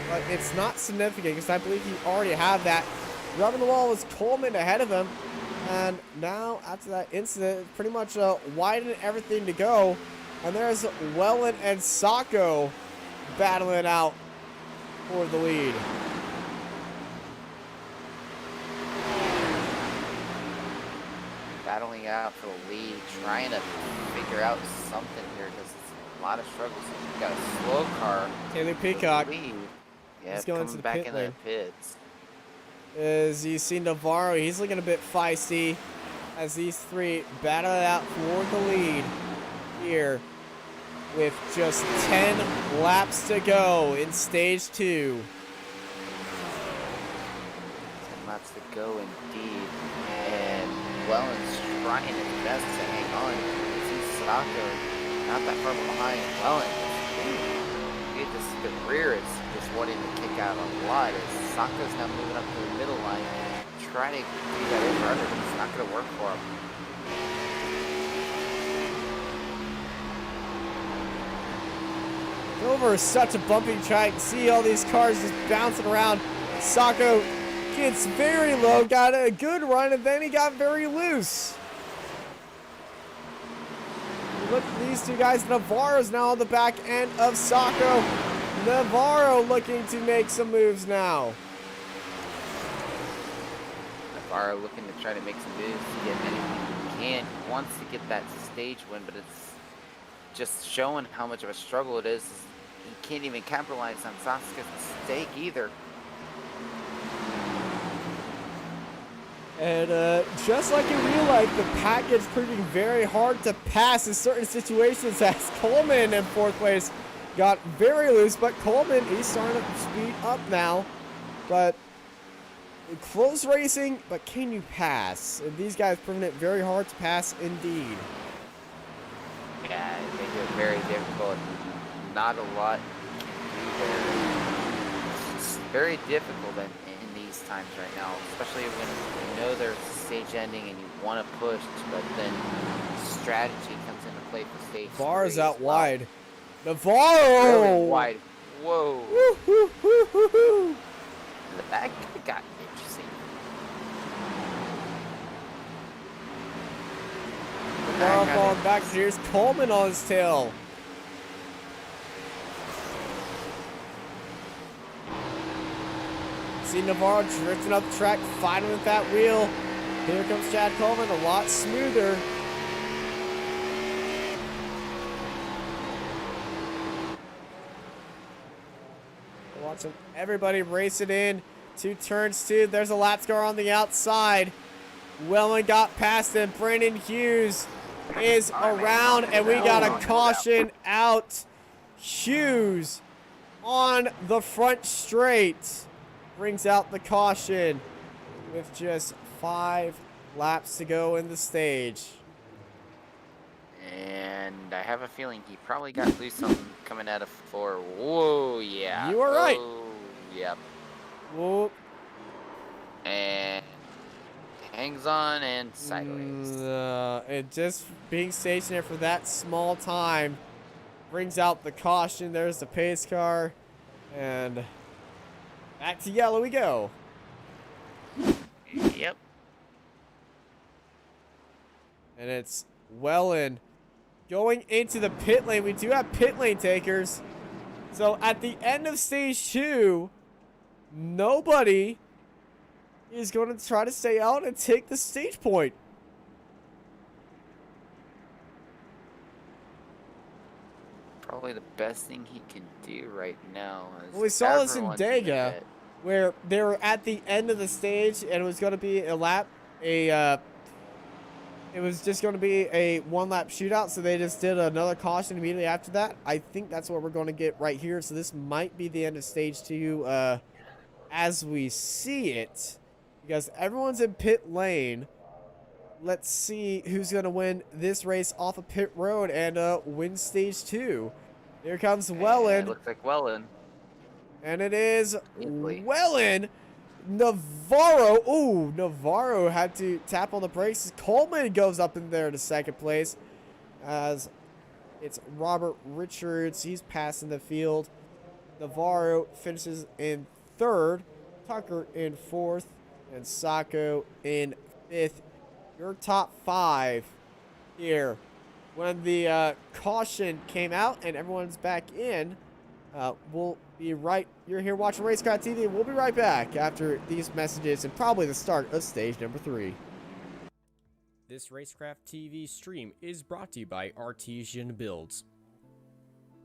But it's not significant because I believe he already had that. Rubbing the wall was Coleman ahead of him. And now, after that incident, pretty much widened everything to go. And there's Welland and Sacco battling out for the lead. Battling out for the lead, trying to figure out something here because it's a lot of struggles. You've got a slow car. Taylor Peacock. Lead. Yeah, He's going coming to the back pit in lane. the pits. As you see Navarro, he's looking a bit feisty as these three battle it out for the lead here with just 10 laps to go in stage 2. 10 laps to go indeed. And Welland's trying his best to hang on. You see Sacco not that far behind. Welland, the rear is just wanting to kick out a lot as Sacco's now moving up to the middle line, trying to do that in rudder, but it's not going to work for him. Dover is such a bumpy track. See all these cars just bouncing around. Sacco gets very low, got a good run, and then he got very loose. Look at these two guys. Navarro's now on the back end of Sacco. Navarro looking to make some moves now. Navarro looking to try to make some moves to get anything he can. He wants to get that stage win, but it's just showing how much of a struggle it is. He can't even capitalize on Sasuke's mistake either. And just like in real life, the pack is proving very hard to pass in certain situations as Coleman in 4th place got very loose, but Coleman, he's starting to speed up now. But close racing, but can you pass? And these guys proving it very hard to pass indeed. Yeah, they do it very difficult. Not a lot you can do there. It's very difficult in these times right now, especially when you know there's a stage ending and you want to push, but then strategy comes into play for stage 3 Navarro's out as well. wide. Navarro! Really wide. Whoa. Woo, woo, woo, woo, woo. That got interesting. Navarro falling back. Here's Coleman on his tail. See Navarro drifting up the track, fighting with that wheel. Here comes Chad Coleman, a lot smoother. Watching everybody race it in to turns 2. There's a lap car on the outside. Welland got past him. Brandon Hughes is around, and we got a caution out. Hughes on the front straight brings out the caution with just 5 laps to go in the stage. And I have a feeling he probably got loose on coming out of 4. Whoa, yeah. You are right. Oh, yep. Whoop. And hangs on and sideways. And just being stationary for that small time brings out the caution. There's the pace car. And back to yellow we go. Yep. And it's Wellen going into the pit lane. We do have pit lane takers. So at the end of stage 2, nobody is going to try to stay out and take the stage point. Probably the best thing he can do right now. Is Well, we saw this in everyone's in the Dega, pit. where they were at the end of the stage and it was going to be a lap, it was just going to be a one-lap shootout, so they just did another caution immediately after that. I think that's what we're going to get right here, so this might be the end of stage 2 as we see it, because everyone's in pit lane. Let's see who's going to win this race off of pit road and win stage 2. Here comes And Wellen. it looks like Wellen. And it is Easily. Wellen. Navarro. Ooh, Navarro had to tap on the brakes. Coleman goes up in there to second place as it's Robert Richards. He's passing the field. Navarro finishes in third. Tucker in fourth. And Sacco in fifth. Your top 5 here. When the caution came out and everyone's back in, we'll be right. You're here watching Racecraft TV. We'll be right back after these messages and probably the start of stage number 3. This Racecraft TV stream is brought to you by Artesian Builds.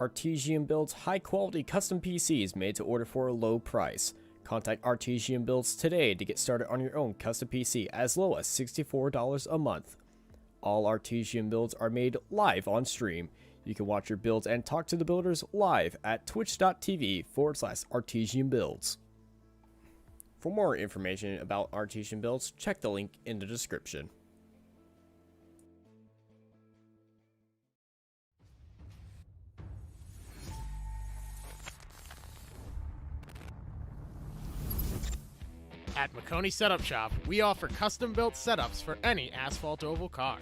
Artesian builds high-quality custom PCs made to order for a low price. Contact Artesian Builds today to get started on your own custom PC as low as $64 a month. All Artesian builds are made live on stream. You can watch your builds and talk to the builders live at twitch.tv/Artesian Builds. For more information about Artesian Builds, check the link in the description. At McConey Setup Shop, we offer custom-built setups for any asphalt oval car.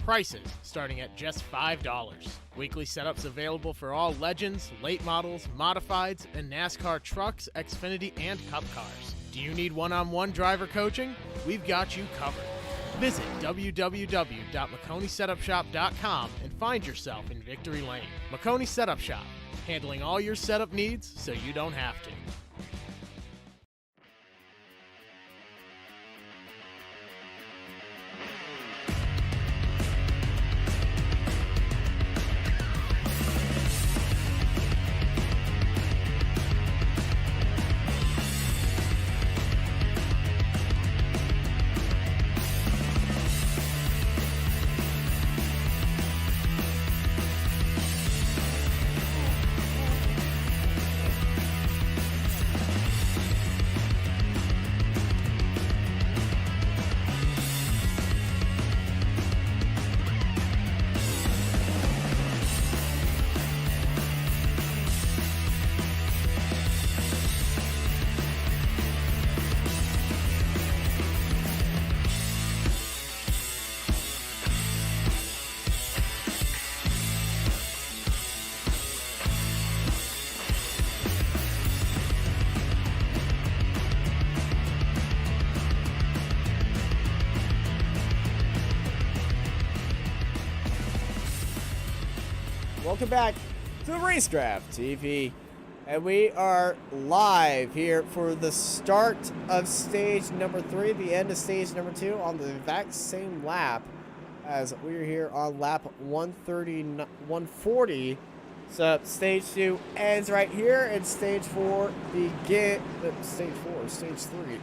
Prices starting at just $5. Weekly setups available for all Legends, late models, modifieds, and NASCAR trucks, Xfinity, and Cup cars. Do you need one-on-one driver coaching? We've got you covered. Visit www.McConeySetupShop.com and find yourself in Victory Lane. McConey Setup Shop, handling all your setup needs so you don't have to. Welcome back to Racecraft TV, and we are live here for the start of stage number 3, the end of stage number 2 on the exact same lap as we're here on lap 140. So stage 2 ends right here, and stage 4 begins. Stage 3.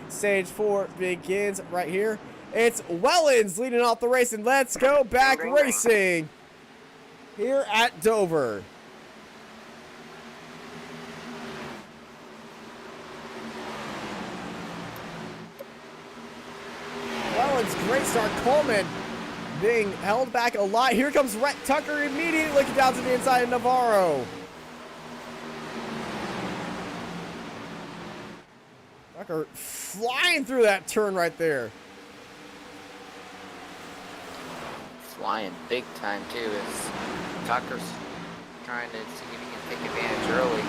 Stage 4 begins right here. It's Wellens leading off the race, and let's go back Ring, ring, ring. racing here at Dover. Wellens, great start. Coleman being held back a lot. Here comes Rhett Tucker immediately looking down to the inside of Navarro. Tucker flying through that turn right there. Flying big time too. Is Tucker's trying to see if he can take advantage early.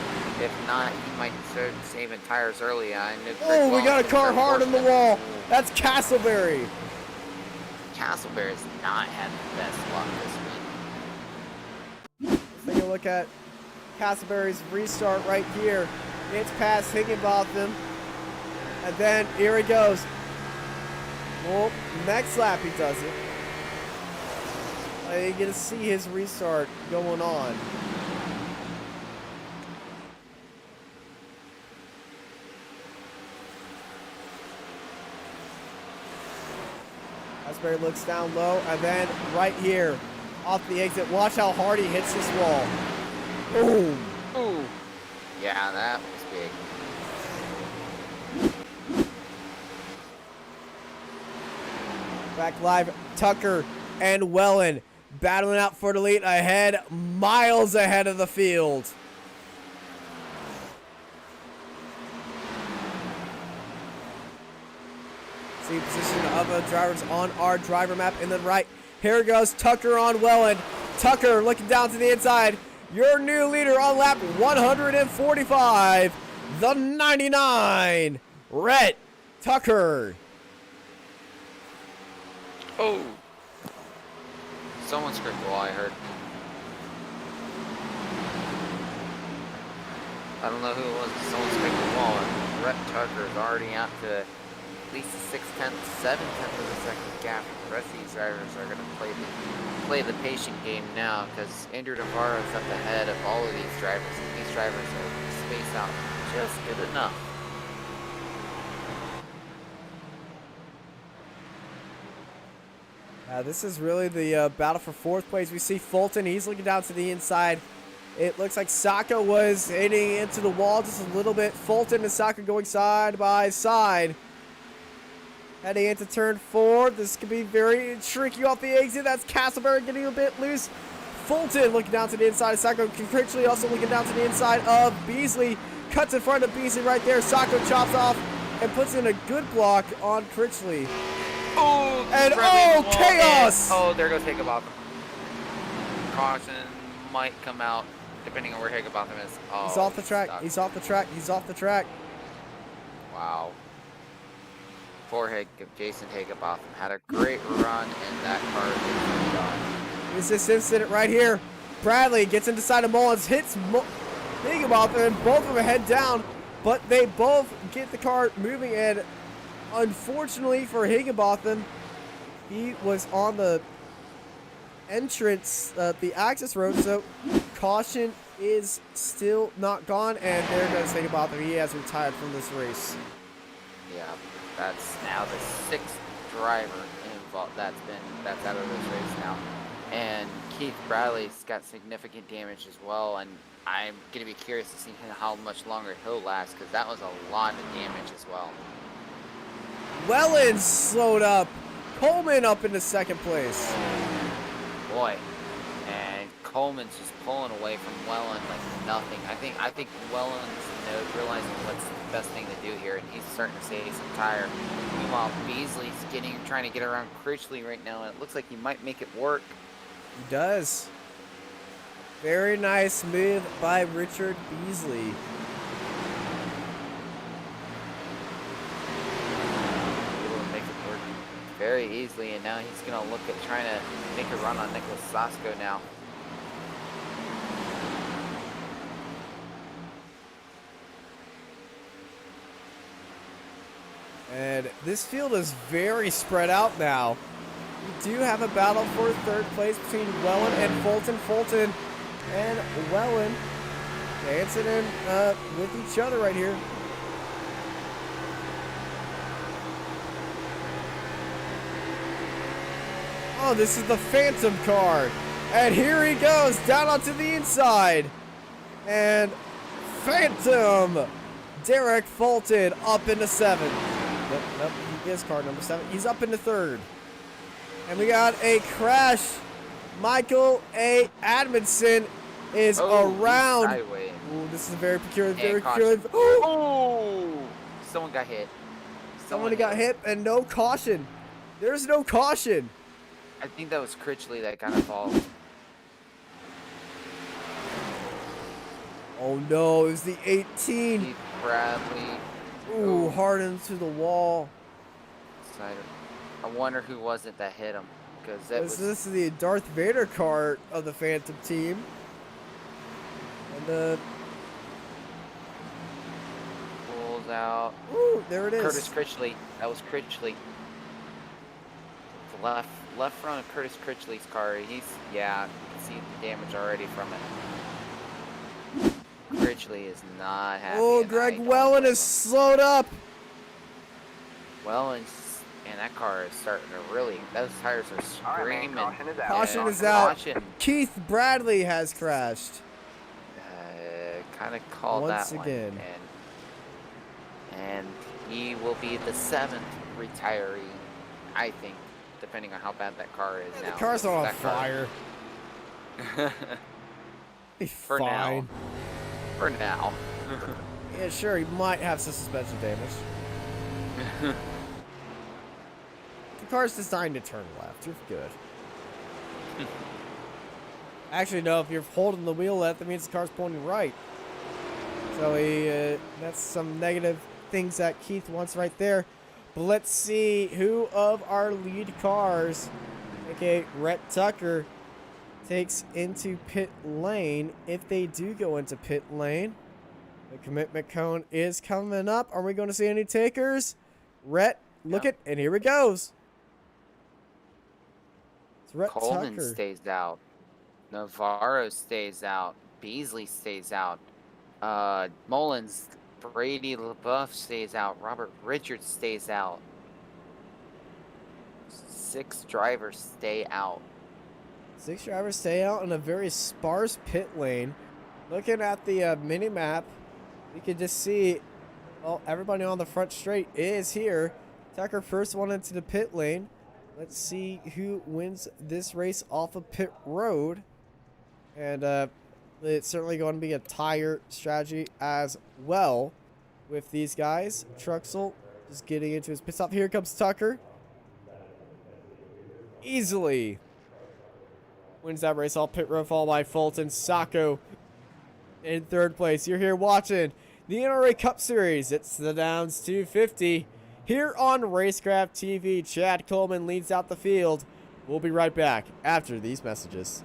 If not, he might start saving tires early. I know. Oh, we got a car hard on the wall. That's Castleberry. Castleberry's not had the best luck this week. Let's take a look at Castleberry's restart right here. It's past Higginbotham. And then here he goes. Well, next lap he does it. You get to see his restart going on. Asbury looks down low, and then right here, off the exit. Watch how hard he hits this wall. Boom. Ooh. Yeah, that was big. Back live, Tucker and Wellen battling out for the lead ahead, miles ahead of the field. See position of the drivers on our driver map in the right. Here goes Tucker on Welland. Tucker looking down to the inside. Your new leader on lap 145, the 99, Rhett Tucker. Oh. Someone scraped the wall, I heard. I don't know who it was. Someone scraped the wall, and Rhett Tucker is already out to at least a 6/10, 7/10 of a second gap. The rest of these drivers are going to play the patient game now, because Andrew Navarro is up ahead of all of these drivers, and these drivers are spaced out just good enough. This is really the battle for fourth place. We see Fulton. He's looking down to the inside. It looks like Saka was hitting into the wall just a little bit. Fulton and Saka going side by side. Heading into turn 4. This could be very tricky off the exit. That's Castleberry getting a bit loose. Fulton looking down to the inside. Saka Critchley also looking down to the inside of Beasley. Cuts in front of Beasley right there. Saka chops off and puts in a good block on Critchley. Oh, and chaos! And, there goes Higginbotham. Caution might come out depending on where Higginbotham is. Oh, he's off the track. Stuck. He's off the track. He's off the track. Wow. Poor Jason Higginbotham had a great run, and that car is done. Here's this incident right here. Bradley gets into side of Mullins, hits Higginbotham, and both of them head down, but they both get the car moving, and unfortunately for Higginbotham, he was on the entrance, the access road, so caution is still not gone, and there goes Higginbotham. He has retired from this race. Yeah, that's now the 6th driver involved that's out of this race now. And Keith Bradley's got significant damage as well, and I'm going to be curious to see how much longer he'll last, because that was a lot of damage as well. Wellen slowed up. Coleman up into second place. Boy, and Coleman's just pulling away from Welland like nothing. I think Welland's realizing what's the best thing to do here, and he's starting to save some tire. Meanwhile, Beasley's trying to get around Critchley right now, and it looks like he might make it work. He does. Very nice move by Richard Beasley. Very easily, and now he's going to look at trying to make a run on Nicholas Sasko now. And this field is very spread out now. We do have a battle for third place between Welland and Fulton. Fulton and Welland dancing in with each other right here. Oh, this is the Phantom car. And here he goes down onto the inside. And Phantom Derek Fulton up into 7th. Nope, he is car number 7. He's up into 3rd. And we got a crash. Michael A. Admonson is around. Ooh, this is very peculiar. Very peculiar. Oh! Someone got hit. Someone got hit and no caution. There's no caution. I think that was Critchley that got involved. Oh no, it was the 18. Keith Bradley. Ooh, hard into the wall. I wonder who was it that hit him. Because This is the Darth Vader car of the Phantom team. And pulls out. Ooh, there it is. Curtis Critchley. That was Critchley. The left front of Curtis Critchley's car. You can see the damage already from it. Critchley is not happy. Oh, Greg Wellen is slowed up. Wellen and that car is starting to really. Those tires are screaming. All right, man, caution is out. Caution is out. Caution. Keith Bradley has crashed. Kind of called Once that again. one. And he will be the 7th retiree, I think, depending on how bad that car is now. The car's not on That car- fire. He's For fine. For now. Yeah, sure, he might have some suspension damage. The car's designed to turn left. You're good. Actually, no, if you're holding the wheel left, that means the car's pointing right. So that's some negative things that Keith wants right there. But let's see who of our lead cars, aka Rhett Tucker, takes into pit lane. If they do go into pit lane, the commitment cone is coming up. Are we going to see any takers? Rhett, look it, and here it goes. It's Rhett Coleman Tucker. stays out. Navarro stays out. Beasley stays out. Mullins, Brady LaBeouf stays out. Robert Richards stays out. 6 drivers stay out. 6 drivers stay out in a very sparse pit lane. Looking at the mini map, you can just see, well, everybody on the front straight is here. Tucker first one into the pit lane. Let's see who wins this race off of pit road. And it's certainly going to be a tire strategy as well with these guys. Truxell just getting into his pit stop. Here comes Tucker. Easily wins that race off pit road, followed by Fulton. Sacco in 3rd place. You're here watching the NRA Cup Series. It's the Downs 250 here on Racecraft TV. Chad Coleman leads out the field. We'll be right back after these messages.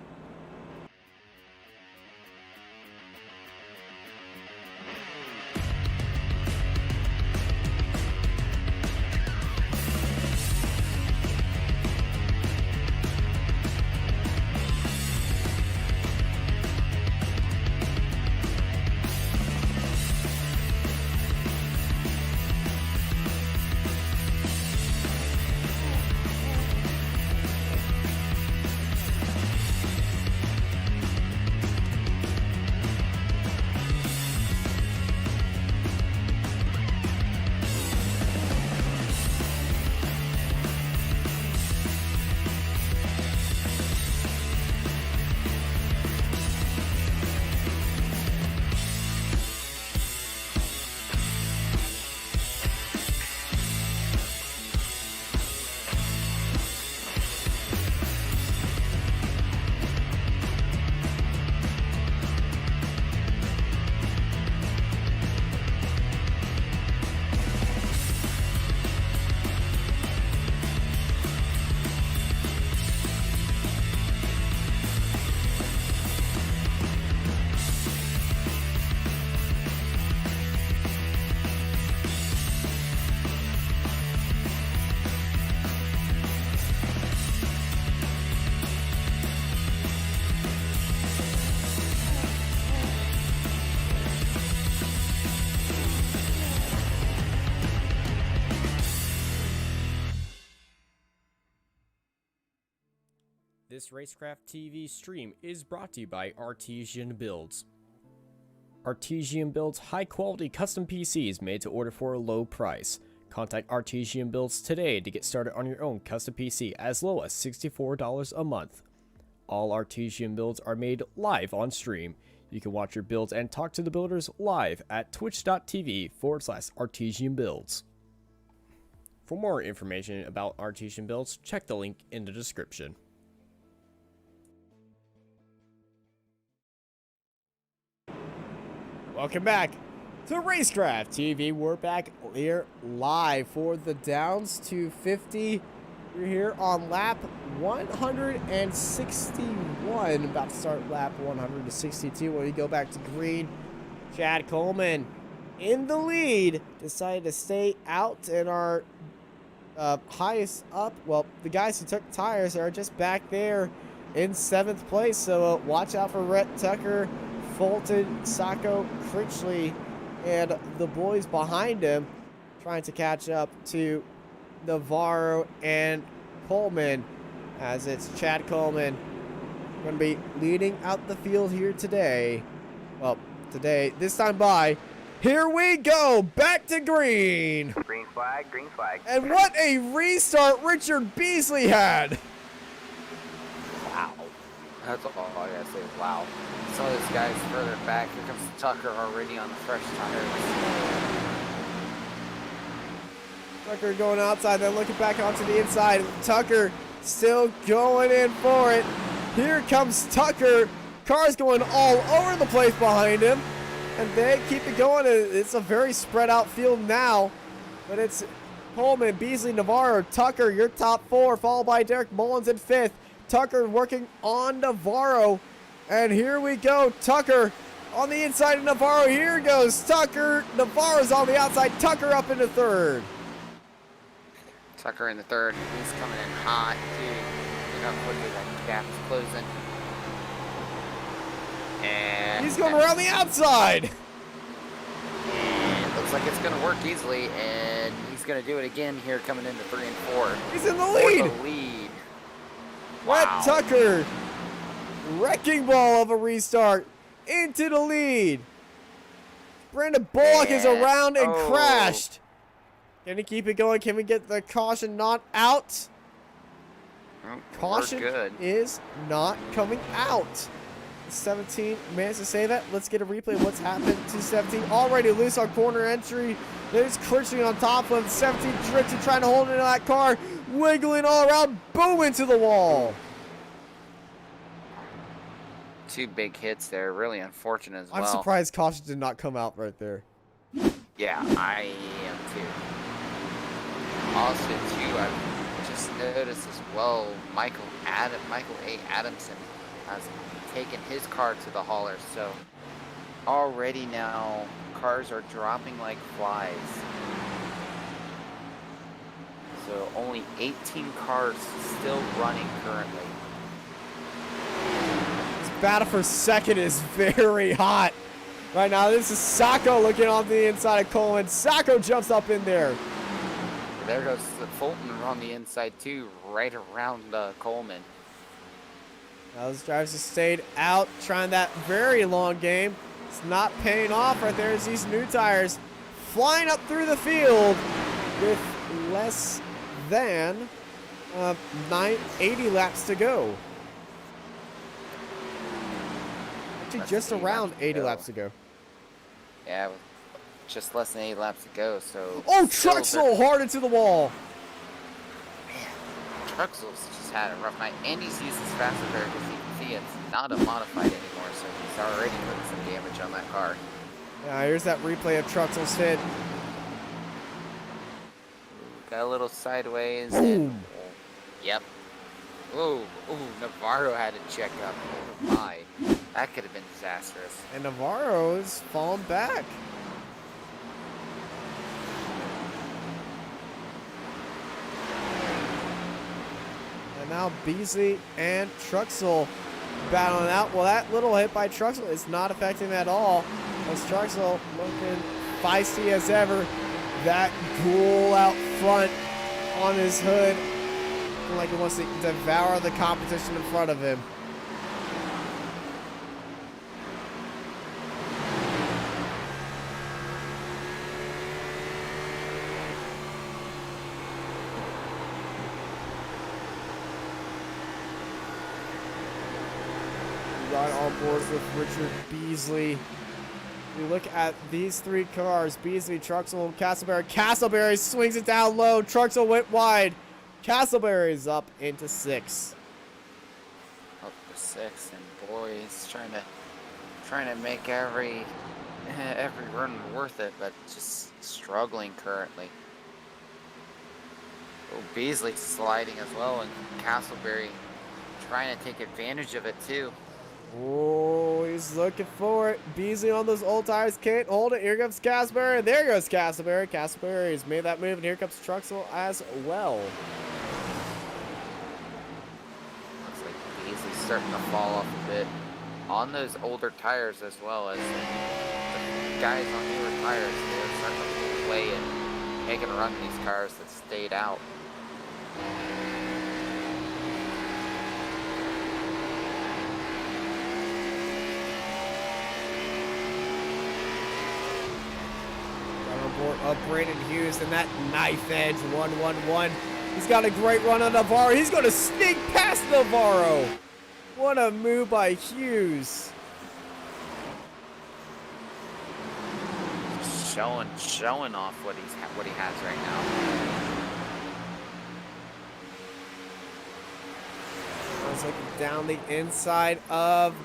This Racecraft TV stream is brought to you by Artesian Builds. Artesian builds high-quality custom PCs made to order for a low price. Contact Artesian Builds today to get started on your own custom PC as low as $64 a month. All Artesian builds are made live on stream. You can watch your builds and talk to the builders live at twitch.tv/Artesian Builds. For more information about Artesian Builds, check the link in the description. Welcome back to Racecraft TV. We're back here live for the Downs 250. We're here on lap 161. About to start lap 162 when we go back to green. Chad Coleman in the lead. Decided to stay out and our highest up. Well, the guys who took tires are just back there in 7th place. So watch out for Rhett Tucker, Fulton, Sacco, Critchley, and the boys behind him trying to catch up to Navarro and Coleman, as it's Chad Coleman going to be leading out the field here today. Well, today, this time by. Here we go, back to green. Green flag, green flag. And what a restart Richard Beasley had. Wow. That's all I gotta say is wow. Some of these guys further back. Here comes Tucker already on the fresh tires. Tucker going outside, then looking back onto the inside. Tucker still going in for it. Here comes Tucker. Cars going all over the place behind him. And they keep it going. It's a very spread out field now. But it's Coleman, Beasley, Navarro, Tucker, your top 4, followed by Derek Mullins in 5th. Tucker working on Navarro. And here we go. Tucker on the inside of Navarro. Here goes Tucker. Navarro's on the outside. Tucker up into 3rd. Tucker in the 3rd. He's coming in hot, too. Look how quickly that gap is closing. And he's going around the outside. And it looks like it's going to work easily. And he's going to do it again here coming into 3 and 4. He's in the lead. Wow. Rhett Tucker. Wrecking ball of a restart into the lead. Brandon Bullock is around and crashed. Can he keep it going? Can we get the caution not out? Caution is not coming out. 17 managed to say that. Let's get a replay of what's happened to 17. Already loose on corner entry. There's Critchley on top of 17. Drifting, trying to hold into that car. Wiggling all around. Boom into the wall. 2 big hits there. Really unfortunate as well. I'm surprised caution did not come out right there. Yeah, I am too. Also, too, I've just noticed as well, Michael A. Adamson has taken his car to the hauler. So already now, cars are dropping like flies. So only 18 cars still running currently. This battle for 2nd is very hot. Right now, this is Sacco looking on the inside of Coleman. Sacco jumps up in there. There goes the Fulton on the inside too, right around Coleman. Now those drivers have stayed out, trying that very long game. It's not paying off right there as these new tires flying up through the field with less than 80 laps to go. Actually, just around 80 laps to go. Yeah, just less than 8 laps to go, so... Oh, Truxell hard into the wall. Man, Truxell's just had a rough night. And he's used his faster car because you can see it's not a modified anymore, so he's already putting some damage on that car. Yeah, here's that replay of Truxell's hit. Got a little sideways. Boom. And, yep. Ooh, Navarro had to check up. Oh my. That could have been disastrous. And Navarro's fallen back. And now Beasley and Truxell battling out. Well, that little hit by Truxell is not affecting him at all. As Truxell looking feisty as ever. That ghoul out front on his hood. Looking like he wants to devour the competition in front of him. on board with Richard Beasley. We look at these 3 cars. Beasley, Truxell, and Castleberry. Castleberry swings it down low. Truxell went wide. Castleberry's up into 6. Up to 6, and boy, he's trying to make every run worth it, but just struggling currently. Oh, Beasley sliding as well, and Castleberry trying to take advantage of it too. Oh, he's looking for it. Beasley on those old tires can't hold it. Here comes Castleberry. There goes Castleberry. Castleberry's made that move, and here comes Truxell as well. Looks like Beasley's starting to fall off a bit on those older tires, as well as the guys on newer tires. They're starting to pull away and making a run these cars that stayed out. Of Brandon Hughes and that knife edge 111. He's got a great run on Navarro. He's going to sneak past Navarro. What a move by Hughes. Showing off what he has right now. I was looking down the inside of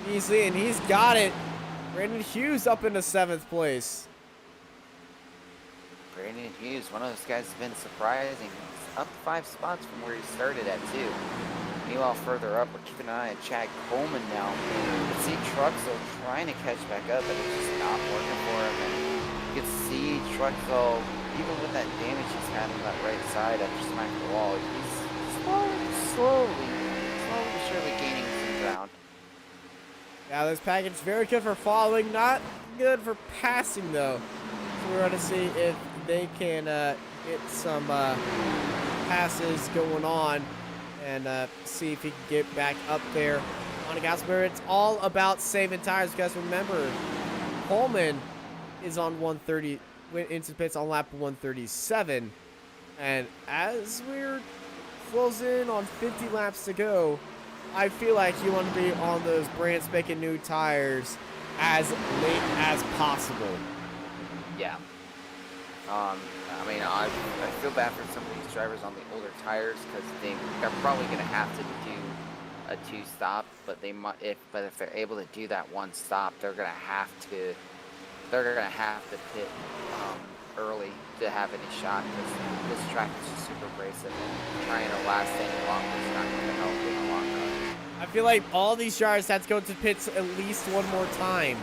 Beasley, and he's got it. Brandon Hughes up into 7th place. Brandon Hughes, one of those guys, has been surprising. He's up 5 spots from where he started at too. Meanwhile, further up, we're keeping an eye on Chad Coleman now. You can see Truxell trying to catch back up, but it's just not working for him. And you can see Truxell, even with that damage he's had on that right side after smacking the wall, he's slowly but surely gaining some ground. Yeah, this package very good for following, not good for passing though. So we're going to see if they can get some passes going on and see if he can get back up there on a Castleberry. It's all about saving tires, because remember, Coleman is on 130, went into pits on lap 137, and as we're closing on 50 laps to go, I feel like you want to be on those brand spanking new tires as late as possible. Yeah. I mean, I feel bad for some of these drivers on the older tires, because they're probably going to have to do a 2-stop, but if they're able to do that 1 stop, they're going to have to pit early to have any shot, because this track is just super abrasive, and trying to last any longer is not going to help in the long run. I feel like all these drivers have to go to pits at least one more time.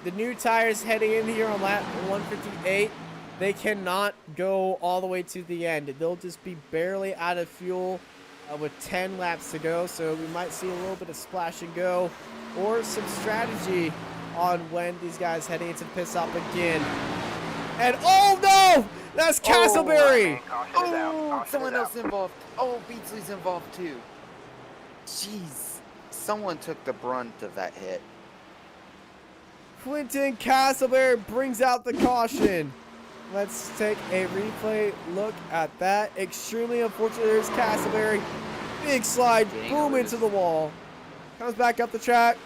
The new tires heading in here on lap 158, they cannot go all the way to the end. They'll just be barely out of fuel with 10 laps to go, so we might see a little bit of splash and go or some strategy on when these guys heading into the pit stop again. And oh no! That's Castleberry! Oh, someone else involved. Oh, Beasley's involved too. Jeez. Someone took the brunt of that hit. Quentin Castleberry brings out the caution. Let's take a replay look at that. Extremely unfortunate. There's Castleberry. Big slide. Boom into the wall. Comes back up the track.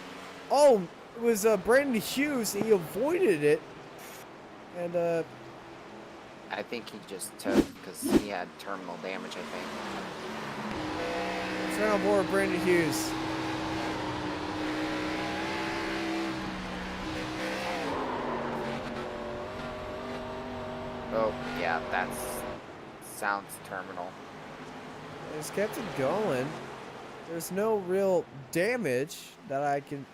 Oh, it was Brandon Hughes. He avoided it. And I think he just took, because he had terminal damage, I think. Let's run on board Brandon Hughes. Oh, yeah, that sounds terminal. Just kept it going. There's no real damage that I can...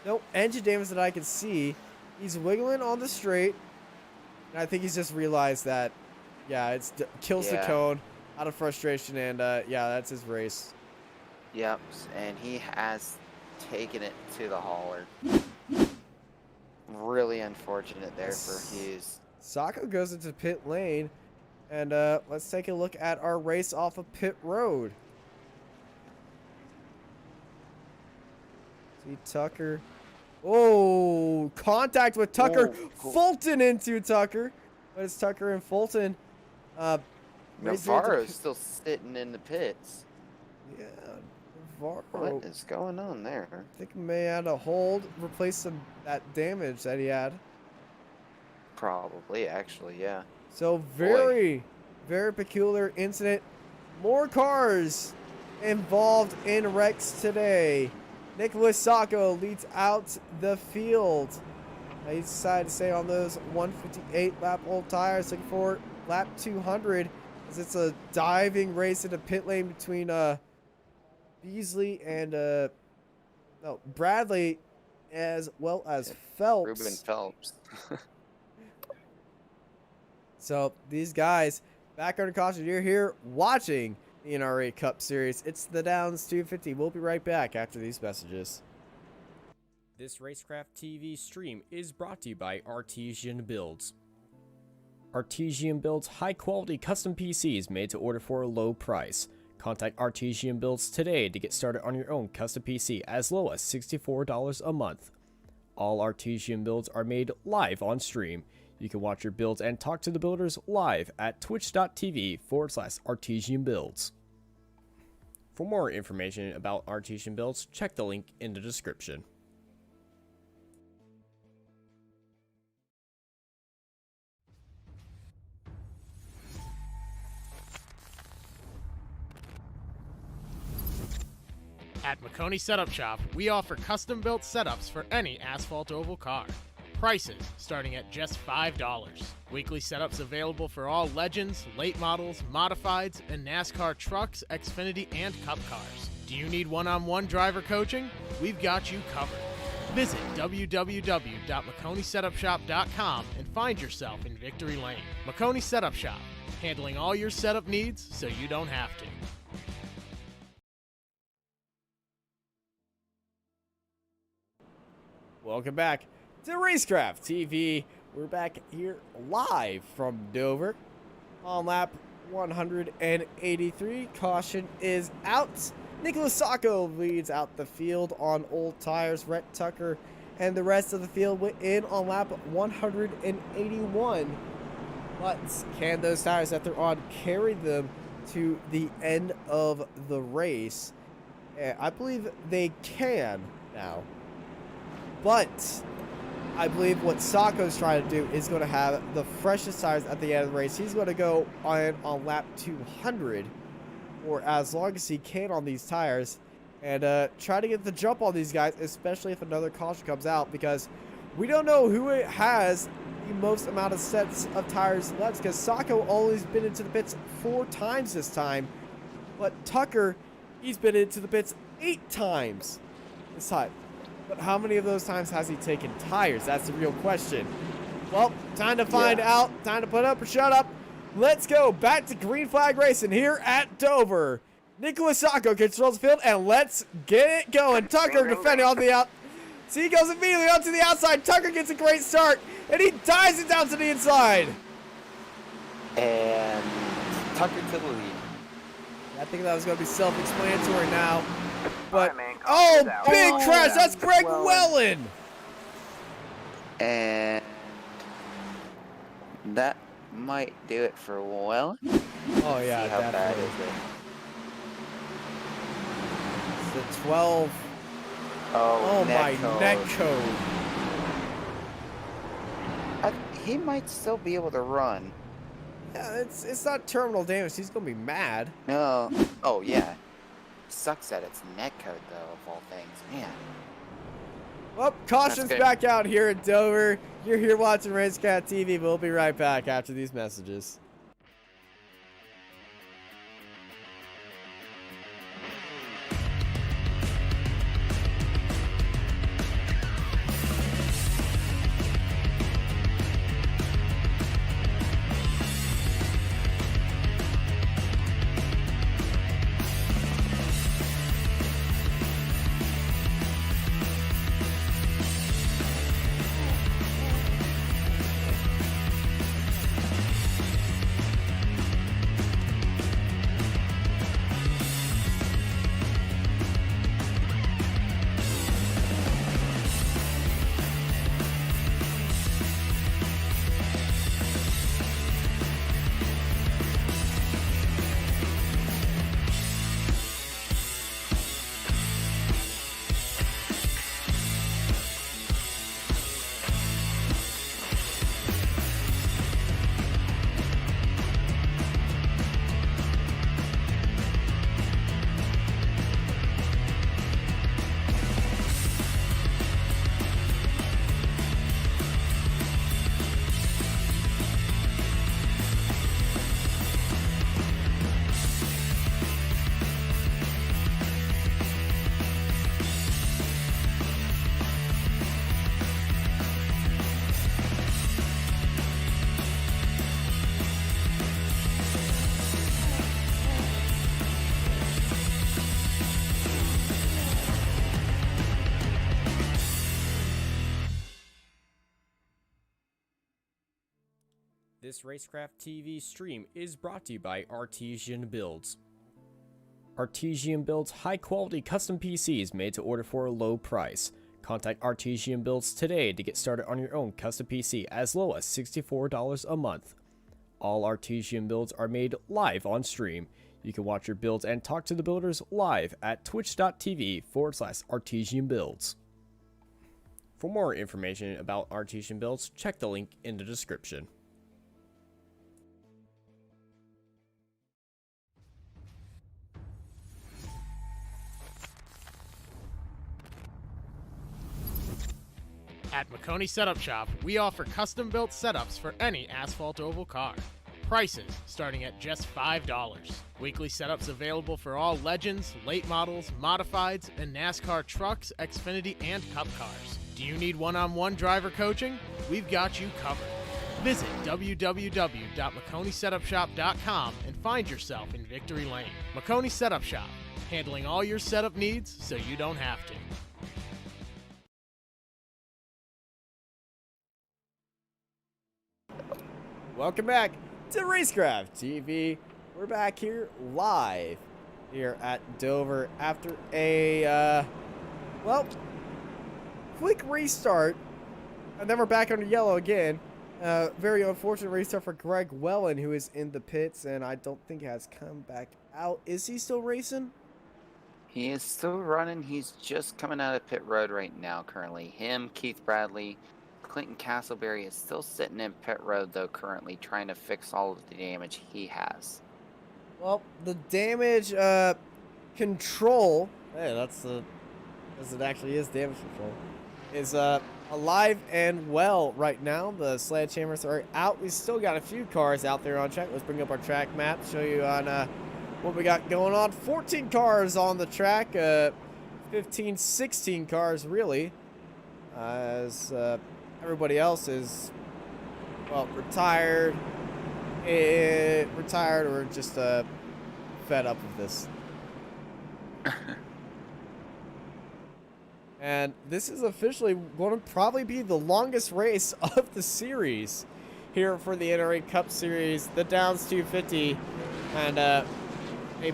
No engine damage that I can see. He's wiggling on the straight. And I think he's just realized that, yeah, it's kills the cone out of frustration. And, yeah, that's his race. Yep, and he has taken it to the hauler. Really unfortunate there for Hughes. Sacco goes into pit lane, and let's take a look at our race off of pit road. See Tucker. Oh, contact with Tucker. Oh, cool. Fulton into Tucker. But it's Tucker and Fulton. Navarro's still sitting in the pits. Yeah, What is going on there? I think he may have to hold, replace that damage that he had. Probably, actually, yeah. So very peculiar incident. More cars involved in wrecks today. Nicholas Sacco leads out the field. He decided to stay on those 158 lap old tires, looking for lap 200, as it's a diving race in the pit lane between Beasley and Bradley, as well as Phelps. Ruben Phelps. So these guys back under caution. You're here watching the NRE Cup Series. It's the Downs 250. We'll be right back after these messages. This Racecraft TV stream is brought to you by Artesian Builds. Artesian builds high-quality custom PCs made to order for a low price. Contact Artesian Builds today to get started on your own custom PC as low as $64 a month. All Artesian builds are made live on stream. You can watch your builds and talk to the builders live at twitch.tv/Artesian Builds. For more information about Artesian Builds, check the link in the description. At McConey Setup Shop, we offer custom-built setups for any asphalt oval car. Prices starting at just $5. Weekly setups available for all Legends, late models, modifieds, and NASCAR trucks, Xfinity, and Cup cars. Do you need one-on-one driver coaching? We've got you covered. Visit www.McConeySetupShop.com and find yourself in Victory Lane. McConey Setup Shop, handling all your setup needs so you don't have to. Welcome back to Racecraft TV. We're back here live from Dover on lap 183. Caution is out. Nicholas Sacco leads out the field on old tires. Rhett Tucker and the rest of the field went in on lap 181. But can those tires that they're on carry them to the end of the race? I believe they can now. But I believe what Sacco's trying to do is going to have the freshest tires at the end of the race. He's going to go on lap 200 or as long as he can on these tires and try to get the jump on these guys, especially if another caution comes out, because we don't know who has the most amount of sets of tires left, because Sacco only's been into the pits 4 times this time, but Tucker, he's been into the pits 8 times this time. But how many of those times has he taken tires? That's the real question. Well, time to find out. Time to put up or shut up. Let's go back to green flag racing here at Dover. Nicholas Sacco controls the field, and let's get it going. Tucker defending on the out. See, he goes immediately onto the outside. Tucker gets a great start, and he dives it down to the inside. And Tucker to the lead. I think that was going to be self-explanatory now. But, man, oh, big Oh, crash. yeah. That's Greg Wellen. And that might do it for Wellen. Oh, yeah, See how bad definitely. is it? It's the 12. Oh, my neck code. He might still be able to run. Yeah, it's not terminal damage. He's going to be mad. No. Oh, yeah. Sucks that it's net code, though, of all things. Man. Well, caution's good. back out here at Dover. You're here watching Racecraft TV. We'll be right back after these messages. This Racecraft TV stream is brought to you by Artesian Builds. Artesian builds high-quality custom PCs made to order for a low price. Contact Artesian Builds today to get started on your own custom PC as low as $64 a month. All Artesian builds are made live on stream. You can watch your builds and talk to the builders live at twitch.tv/Artesian Builds. For more information about Artesian Builds, check the link in the description. At Makoni Setup Shop, we offer custom-built setups for any asphalt oval car. Prices starting at just $5. Weekly setups available for all Legends, late models, modifieds, and NASCAR trucks, Xfinity, and Cup cars. Do you need one-on-one driver coaching? We've got you covered. Visit www.MakoniSetupShop.com and find yourself in Victory Lane. Makoni Setup Shop, handling all your setup needs so you don't have to. Welcome back to Racecraft TV. We're back here live here at Dover after a, quick restart. And then we're back under yellow again. Very unfortunate restart for Greg Wellen, who is in the pits, and I don't think has come back out. Is he still racing? He is still running. He's just coming out of pit road right now currently. Him, Keith Bradley, Clinton Castleberry is still sitting in pit road, though, currently trying to fix all of the damage he has. Well, the damage control, hey, that's as it actually is damage control, is alive and well right now. The sledgehammers are out. We still got a few cars out there on track. Let's bring up our track map, show you on what we got going on. 14 cars on the track, 15, 16 cars really, as everybody else is, well, retired or just fed up with this. And this is officially going to probably be the longest race of the series here for the NRE Cup Series, the Downs 250. And a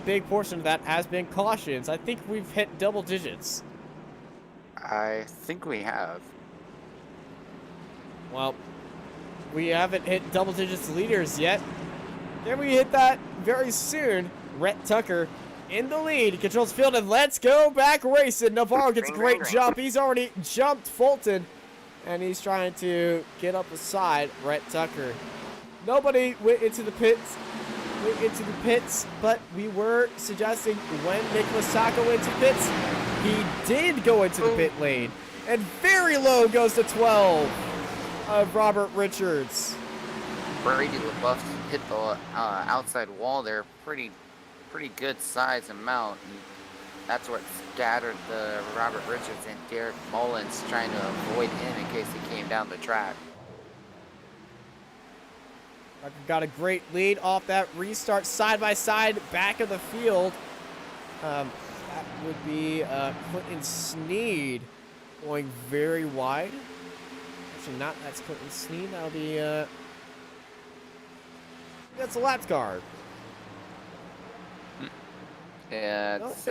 big portion of that has been cautions. I think we've hit double digits. I think we have. Well, we haven't hit double digits leaders yet. Can we hit that very soon? Rhett Tucker in the lead. He controls field, and let's go back racing. Navarro gets a great jump. He's already jumped Fulton, and he's trying to get up the side. Rhett Tucker. Nobody went into the pits. But we were suggesting when Nicholas Sacco went to pits, he did go into the pit lane. And very low goes to 12 of Robert Richards. Brady LaBeouf hit the outside wall there, pretty good size amount, and that's what scattered the Robert Richards and Derek Mullins, trying to avoid him in case he came down the track. Tucker got a great lead off that restart, side by side, back of the field. That would be Clinton Sneed going very wide. Actually, not. That's Clinton Sneed. That'll be that's a lap car. Yeah, it's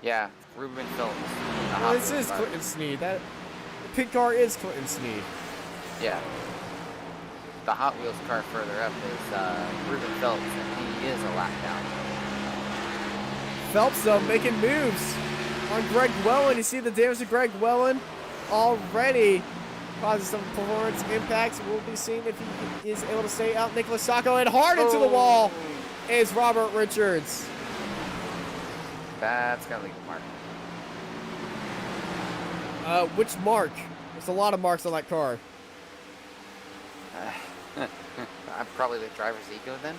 yeah, Ruben Phillips. This is Clinton Sneed. That the pit car is Clinton Sneed. Yeah. The Hot Wheels car further up is Ruben Phillips, and he is a lap down. Phelps, though, making moves on Greg Wellen. You see the damage to Greg Wellen already causing some performance impacts. We'll be seeing if he is able to stay out. Nicholas Sacco, and hard into the wall is Robert Richards. That's got to leave a mark. Which mark? There's a lot of marks on that car. I'm probably the driver's ego then.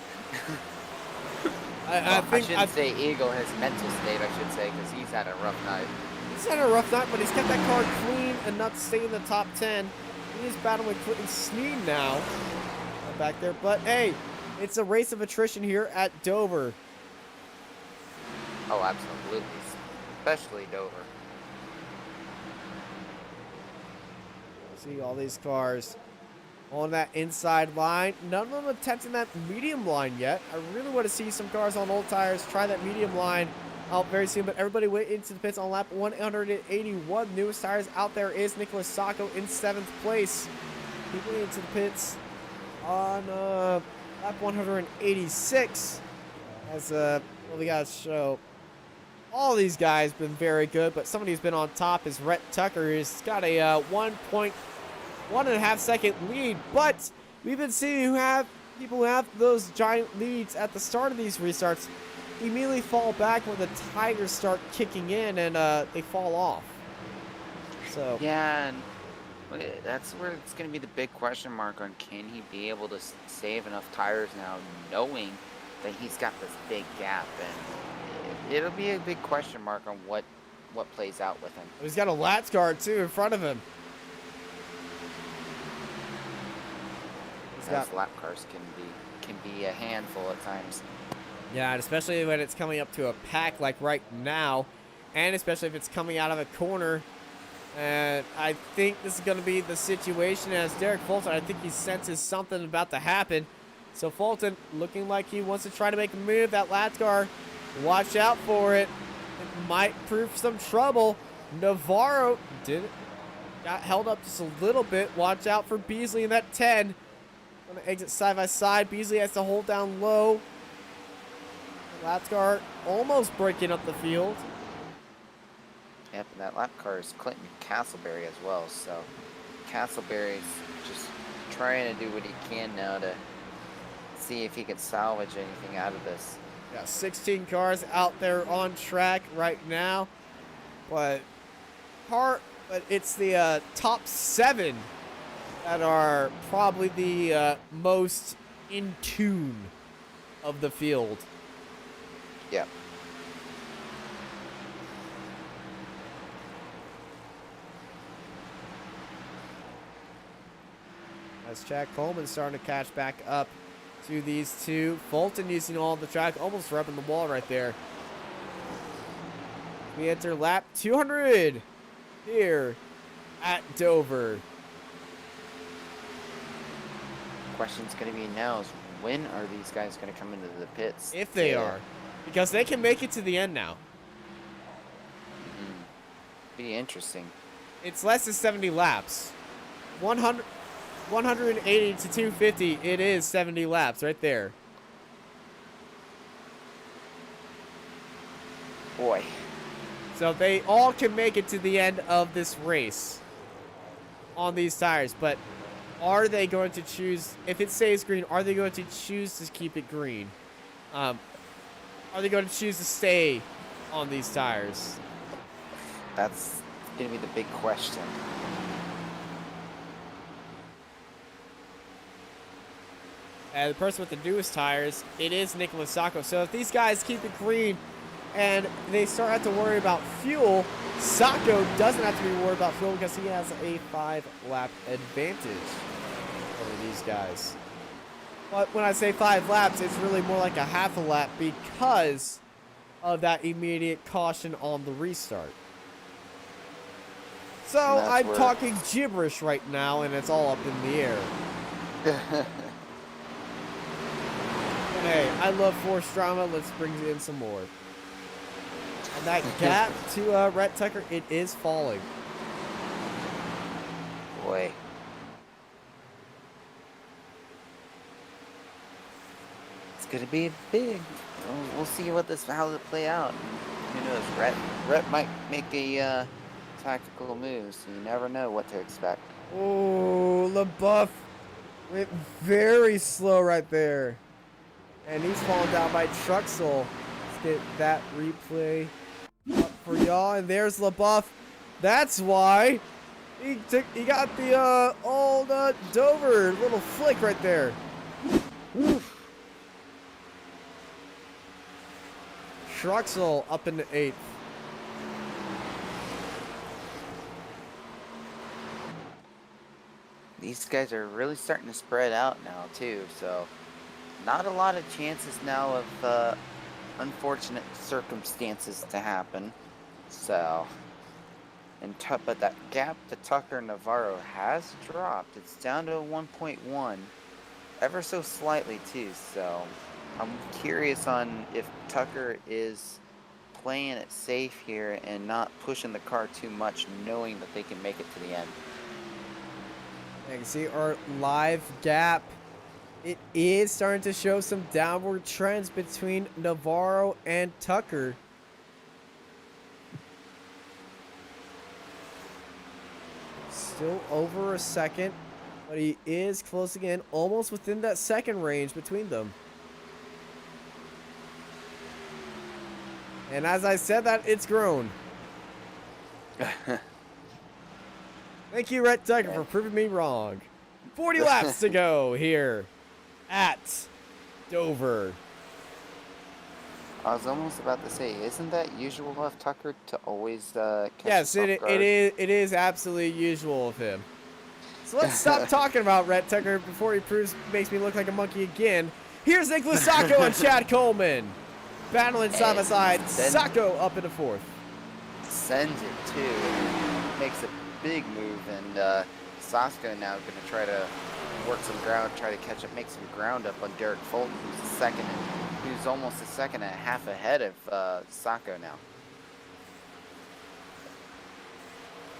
I shouldn't say ego, his mental state, I should say, because he's had a rough night. He's had a rough night, but he's kept that car clean enough to stay in the top 10. He is battling with Clinton Sneed now back there. But, hey, it's a race of attrition here at Dover. Oh, absolutely. Especially Dover. See all these cars on that inside line. None of them attempting that medium line yet. I really want to see some cars on old tires try that medium line out very soon, but everybody went into the pits on lap 181. Newest tires out there is Nicholas Sacco in 7th place. He went into the pits on lap 186. As well, we got to show all these guys been very good, but somebody who's been on top is Rhett Tucker. He's got a 1.5 second lead, but we've been seeing people who have those giant leads at the start of these restarts immediately fall back when the tires start kicking in and they fall off. So yeah, and that's where it's going to be the big question mark on, can he be able to save enough tires now, knowing that he's got this big gap, and it'll be a big question mark on what plays out with him. He's got a latch guard too in front of him. Those lap cars can be a handful at times. Yeah, and especially when it's coming up to a pack like right now, and especially if it's coming out of a corner. And I think this is going to be the situation as Derek Fulton, I think he senses something about to happen. So Fulton looking like he wants to try to make a move. That latch car, watch out for it. It might prove some trouble. Navarro got held up just a little bit. Watch out for Beasley in that 10. Going to exit side by side. Beasley has to hold down low. Latch almost breaking up the field. Yep, and that lap car is Clinton Castleberry as well. So Castleberry's just trying to do what he can now to see if he can salvage anything out of this. Yeah, 16 cars out there on track right now, but it's the top 7 that are probably the most in tune of the field. Yeah. As Chad Coleman starting to catch back up to these two. Fulton using all the track, almost rubbing the wall right there. We enter lap 200 here at Dover. Question's going to be now is, when are these guys going to come into the pits? If they are. Because they can make it to the end now. Be interesting. It's less than 70 laps. 180 to 250, it is 70 laps right there. Boy. So they all can make it to the end of this race on these tires, but are they going to choose, if it stays green, are they going to choose to keep it green? Are they going to choose to stay on these tires? That's going to be the big question. And the person with the newest tires, it is Nicholas Sacco. So if these guys keep it green and they start to have to worry about fuel, Sacco doesn't have to be worried about fuel because he has a 5-lap advantage over these guys. But when I say 5 laps, it's really more like a half a lap because of that immediate caution on the restart. So I'm talking gibberish right now, and it's all up in the air. Hey, I love forced drama. Let's bring in some more. And that gap to Rhett Tucker, it is falling. Boy. It's gonna be big. We'll see how it play out. Who knows? Rhett might make a tactical move, so you never know what to expect. Oh, LaBeouf went very slow right there. And he's falling down by Truxell. Let's get that replay up for y'all. And there's LaBeouf. That's why he got the old Dover little flick right there. Woof. Truxell up into 8th. These guys are really starting to spread out now too, so not a lot of chances now of unfortunate circumstances to happen. So but that gap to Tucker and Navarro has dropped. It's down to 1.1, ever so slightly too. So I'm curious on if Tucker is playing it safe here and not pushing the car too much, knowing that they can make it to the end. You can see our live gap. It is starting to show some downward trends between Navarro and Tucker. Still over a second, but he is closing in almost within that second range between them. And as I said that, it's grown. Thank you, Rhett Tucker, for proving me wrong. 40 laps to go here at Dover. I was almost about to say, isn't that usual of Tucker to always catch Yes, the it top guard? is absolutely usual of him. So let's stop talking about Rhett Tucker before he makes me look like a monkey again. Here's Nicholas Sacco and Chad Coleman battling side by side. Sacco up into fourth. Sends it too. And makes a big move, and Sacco now going to try to work some ground, try to catch up, make some ground up on Derek Fulton, who's almost a second and a half ahead of Sacco now.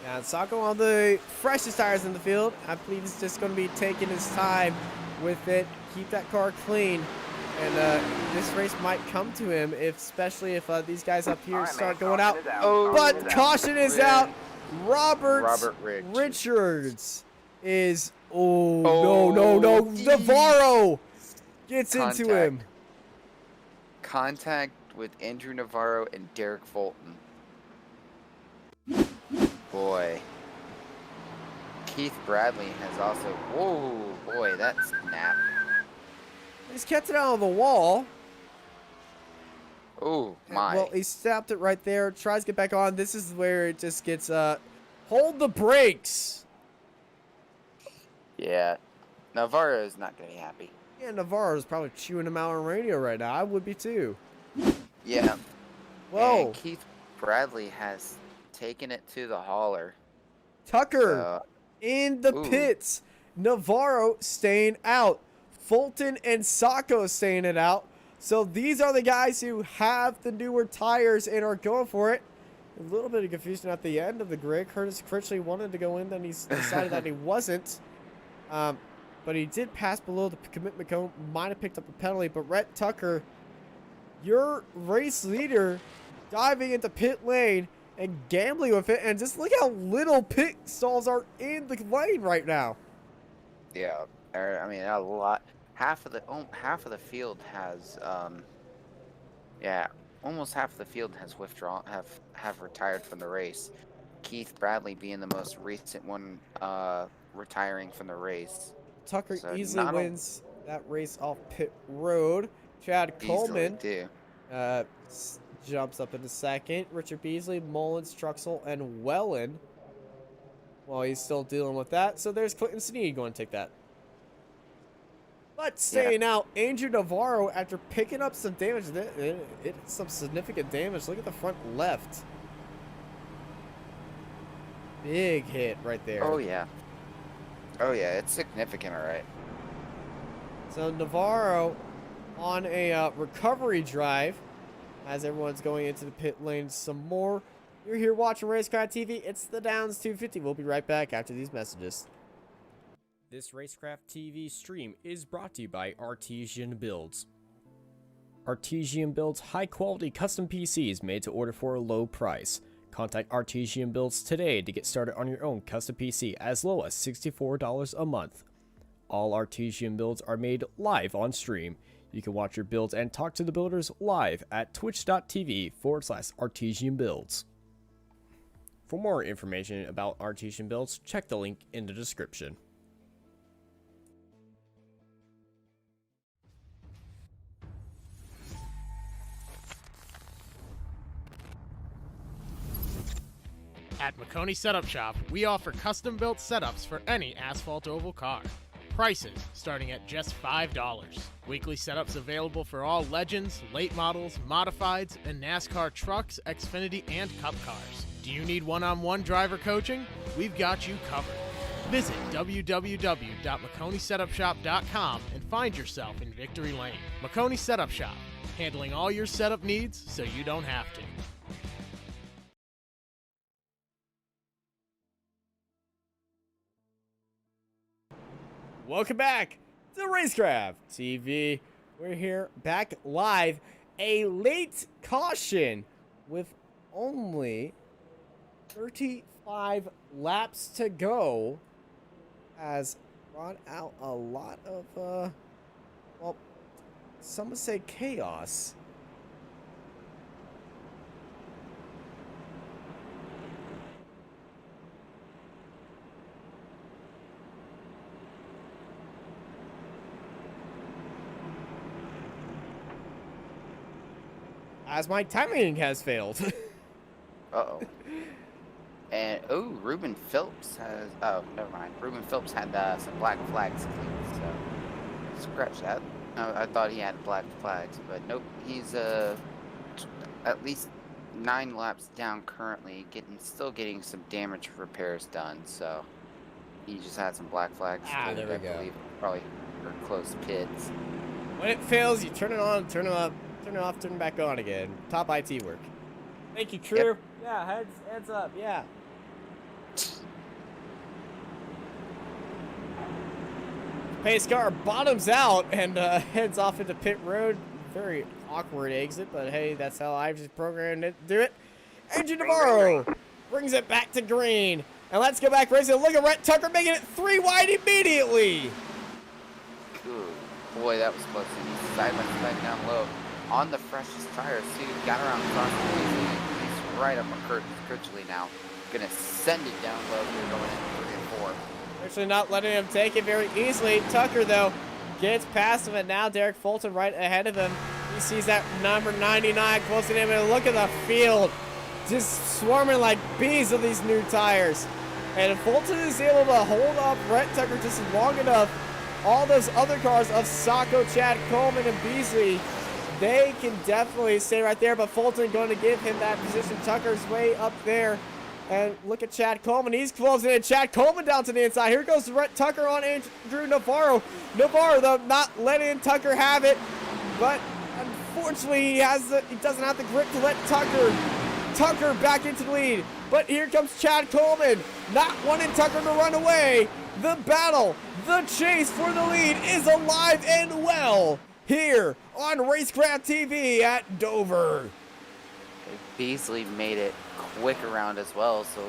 Now, Sacco on the freshest tires in the field. I believe he's just going to be taking his time with it, keep that car clean, and this race might come to him, especially if these guys up here start going out. But caution is out. Robert Richards is. Oh, no. Navarro gets into him. Contact with Andrew Navarro and Derek Fulton. Boy. Keith Bradley has also. Whoa, boy, that snap. He's kept it out of the wall. Oh, my. Well, he stopped it right there. Tries to get back on. This is where it just gets, hold the brakes. Yeah. Navarro is not going to be happy. Yeah, Navarro's probably chewing him out on radio right now. I would be too. Yeah. Whoa. And Keith Bradley has taken it to the hauler. Tucker in the pits. Navarro staying out. Fulton and Sacco staying it out. So these are the guys who have the newer tires and are going for it. A little bit of confusion at the end of the grid. Curtis Critchley wanted to go in, then he's decided that he wasn't. But he did pass below the commitment cone. Might have picked up a penalty. But Rhett Tucker, your race leader, diving into pit lane and gambling with it. And just look how little pit stalls are in the lane right now. Yeah, I mean a lot. Half of the field has, almost half of the field has withdrawn, have retired from the race. Keith Bradley being the most recent one, retiring from the race. Tucker easily wins that race off pit road. Chad Coleman jumps up into second. Richard Beasley, Mullins, Truxell, and Wellen. Well, he's still dealing with that. So there's Clinton Sneed going to take that. But staying out, Andrew Navarro, after picking up some damage, it's some significant damage. Look at the front left. Big hit right there. Oh, yeah. Oh, yeah, it's significant, all right. So Navarro on a recovery drive as everyone's going into the pit lane some more. You're here watching Racecraft TV. It's the Downs 250. We'll be right back after these messages. This Racecraft TV stream is brought to you by Artesian Builds. Artesian builds high-quality custom PCs made to order for a low price. Contact Artesian Builds today to get started on your own custom PC as low as $64 a month. All Artesian builds are made live on stream. You can watch your builds and talk to the builders live at twitch.tv/Artesian Builds. For more information about Artesian Builds, check the link in the description. At McConey Setup Shop, we offer custom-built setups for any asphalt oval car. Prices starting at just $5. Weekly setups available for all Legends, late models, modifieds, and NASCAR trucks, Xfinity, and Cup cars. Do you need one-on-one driver coaching? We've got you covered. Visit www.McConeySetupShop.com and find yourself in Victory Lane. McConey Setup Shop, handling all your setup needs so you don't have to. Welcome back to Racecraft TV. We're here back live. A late caution with only 35 laps to go has brought out a lot of, well, some would say chaos. As my timing has failed. Uh-oh. And, oh, Ruben Phillips has, oh, never mind. Ruben Phillips had some black flags, so scratch that. I thought he had black flags, but nope. He's at least 9 laps down currently, still getting some damage repairs done, so he just had some black flags. There we go. I believe probably for close pits. When it fails, you turn it on, turn it up, turn it off, turn it back on again. Top IT work. Thank you, crew. Yep. Yeah, heads up, yeah. Pace car bottoms out and heads off into pit road. Very awkward exit, but hey, that's how I've just programmed it to do it. Engine Navarro brings it back to green. And let's go back racing. Look at Rhett Tucker making it 3 wide immediately. Ooh, boy, that was close. He's side by side down low on the freshest tires, too. Got around across the way. He's right up on Kirchley now. Gonna send it down low. We're going in 3 and 4. Actually not letting him take it very easily. Tucker, though, gets past him, and now Derek Fulton right ahead of him. He sees that number 99 close to him, and look at the field. Just swarming like bees of these new tires. And if Fulton is able to hold up Rhett Tucker just long enough, all those other cars of Sacco, Chad Coleman, and Beasley, they can definitely stay right there. But Fulton going to give him that position. Tucker's way up there. And look at Chad Coleman. He's closing in. Chad Coleman down to the inside. Here goes Rhett Tucker on Andrew Navarro. Navarro, though, not letting Tucker have it. But unfortunately, he doesn't have the grip to let Tucker back into the lead. But here comes Chad Coleman, not wanting Tucker to run away. The battle, the chase for the lead is alive and well here on Racecraft TV at Dover. Beasley made it quick around as well, so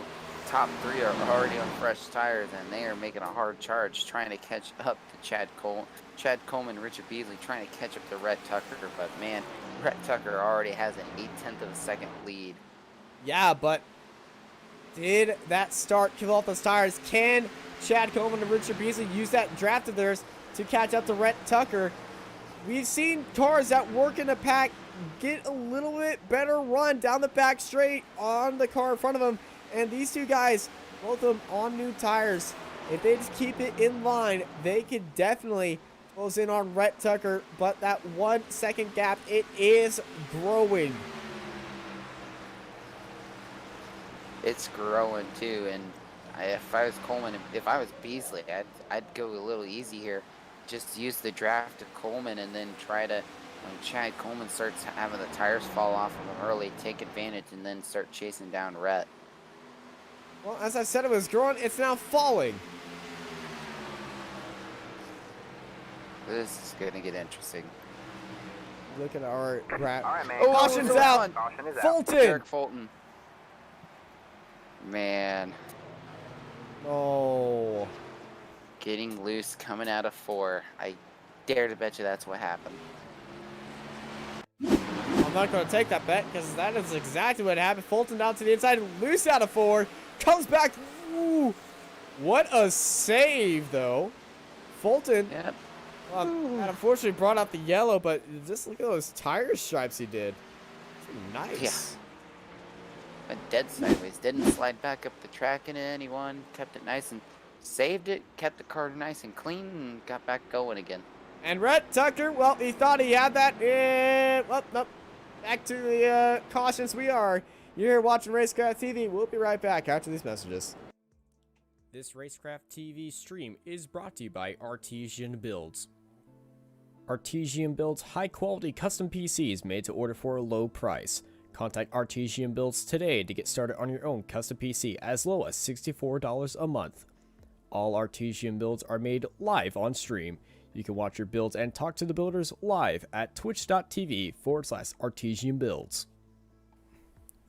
top 3 are already on fresh tires, and they are making a hard charge trying to catch up to Chad Coleman, Richard Beasley trying to catch up to Rhett Tucker, but man, Rhett Tucker already has an 0.8 of a second lead. Yeah, but did that start kill off those tires? Can Chad Coleman and Richard Beasley use that draft of theirs to catch up to Rhett Tucker? We've seen cars that work in the pack get a little bit better run down the back straight on the car in front of them. And these two guys, both of them on new tires, if they just keep it in line, they could definitely close in on Rhett Tucker. But that 1 second gap, it is growing. It's growing too, and if I was Coleman, if I was Beasley, I'd go a little easy here. Just use the draft of Coleman and then try to, when Chad Coleman starts having the tires fall off of him early, take advantage and then start chasing down Rhett. Well, as I said, it was growing. It's now falling. This is going to get interesting. Look at our graph. All right, man. Oh, Caution's out. Caution is out. Fulton. Derek Fulton. Man. Oh. Getting loose coming out of 4. I dare to bet you that's what happened. I'm not going to take that bet because that is exactly what happened. Fulton down to the inside, loose out of 4. Comes back. Ooh. What a save, though. Fulton. Yep. That unfortunately brought out the yellow, but just look at those tire stripes he did. Nice. Yeah. Went dead sideways. Didn't slide back up the track into anyone. Kept it nice and saved it. Kept the car nice and clean and got back going again. And Rhett Tucker, well, he thought he had that. Well, nope. Back to the cautions we are You're here watching Racecraft TV. We'll be right back after these messages. This Racecraft TV stream is brought to you by Artesian Builds. Artesian builds high-quality custom PCs made to order for a low price. Contact Artesian Builds today to get started on your own custom PC as low as $64 a month. All Artesian builds are made live on stream. You can watch your builds and talk to the builders live at twitch.tv/Artesian Builds.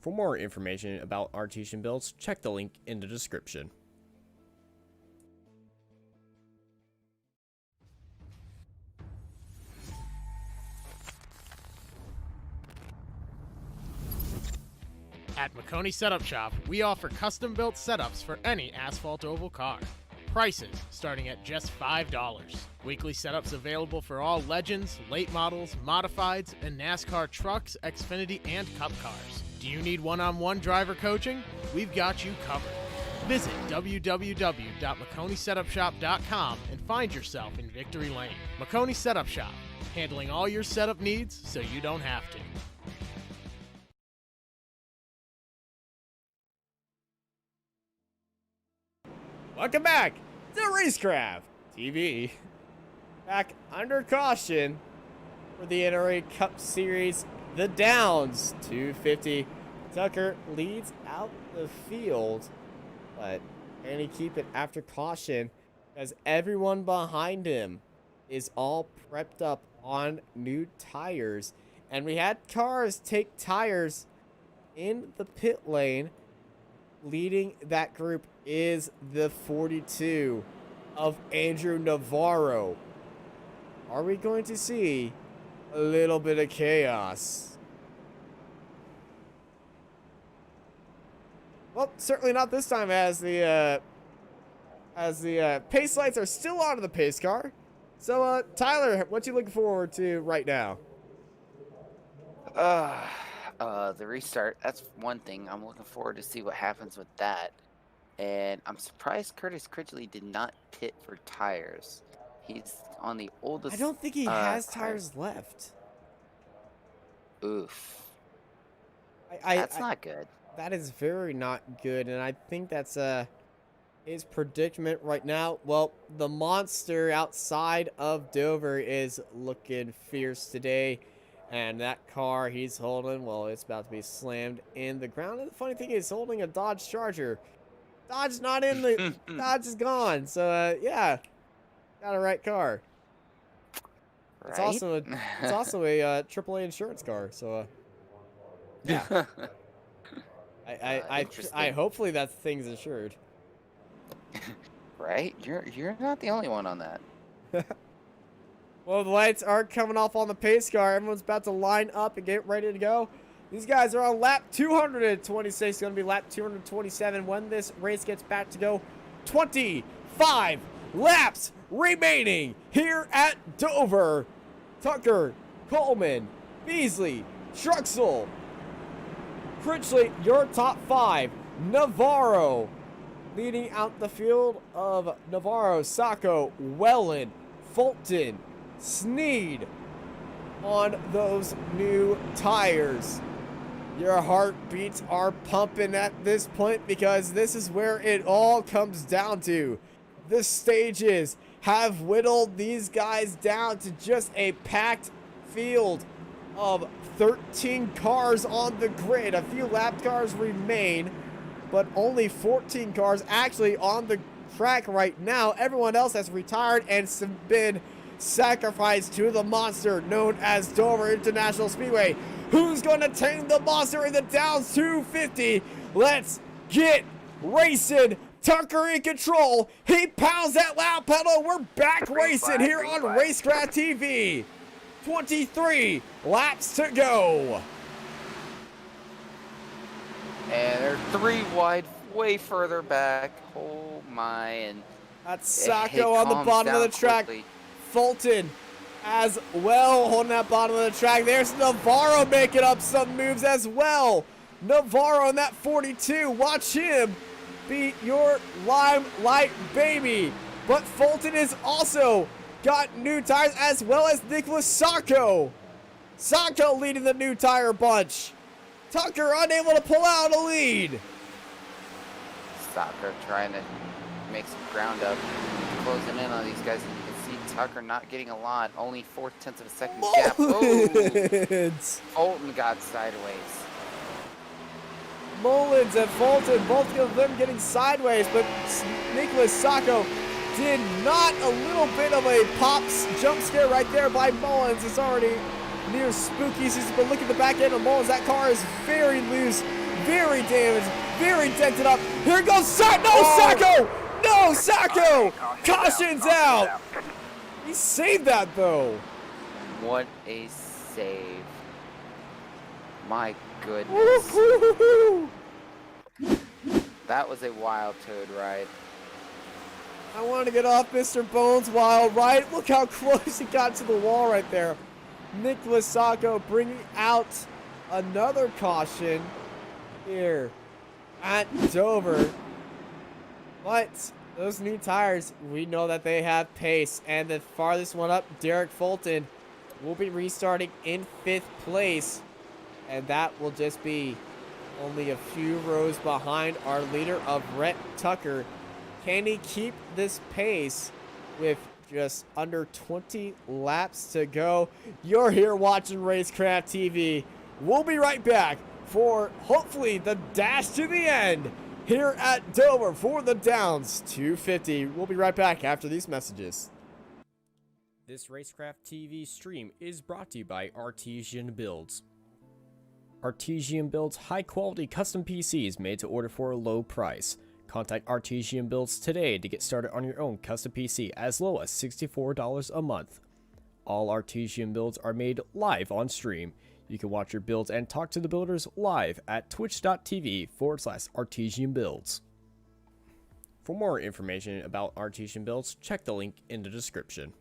For more information about Artesian Builds, check the link in the description. At Makoni Setup Shop, we offer custom-built setups for any asphalt oval car. Prices starting at just $5. Weekly setups available for all Legends, late models, modifieds, and NASCAR trucks, Xfinity, and Cup cars. Do you need one-on-one driver coaching? We've got you covered. Visit www.MakoniSetupShop.com and find yourself in Victory Lane. Makoni Setup Shop, handling all your setup needs so you don't have to. Welcome back to Racecraft TV. Back under caution for the NRE Cup Series, the Downs 250. Tucker leads out the field, but can he keep it after caution? As everyone behind him is all prepped up on new tires, and we had cars take tires in the pit lane. Leading that group is the 42 of Andrew Navarro. Are we going to see a little bit of chaos? Well, certainly not this time, as the pace lights are still on the pace car. So, Tyler, what you looking forward to right now? The restart, that's one thing. I'm looking forward to see what happens with that. And I'm surprised Curtis Cridgley did not pit for tires. He's on the oldest. I don't think he has tires left. Oof. That's not good. That is very not good, and I think that's his predicament right now. Well, the monster outside of Dover is looking fierce today. And that car he's holding, well, it's about to be slammed in the ground. And the funny thing is, he's holding a Dodge Charger. Dodge's not in the... Dodge is gone. So, yeah. Got a right car. Right? It's also a AAA insurance car. So, yeah. I hopefully that thing's insured. Right? You're not the only one on that. Well, the lights are coming off on the pace car. Everyone's about to line up and get ready to go. These guys are on lap 226. Going to be lap 227 when this race gets back to go. 25 laps remaining here at Dover. Tucker, Coleman, Beasley, Truxell, Critchley, your top 5. Navarro leading out the field of Navarro, Sacco, Welland, Fulton, Sneed on those new tires. Your heartbeats are pumping at this point because this is where it all comes down to. The stages have whittled these guys down to just a packed field of 13 cars on the grid. A few lap cars remain, but only 14 cars actually on the track right now. Everyone else has retired and been sacrificed to the monster known as Dover International Speedway. Who's going to tame the monster in the Downs 250? Let's get racing. Tucker in control. He pounds that loud pedal. We're back racing here on Racecraft TV. 23 laps to go. And they're 3 wide, way further back. Oh my, and that's Sacco on the bottom of the track. Quickly. Fulton as well holding that bottom of the track. There's Navarro making up some moves as well. Navarro on that 42. Watch him beat your limelight baby. But Fulton is also got new tires as well as Nicholas Sacco. Sacco leading the new tire bunch. Tucker unable to pull out a lead. Soccer trying to make some ground up, closing in on these guys. And you can see Tucker not getting a lot, only 0.4 of a second gap. Oh, Fulton got sideways. Mullins and Fulton, both of them getting sideways, but Nicholas Sacco did not. A little bit of a pops jump scare right there by Mullins. It's already near spooky season, but look at the back end of Mullins. That car is very loose, very damaged, very dented up. Here goes Sacco! No, Sacco! Caution's out! He saved that, though. What a save. My goodness. That was a wild toad ride. I want to get off Mr. Bones' wild ride. Look how close he got to the wall right there. Nicholas Sacco bringing out another caution here at Dover. But those new tires, we know that they have pace. And the farthest one up, Derek Fulton, will be restarting in 5th place. And that will just be only a few rows behind our leader of Rhett Tucker. Can he keep this pace with just under 20 laps to go? You're here watching Racecraft TV. We'll be right back for hopefully the dash to the end here at Dover for the Downs 250. We'll be right back after these messages. This Racecraft TV stream is brought to you by Artesian Builds. Artesian builds high-quality custom PCs made to order for a low price. Contact Artesian Builds today to get started on your own custom PC as low as $64 a month. All Artesian builds are made live on stream. You can watch your builds and talk to the builders live at twitch.tv/Artesian Builds. For more information about Artesian Builds, check the link in the description.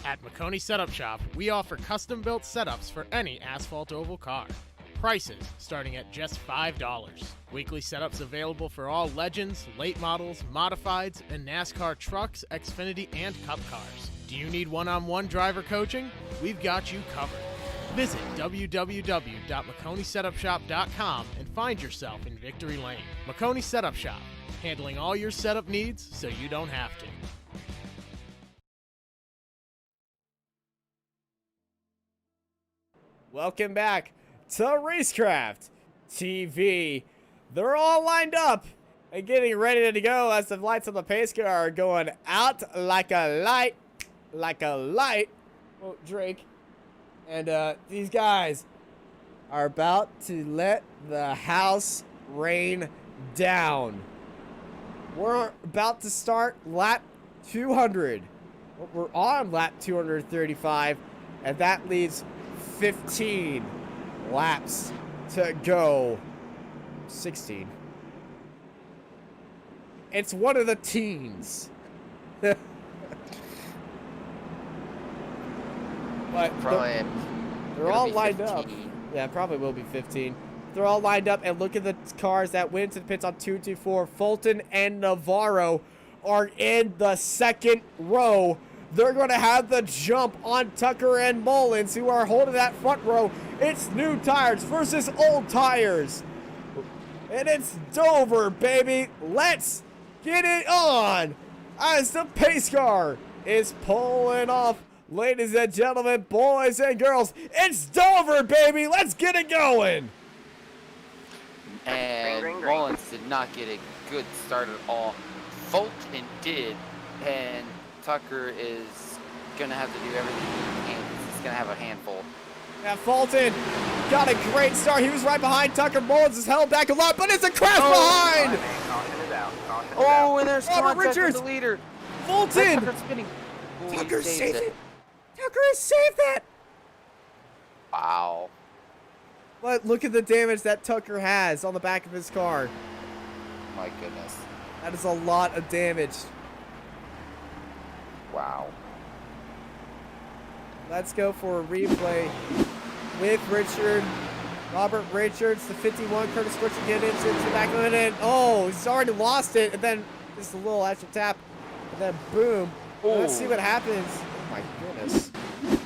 At McConey Setup Shop, we offer custom-built setups for any asphalt oval car. Prices starting at just $5. Weekly setups available for all Legends, late models, modifieds, and NASCAR trucks, Xfinity, and Cup cars. Do you need one-on-one driver coaching? We've got you covered. Visit www.McConeySetupShop.com and find yourself in Victory Lane. McConey Setup Shop, handling all your setup needs so you don't have to. Welcome back to Racecraft TV. They're all lined up and getting ready to go as the lights on the pace car are going out like a light, Oh, Drake. And these guys are about to let the house rain down. We're about to start lap 200. We're on lap 235, and that leaves 15 laps to go. 16. It's one of the teens. But Probably. they're all lined up. Yeah, it probably will be 15. They're all lined up, and look at the cars that went to the pits on 224. Fulton and Navarro are in the second row. They're going to have the jump on Tucker and Mullins, who are holding that front row. It's new tires versus old tires. And it's Dover, baby. Let's get it on as the pace car is pulling off. Ladies and gentlemen, boys and girls, it's Dover, baby. Let's get it going. And Green, green, green. Mullins did not get a good start at all. Fulton did, and Tucker is going to have to do everything he can. He's going to have a handful. Yeah, Fulton got a great start. He was right behind Tucker. Mullins is held back a lot, but it's a crash behind. Caution is out. Caution is Oh, out. and there's Robert contact Richards. with the leader. Fulton. Tucker's spinning. Ooh, he Tucker saved saved it. Tucker has saved that. Wow. But look at the damage that Tucker has on the back of his car. My goodness. That is a lot of damage. Wow. Let's go for a replay with Richard. Robert Richards, the 51. Curtis Switcher get into the back of it. And oh, he's already lost it. And then just a little extra tap. And then boom. Let's see what happens. Oh my goodness. I'm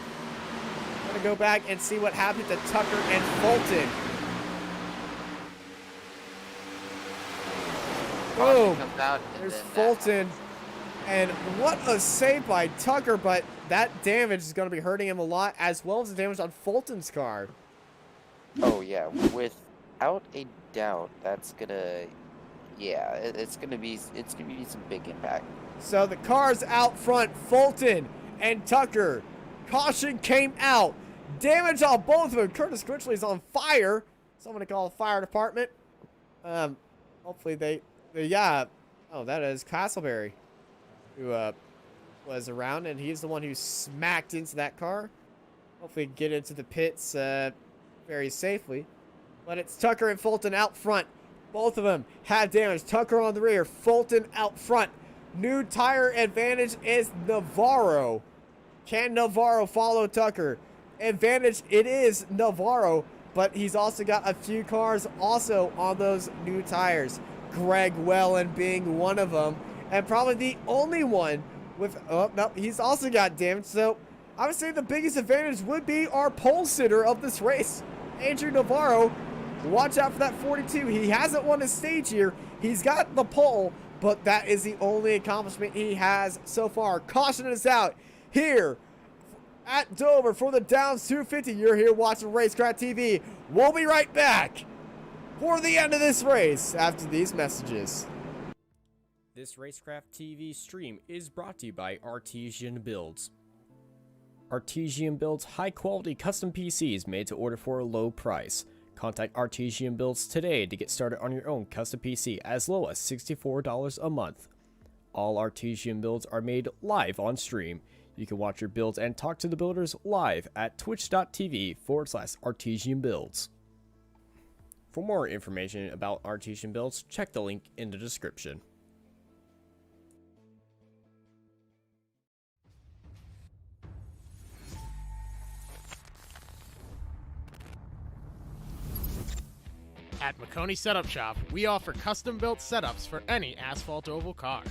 going to go back and see what happened to Tucker and Fulton. Boom. Comes out, and There's then that Fulton. And what a save by Tucker, but that damage is going to be hurting him a lot, as well as the damage on Fulton's car. Oh yeah, without a doubt, that's gonna, yeah, it's gonna be some big impact. So the cars out front, Fulton and Tucker. Caution came out. Damage on both of them. Curtis Critchley's on fire. Someone to call the fire department. Hopefully they yeah. Oh, that is Castleberry, who was around, and he's the one who smacked into that car. Hopefully get into the pits very safely. But it's Tucker and Fulton out front. Both of them have damage. Tucker on the rear, Fulton out front. New tire advantage is Navarro. Can Navarro follow Tucker? Advantage, it is Navarro, but he's also got a few cars also on those new tires. Greg Wellen being one of them, and probably the only one with, oh, no, he's also got damage. So I would say the biggest advantage would be our pole sitter of this race, Andrew Navarro. Watch out for that 42. He hasn't won a stage here. He's got the pole, but that is the only accomplishment he has so far. Caution is out here at Dover for the Downs 250. You're here watching Racecraft TV. We'll be right back for the end of this race after these messages. This Racecraft TV stream is brought to you by Artesian Builds. Artesian builds high-quality custom PCs made to order for a low price. Contact Artesian Builds today to get started on your own custom PC as low as $64 a month. All Artesian builds are made live on stream. You can watch your builds and talk to the builders live at twitch.tv/Artesian Builds. For more information about Artesian Builds, check the link in the description. At McConey Setup Shop, we offer custom-built setups for any asphalt oval car.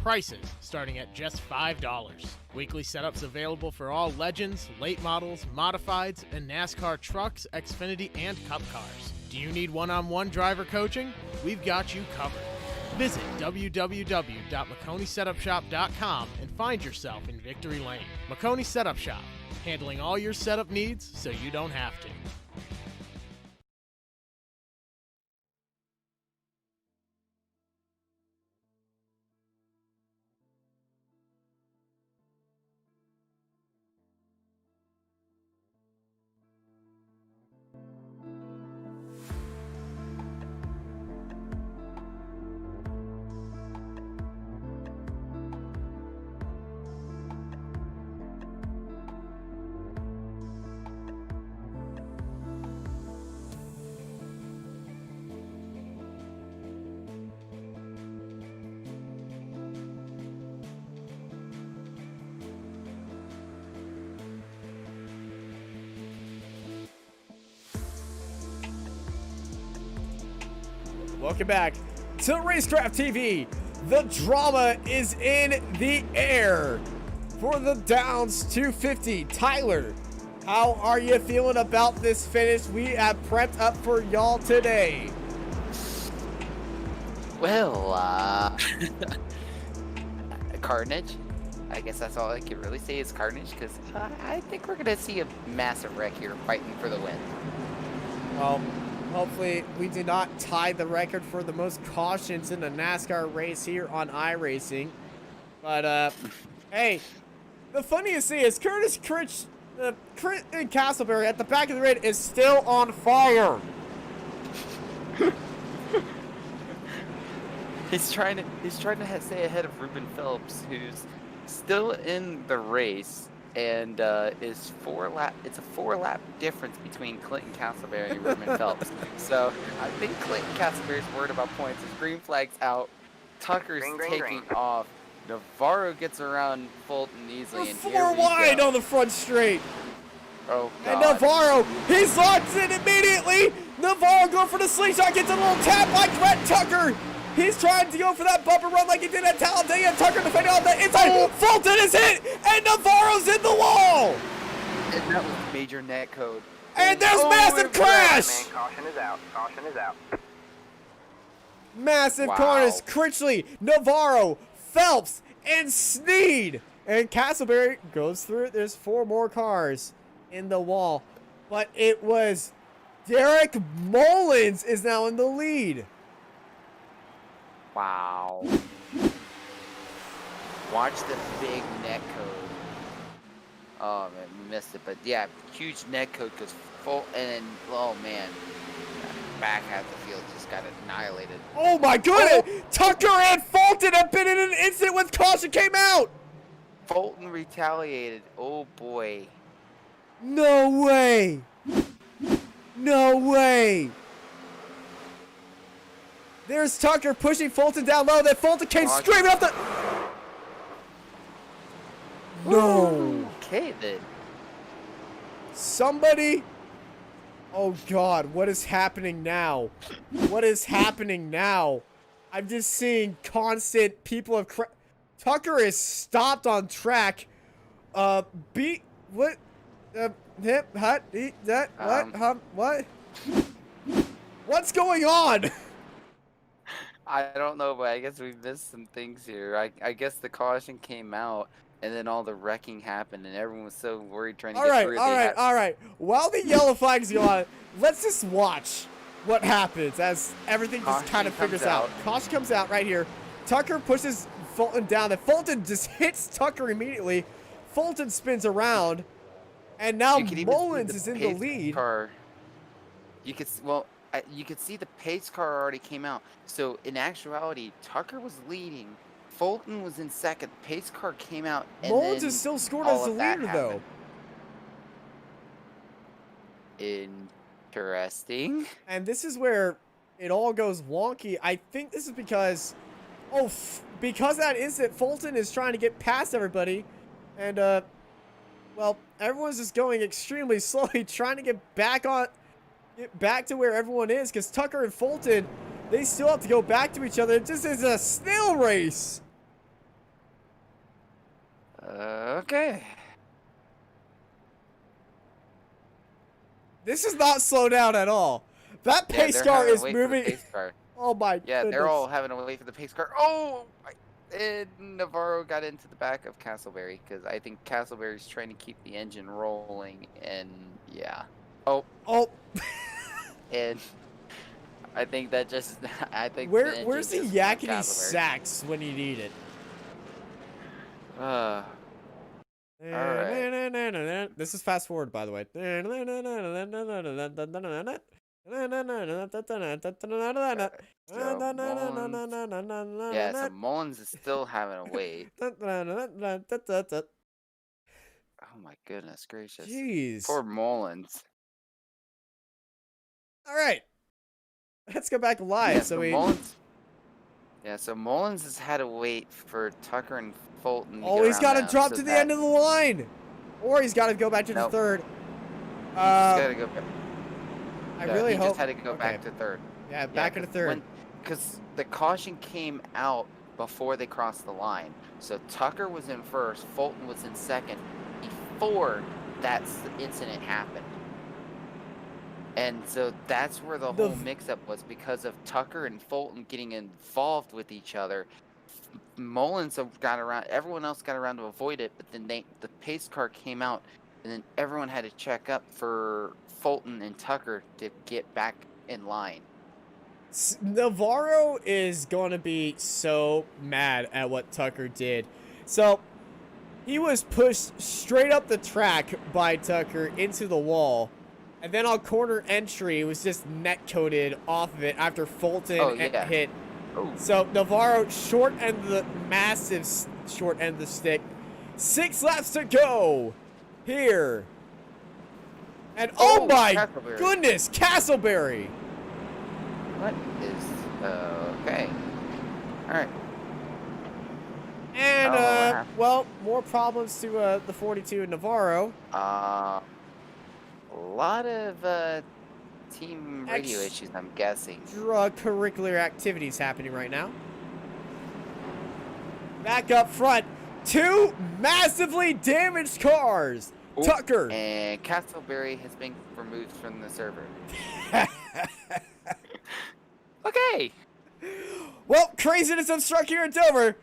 Prices starting at just $5. Weekly setups available for all Legends, late models, modifieds, and NASCAR trucks, Xfinity, and Cup cars. Do you need one-on-one driver coaching? We've got you covered. Visit www.McConeySetupShop.com and find yourself in Victory Lane. McConey Setup Shop, handling all your setup needs so you don't have to. Welcome back to Racecraft TV. The drama is in the air for the Downs 250. Tyler, how are you feeling about this finish we have prepped up for y'all today? Well, carnage. I guess that's all I can really say is carnage, because I think we're going to see a massive wreck here fighting for the win. Well, hopefully we do not tie the record for the most cautions in a NASCAR race here on iRacing. But, hey, the funniest thing is Curtis Critch and Castleberry at the back of the grid is still on fire. He's trying to stay ahead of Ruben Phelps, who's still in the race, and it's a 4-lap difference between Clinton Castleberry and Ruben Phelps. So I think Clinton Castleberry's worried about points. His green flag's out. Tucker's taking off. Navarro gets around Fulton easily, and We're 4 wide on the front straight. Oh, God. And Navarro, he's locked in immediately. Navarro going for the slingshot, gets a little tap by Brett Tucker. He's trying to go for that bumper run like he did at Talladega. Tucker defending on the inside. Fulton is hit, and Navarro's in the wall. And that was major net code. And there's massive crash. Man, caution is out. Caution is out. Massive carnage. Critchley, Navarro, Phelps, and Sneed. And Castleberry goes through it. There's 4 more cars in the wall. But it was Derek Mullins is now in the lead. Wow. Watch the big net code. Oh, man, missed it. But yeah, huge net code because full, and oh man, back half the field just got annihilated. Oh my goodness! Oh. Tucker and Fulton have been in an incident with caution came out! Fulton retaliated. Oh boy. No way! No way! There's Tucker pushing Fulton down low. Then Fulton came screaming up the... No. Okay, then. Somebody... Oh, God. What is happening now? What is happening now? I'm just seeing constant people of... Tucker is stopped on track. What? Hip, hut, eat, that, what? What's going on? I don't know, but I guess we missed some things here. I guess the caution came out, and then all the wrecking happened, and everyone was so worried trying to get through it. All right. While the yellow flags go on, let's just watch what happens as everything just kind of figures out. Caution comes out right here. Tucker pushes Fulton down, and Fulton just hits Tucker immediately. Fulton spins around, and now Mullins is in the lead. You could see the pace car already came out. So in actuality, Tucker was leading. Fulton was in second. The pace car came out. And Mullins is still scored as the leader, though. Interesting. And this is where it all goes wonky. I think this is because, because of that incident, Fulton is trying to get past everybody, and well, everyone's just going extremely slowly, trying to get back to where everyone is, because Tucker and Fulton, they still have to go back to each other. It just is a snail race. Okay. This is not slow down at all. That pace car is moving. Oh my goodness. Yeah, they're all having to wait for the pace car. Oh! And Navarro got into the back of Castleberry, because I think Castleberry's trying to keep the engine rolling, and yeah. Oh. And I think that just, where's the yakety sax when you need it? Alright. This is fast forward, by the way. Yeah, so Mullins is still having to wait. Oh my goodness gracious. Jeez. Poor Mullins. Alright. Let's go back live. Yeah, so Mullins has had to wait for Tucker and Fulton to he's got to drop to the end of the line. Or he's got to go back to the third. He's got to go back. I really hope. He just had to go back to third. Yeah, back into third. because the caution came out before they crossed the line. So Tucker was in first, Fulton was in second before that incident happened. And so that's where the whole mix-up was, because of Tucker and Fulton getting involved with each other. Mullins got around, everyone else got around to avoid it, but then the pace car came out, and then everyone had to check up for Fulton and Tucker to get back in line. Navarro is going to be so mad at what Tucker did. So, he was pushed straight up the track by Tucker into the wall. And then on corner entry, it was just net-coated off of it after Fulton hit. Oh. So, Navarro massive short end of the stick. 6 laps to go here. And oh my goodness, Castleberry. What is, okay. Alright. And, well, more problems to the 42 in Navarro. A lot of team radio issues, I'm guessing. Curricular activities happening right now. Back up front, 2 massively damaged cars. Ooh, Tucker. And Castleberry has been removed from the server. Okay. Well, craziness have struck here in Dover.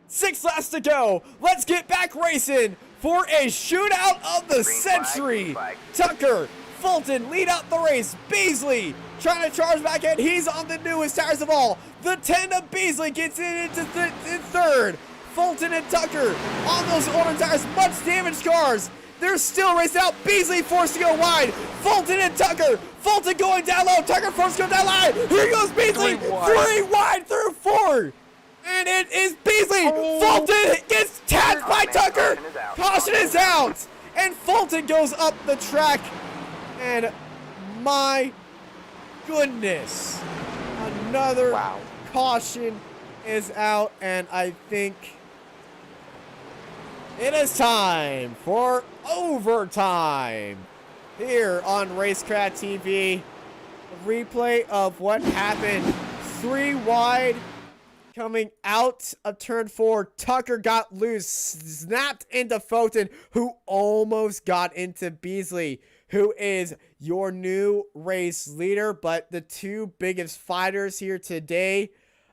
6 laps to go. Let's get back racing for a shootout of the century. Tucker, Fulton lead out the race. Beasley trying to charge back in. He's on the newest tires of all. The 10 of Beasley gets into third. Fulton and Tucker on those older tires. Much damaged cars. They're still racing out. Beasley forced to go wide. Fulton and Tucker. Fulton going down low. Tucker forced to go down line. Here goes Beasley. 3 wide through 4. And it is Beasley. Oh. Fulton gets tapped by Tucker. Caution is out. And Fulton goes up the track. And my goodness. Another caution is out. And I think it is time for overtime here on Racecraft TV. A replay of what happened. 3 wide coming out of turn 4. Tucker got loose, snapped into Fulton, who almost got into Beasley, who is your new race leader. But the 2 biggest fighters here today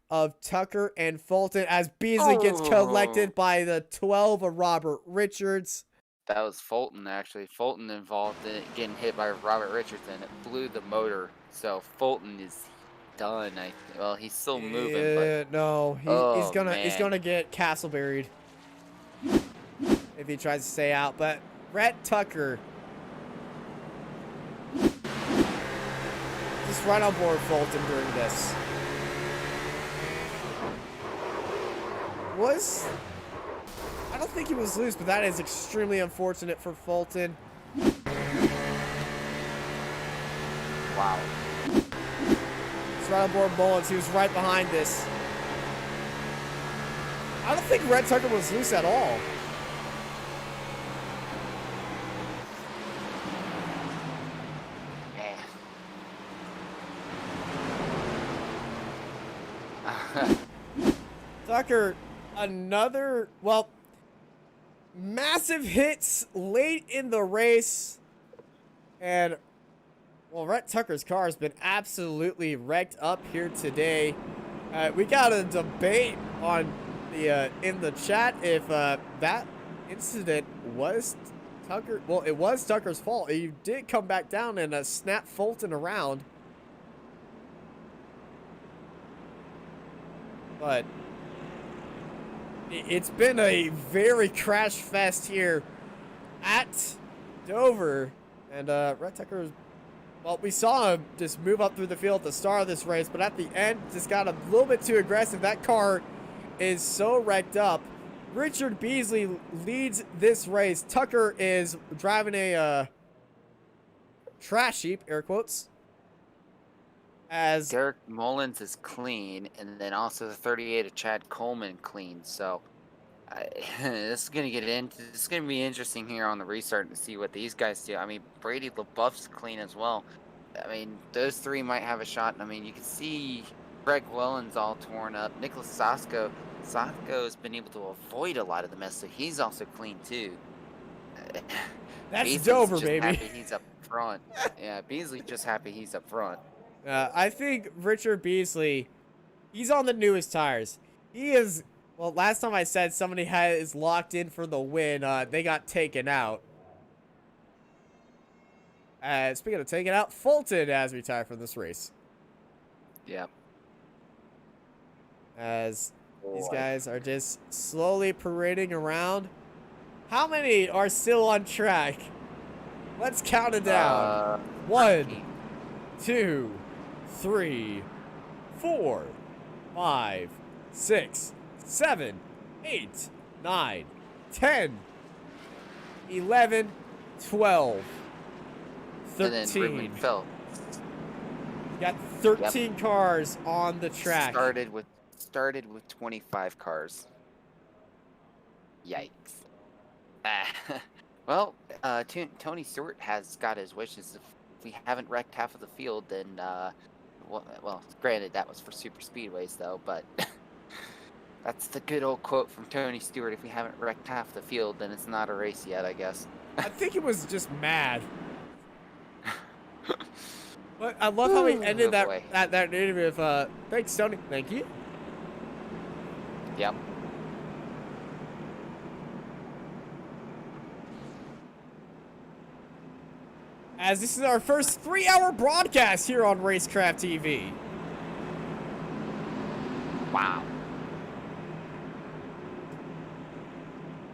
of Tucker and Fulton, as Beasley gets collected by the 12 of Robert Richards. That was Fulton, actually. Fulton involved in it, getting hit by Robert Richards, and it blew the motor. So Fulton is done. Well, he's still moving, but no, he's gonna get Castleberried if he tries to stay out. But Rhett Tucker just right on board Fulton during this. I don't think he was loose, but that is extremely unfortunate for Fulton. wow. He's right on board Mullins. He was right behind this. I don't think Red Tucker was loose at all. Tucker, another, well, massive hits late in the race. And, well, Rhett Tucker's car has been absolutely wrecked up here today. We got a debate on the in the chat if that incident was Tucker. Well, it was Tucker's fault. He did come back down and snap Fulton around. But it's been a very crash fest here at Dover. And Rhett Tucker, well, we saw him just move up through the field at the start of this race, but at the end just got a little bit too aggressive. That car is so wrecked up. Richard Beasley leads this race. Tucker is driving a trash heap, air quotes. As Derek Mullins is clean, and then also the 38 of Chad Coleman clean. So this is gonna this is gonna be interesting here on the restart to see what these guys do. I mean, Brady LaBeouf's clean as well. I mean, those 3 might have a shot. I mean, you can see Greg Welland's all torn up. Nicholas Sacco's been able to avoid a lot of the mess, so he's also clean too. That's Beasley's Dover, just baby. happy he's up front. Yeah, Beasley's just happy he's up front. I think Richard Beasley, he's on the newest tires. He is, well, last time I said somebody is locked in for the win, they got taken out. Speaking of taken out, Fulton has retired from this race. Yep. As these guys are just slowly parading around. How many are still on track? Let's count it down. 1, 2, 3, 4, 5, 6, 7, 8, 9, 10, 11, 12, 13. And then Ridley Phelps. Got 13 cars on the track. Started with 25 cars. Yikes. Well, Tony Stewart has got his wishes. If we haven't wrecked half of the field, then, well, granted, that was for super speedways, though, but that's the good old quote from Tony Stewart. If we haven't wrecked half the field, then it's not a race yet, I guess. I think he was just mad. But I love how he ended that interview with, thanks, Tony. Thank you. Yep. As this is our first 3-hour broadcast here on Racecraft TV. Wow.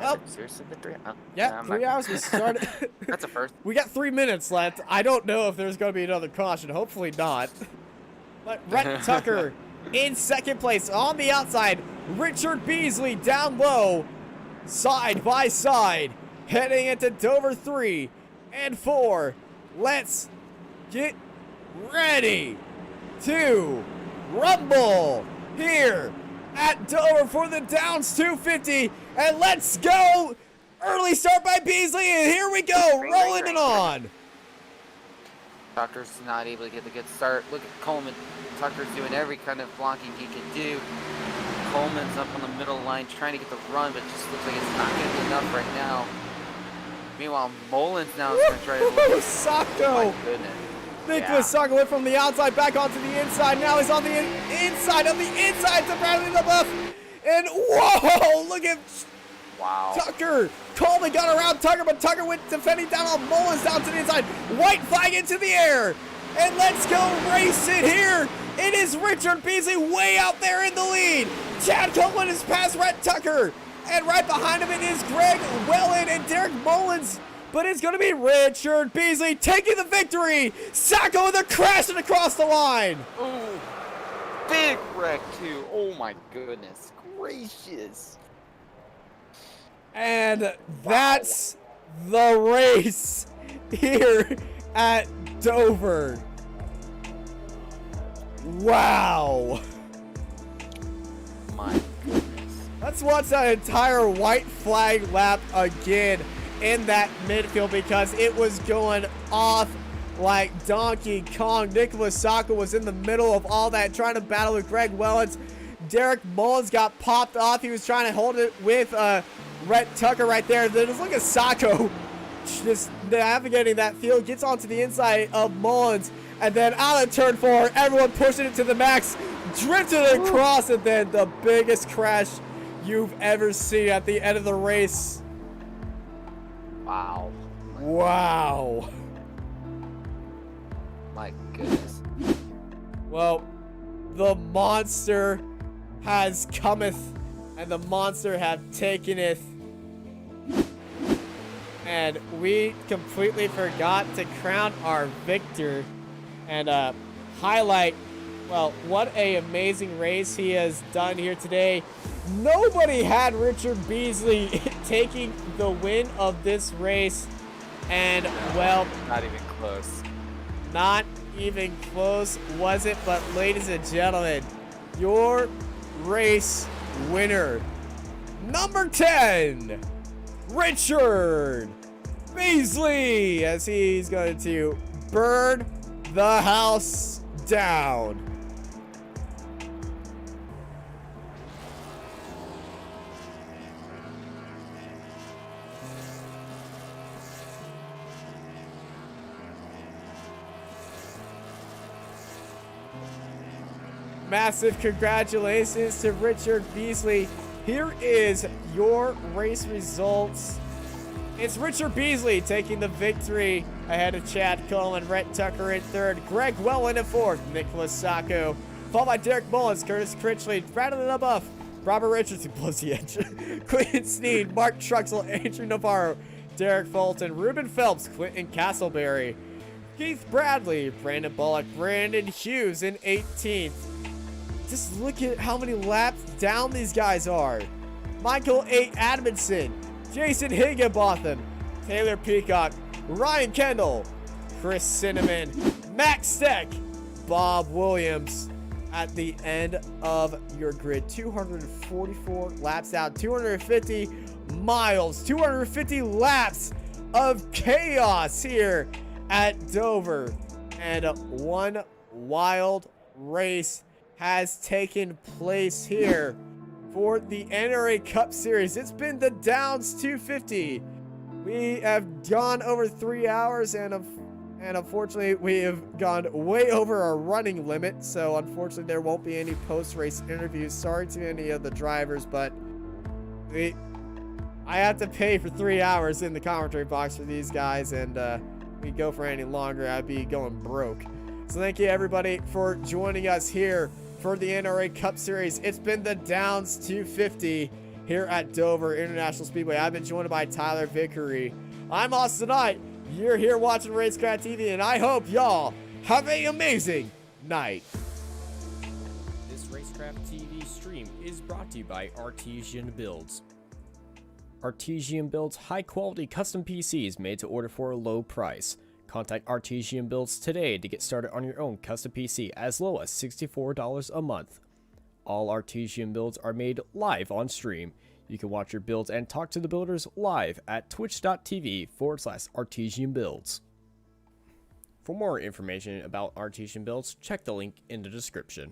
Oh. Seriously, the 3 hours? Yeah, 3 hours. We started. That's a first. We got 3 minutes left. I don't know if there's going to be another caution. Hopefully not. But Rhett Tucker in second place on the outside. Richard Beasley down low, side by side, heading into Dover 3 and 4. Let's get ready to rumble here at Dover for the Downs 250. And let's go! Early start by Beasley, and here we go, rolling it on. Tucker's not able to get the good start. Look at Coleman. Tucker's doing every kind of blocking he can do. Coleman's up on the middle line trying to get the run, but it just looks like it's not going to be enough right now. Meanwhile, Mullins now is going to try to... Sacco! Oh my goodness. Nicholas Sacco went from the outside back onto the inside. Now he's on the inside of the inside to Bradley LaBeouf. And whoa, look at Tucker. Coleman got around Tucker, but Tucker went defending down on Mullins down to the inside. White flag into the air. And let's go race it here. It is Richard Beasley way out there in the lead. Chad Coleman is past Rhett Tucker. And right behind him it is Greg Welland and Derek Mullins. But it's going to be Richard Beasley taking the victory. Sacco with a crashing across the line. Ooh, big wreck too. Oh my goodness gracious. And that's the race here at Dover. Wow. My goodness. Let's watch that entire white flag lap again in that midfield because it was going off like Donkey Kong. Nicholas Sacco was in the middle of all that trying to battle with Greg Wellens. Derek Mullins got popped off. He was trying to hold it with Rhett Tucker right there. Then just look at Sacco just navigating that field, gets onto the inside of Mullins, and then out of turn 4, everyone pushing it to the max, drifted across, and then the biggest crash you've ever seen at the end of the race. Wow. Wow. My goodness. Well, the monster has cometh, and the monster have takeneth. And we completely forgot to crown our victor and highlight, well, what a amazing race he has done here today. Nobody had Richard Beasley taking the win of this race. And, well, not even close. Not even close, was it? But, ladies and gentlemen, your race winner, number 10, Richard Beasley, as he's going to burn the house down. Massive congratulations to Richard Beasley. Here is your race results. It's Richard Beasley taking the victory ahead of Chad Coleman, Rhett Tucker in third, Greg Welland in fourth, Nicholas Sacco, followed by Derek Mullins, Curtis Critchley, Bradley LaBeouf, Robert Richardson, blows the edge, Quentin Sneed, Mark Truxell, Andrew Navarro, Derek Fulton, Ruben Phelps, Quentin Castleberry, Keith Bradley, Brandon Bullock, Brandon Hughes in 18th. Just look at how many laps down these guys are. Michael A. Adamson, Jason Higginbotham, Taylor Peacock, Ryan Kendall, Chris Cinnamon, Max Steck, Bob Williams at the end of your grid. 244 laps out, 250 miles, 250 laps of chaos here at Dover. And one wild race has taken place here for the NRA Cup Series. It's been the Downs 250. We have gone over 3 hours, and unfortunately, we have gone way over our running limit. So unfortunately, there won't be any post-race interviews. Sorry to any of the drivers, but I have to pay for 3 hours in the commentary box for these guys, and we go for any longer, I'd be going broke. So thank you everybody for joining us here for the NRA Cup Series. It's been the Downs 250 here at Dover International Speedway. I've been joined by Tyler Vickery. I'm Austin Knight. You're here watching Racecraft TV, and I hope y'all have an amazing night. This Racecraft TV stream is brought to you by Artesian Builds. Artesian builds high-quality custom PCs made to order for a low price. Contact Artesian Builds today to get started on your own custom PC as low as $64 a month. All Artesian builds are made live on stream. You can watch your builds and talk to the builders live at twitch.tv/Artesian Builds. For more information about Artesian Builds, check the link in the description.